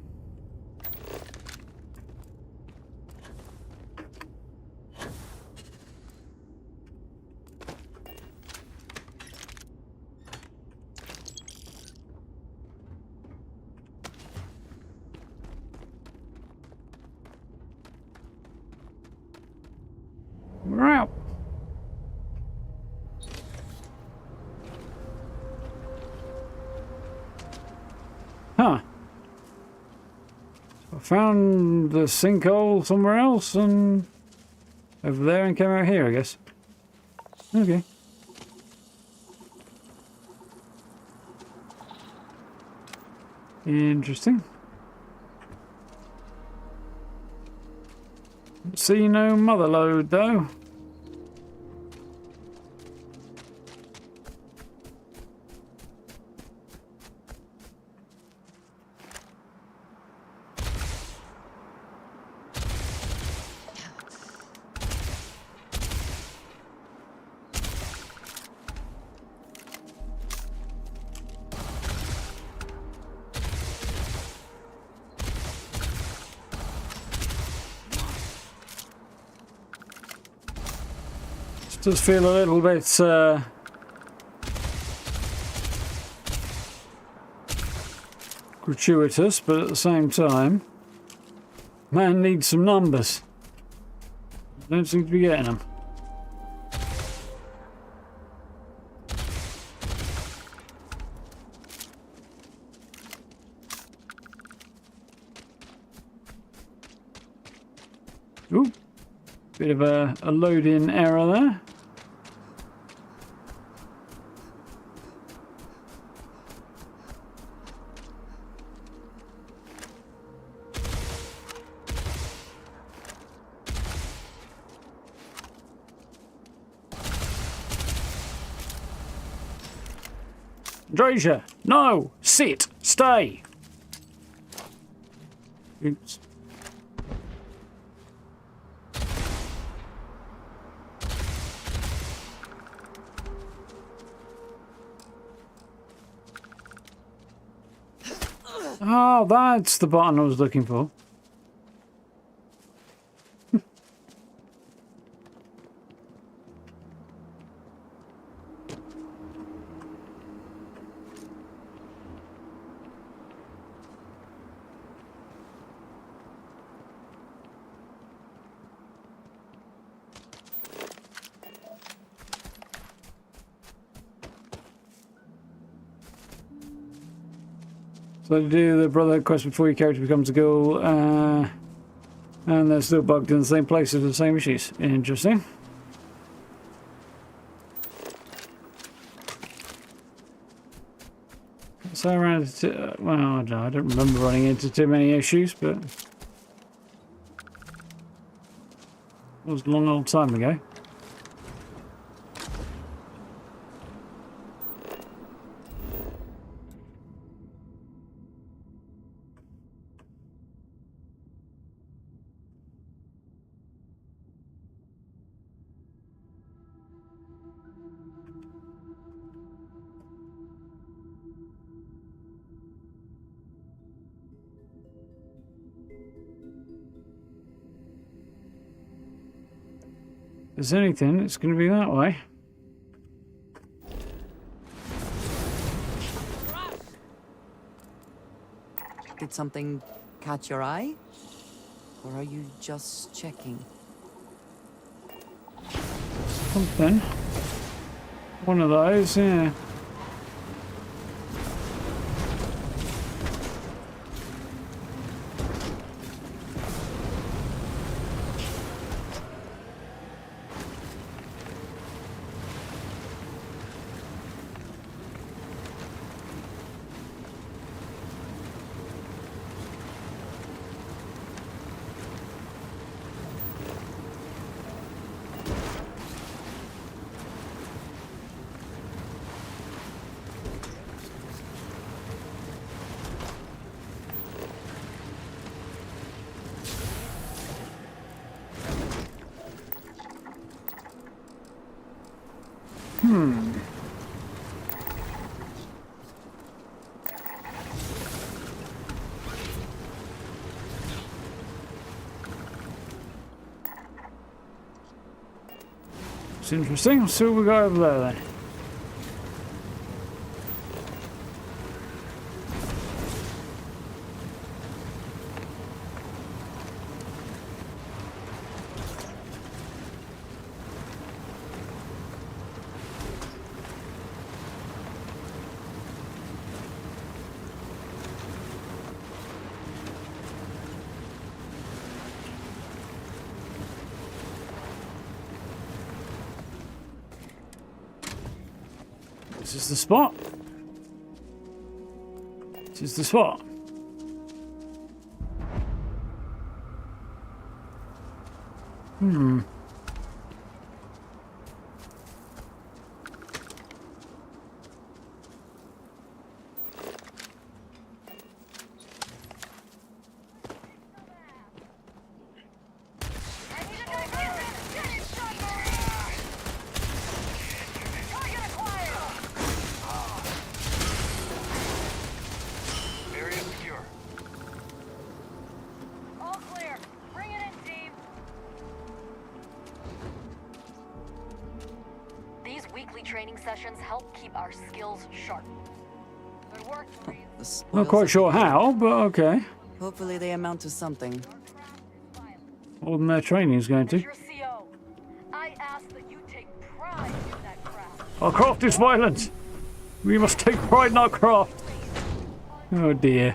We're out. Huh. I found the sinkhole somewhere else and over there and came out here, I guess. Okay. Interesting. See no mother lode though. Does feel a little bit gratuitous, but at the same time, man needs some numbers. Don't seem to be getting them. Ooh, bit of a load-in error there. Dazra, no! Sit! Stay! Oops. Oh, that's the button I was looking for. So to do the brother quest before your character becomes a ghoul, and they're still bugged in the same places with the same issues. Interesting. So I ran into, well, I don't remember running into too many issues, but it was a long old time ago. If there's anything, it's going to be that way. Did something catch your eye? Or are you just checking? Something. One of those, yeah. Looks interesting. Let's see what we got over there then. This is the spot. This is the spot. Training sessions help keep our skills sharp. Good work, Marines. Not quite sure how, but okay. Hopefully they amount to something. More than their training is going to. I ask that you take pride in that craft. Our craft is violent. We must take pride in our craft. Oh dear.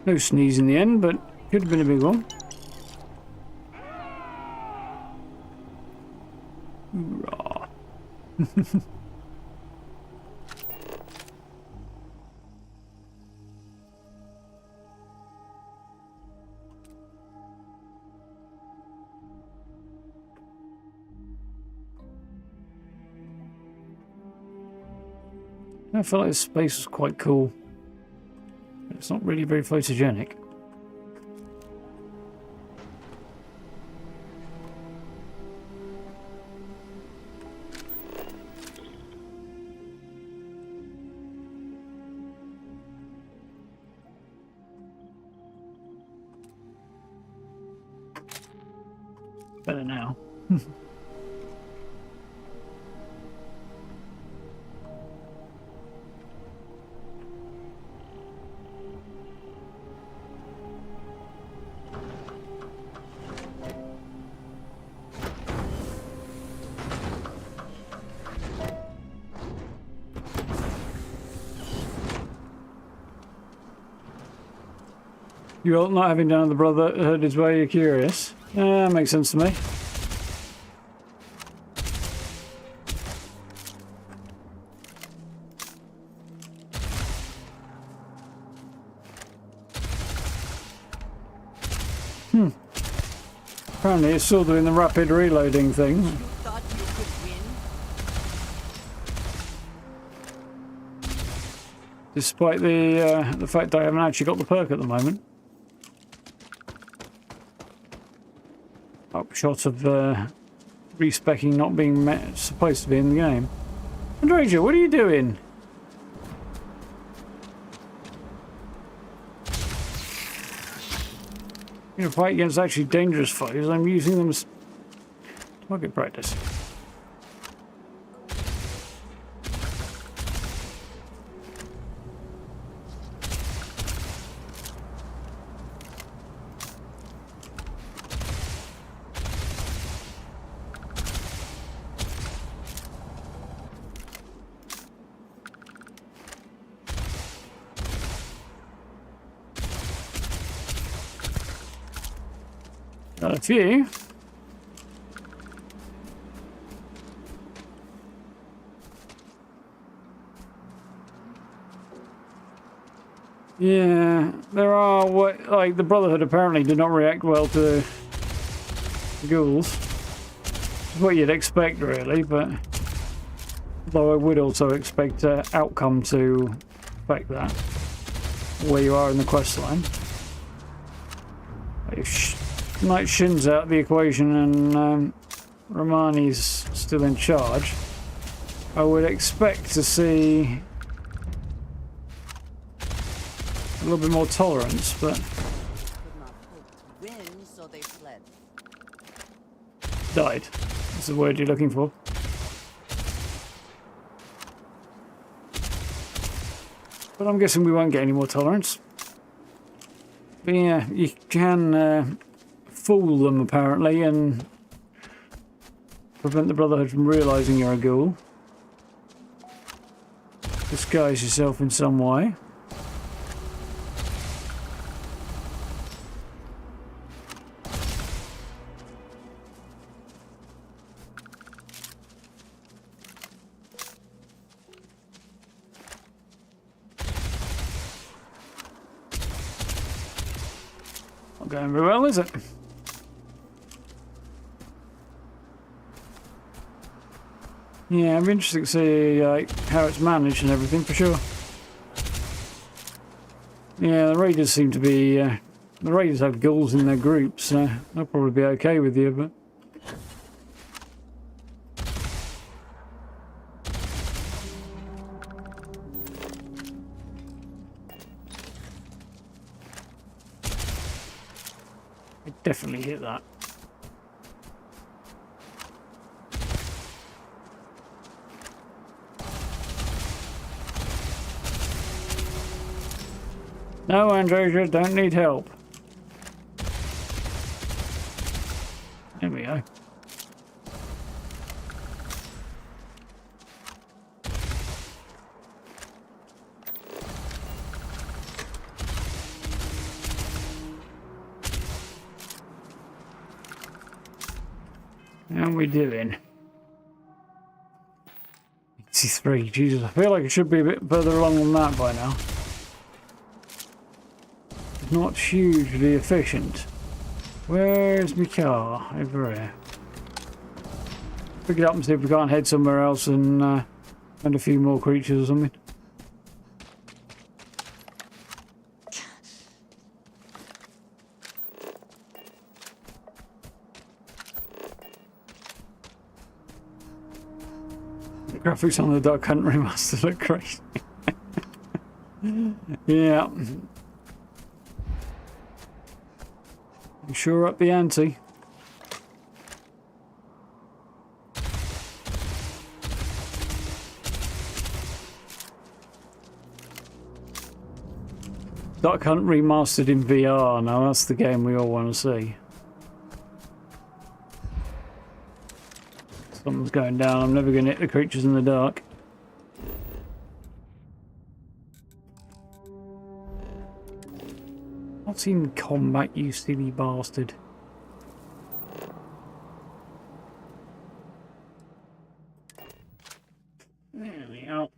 No sneeze in the end, but could have been a big one. Hoorah. I feel like this space was quite cool. It's not really very photogenic. Better now. You're not having done the Brotherhood is why you're curious. Makes sense to me. Apparently it's still doing the rapid reloading thing. Despite the fact that I haven't actually got the perk at the moment. Upshot of respecking not being supposed to be in the game. Andrasia, what are you doing? I'm going to fight against actually dangerous foes. I'm using them as target practice. Got a few. Yeah, there are what like the Brotherhood apparently did not react well to the ghouls. It's what you'd expect, really, but though I would also expect outcome to affect that where you are in the quest line. If Knight Shin's out of the equation and Romani's still in charge, I would expect to see a little bit more tolerance, but So they fled. died. That's the word you're looking for. But I'm guessing we won't get any more tolerance. But yeah, you can fool them apparently and prevent the Brotherhood from realising you're a ghoul. Disguise yourself in some way. Not going very well, is it? Yeah, I'm interested to see how it's managed and everything, for sure. Yeah, the Raiders seem to be... the Raiders have ghouls in their groups, so they'll probably be okay with you, but... I definitely hit that. No, Androsia, don't need help. There we go. How we doing? 83. Jesus, I feel like it should be a bit further along than that by now. Not hugely efficient. Where's my car? Over here. Pick it up and see if we can't head somewhere else and find a few more creatures or something. The graphics on the Duck Hunt remaster look great. Yeah. You sure up the ante. Duck Hunt remastered in VR. Now that's the game we all want to see. Something's going down. I'm never going to hit the creatures in the dark. What's in combat, you silly bastard? There we go.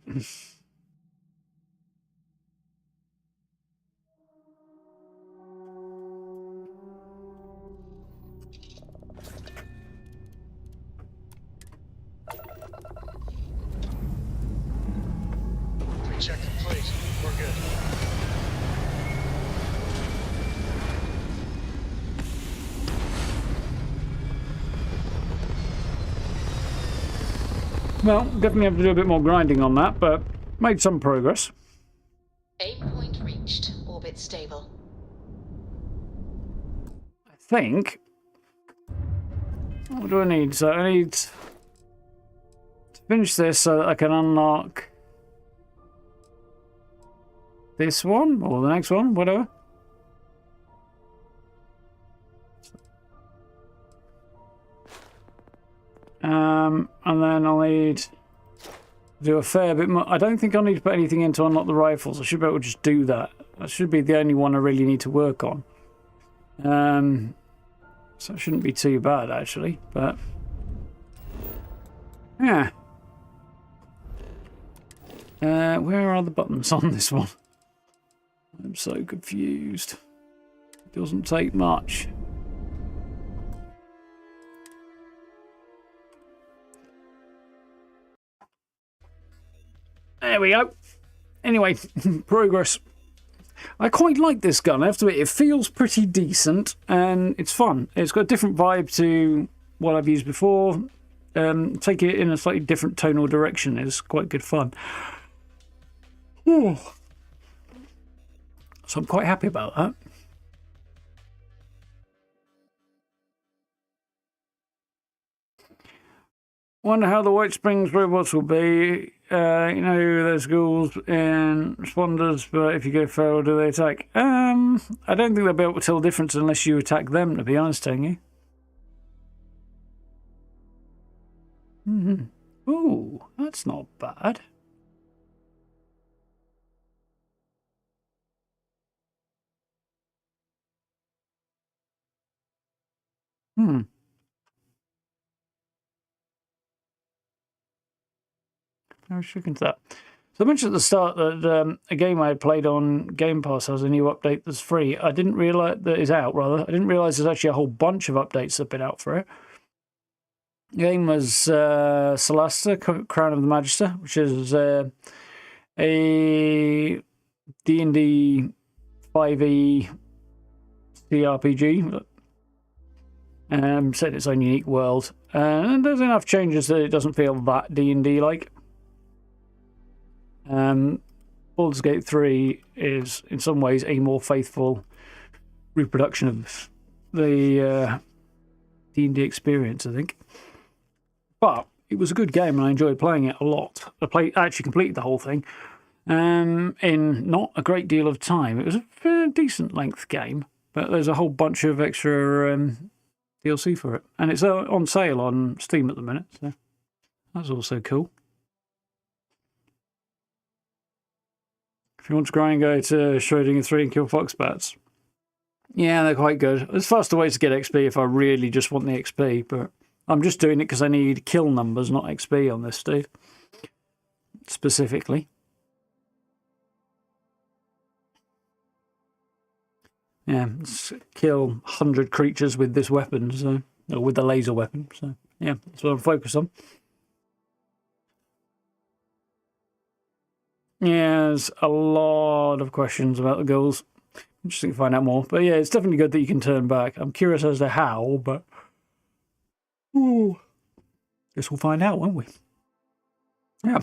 Check complete. We're good. Well, definitely have to do a bit more grinding on that, but made some progress. Aim point reached. Orbit stable. I think. What do I need? So I need to finish this so that I can unlock this one or the next one, whatever. And then I'll need to do a fair bit more. I don't think I'll need to put anything in to unlock the rifles. I should be able to just do that. That should be the only one I really need to work on. So it shouldn't be too bad, actually. But yeah. Where are the buttons on this one? I'm so confused. It doesn't take much. There we go. Anyway, progress. I quite like this gun, I have to admit. It feels pretty decent and it's fun. It's got a different vibe to what I've used before. take it in a slightly different tonal direction is quite good fun. Ooh. So I'm quite happy about that. Wonder how the White Springs robots will be. You know, there's ghouls and responders, but if you go feral, do they attack? I don't think they'll be able to tell the difference unless you attack them, to be honest, Tangy. Ooh, that's not bad. I was looking to that. So I mentioned at the start that a game I had played on Game Pass has a new update that's free. I didn't realise that is out, rather. I didn't realise there's actually a whole bunch of updates that have been out for it. The game was Celasta, Crown of the Magister, which is a D&D 5e CRPG. Set in its own unique world. And there's enough changes that it doesn't feel that D&D-like. Baldur's Gate 3 is, in some ways, a more faithful reproduction of the D&D experience, I think. But it was a good game, and I enjoyed playing it a lot. I actually completed the whole thing in not a great deal of time. It was a decent length game, but there's a whole bunch of extra DLC for it. And it's on sale on Steam at the minute, so that's also cool. If you want to try and go to Schrödinger 3 and kill foxbats. Yeah, they're quite good. There's faster ways to get XP if I really just want the XP, but I'm just doing it because I need kill numbers, not XP on this, Steve. Specifically. Yeah, kill 100 creatures with this weapon, so, or with the laser weapon, so yeah, that's what I'm focused on. Yeah, there's a lot of questions about the ghouls. Interesting to find out more. But yeah, it's definitely good that you can turn back. I'm curious as to how, but ooh, guess we'll find out, won't we? Yeah.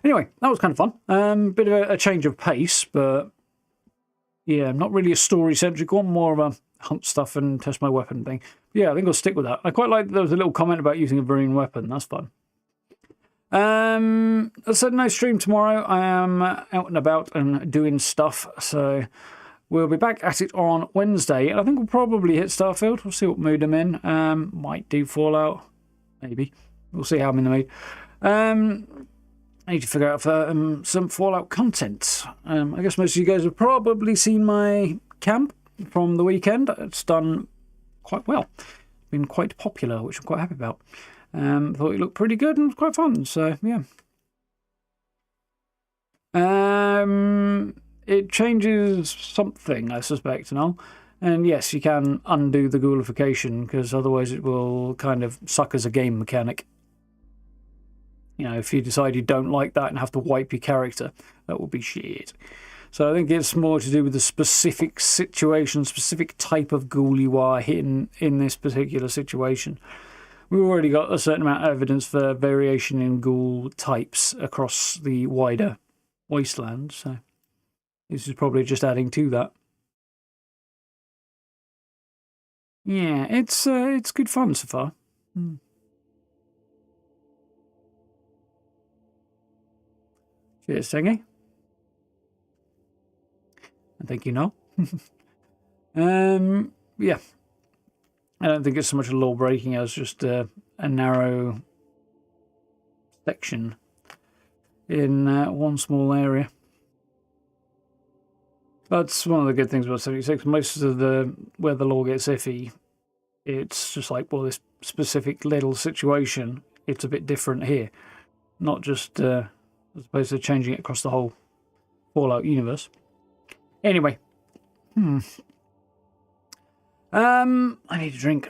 Anyway, that was kind of fun. Bit of a change of pace, but yeah, not really a story-centric one, more of a hunt stuff and test my weapon thing. Yeah, I think I'll stick with that. I quite like that there was a little comment about using a marine weapon. That's fun. As I said, no stream tomorrow. I am out and about and doing stuff, so we'll be back at it on Wednesday. And I think we'll probably hit Starfield. We'll see what mood I'm in. Might do Fallout, maybe. We'll see how I'm in the mood. I need to figure out some Fallout content. I guess most of you guys have probably seen my camp from the weekend. It's done quite well. Been quite popular, which I'm quite happy about. Thought it looked pretty good and was quite fun, so yeah. It changes something, I suspect, and all. And yes, you can undo the ghoulification, because otherwise it will kind of suck as a game mechanic. You know, if you decide you don't like that and have to wipe your character, that will be shit. So I think it's more to do with the specific situation, specific type of ghoul you are in this particular situation. We've already got a certain amount of evidence for variation in ghoul types across the wider wasteland, so this is probably just adding to that. Yeah, it's good fun so far. Cheers, Tingy. I think you know. Yeah. I don't think it's so much a law breaking as just a narrow section in one small area. That's one of the good things about 76. Most of where the law gets iffy, it's just like, well, this specific little situation, it's a bit different here. Not just as opposed to changing it across the whole Fallout universe. Anyway. I need a drink.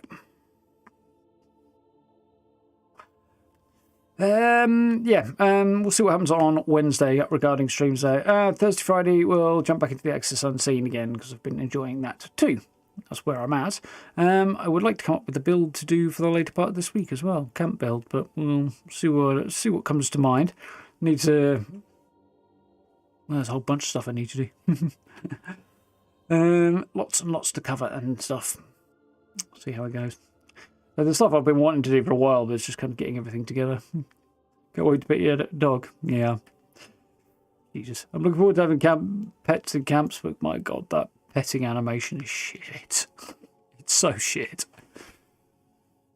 We'll see what happens on Wednesday regarding streams there. Thursday, Friday, we'll jump back into the Access Unseen again because I've been enjoying that too. that's where I'm at. I would like to come up with a build to do for the later part of this week as well, camp build, but we'll see what comes to mind. Need to. Well, there's a whole bunch of stuff I need to do. Lots and lots to cover and stuff. See how it goes. The stuff I've been wanting to do for a while, but it's just kind of getting everything together. Can't wait to pet your dog. Yeah. Jesus. I'm looking forward to having pets in camps, but my god, that petting animation is shit. It's so shit.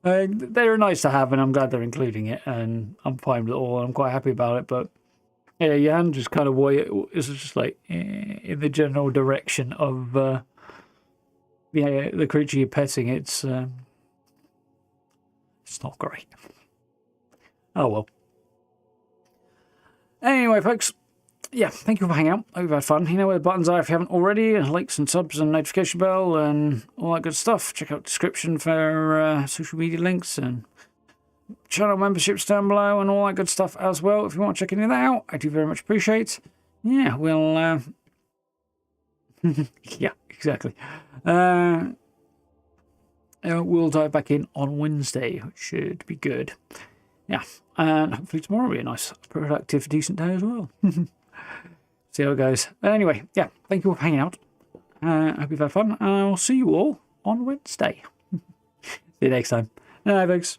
They're nice to have, and I'm glad they're including it, and I'm fine with it all, and I'm quite happy about it, but yeah, your hand just kind of it's just like in the general direction of the creature you're petting. It's not great. Oh well. Anyway, folks, yeah, thank you for hanging out. Hope you've had fun. You know where the buttons are if you haven't already, and likes and subs and notification bell and all that good stuff. Check out the description for social media links and channel memberships down below and all that good stuff as well. If you want to check any of that out, I do very much appreciate. Yeah, we'll yeah, exactly. We'll dive back in on Wednesday, which should be good. Yeah, and hopefully tomorrow will be a nice, productive, decent day as well. See how it goes. Anyway, yeah, thank you for hanging out. Hope you've had fun. I'll see you all on Wednesday. See you next time. Bye, folks.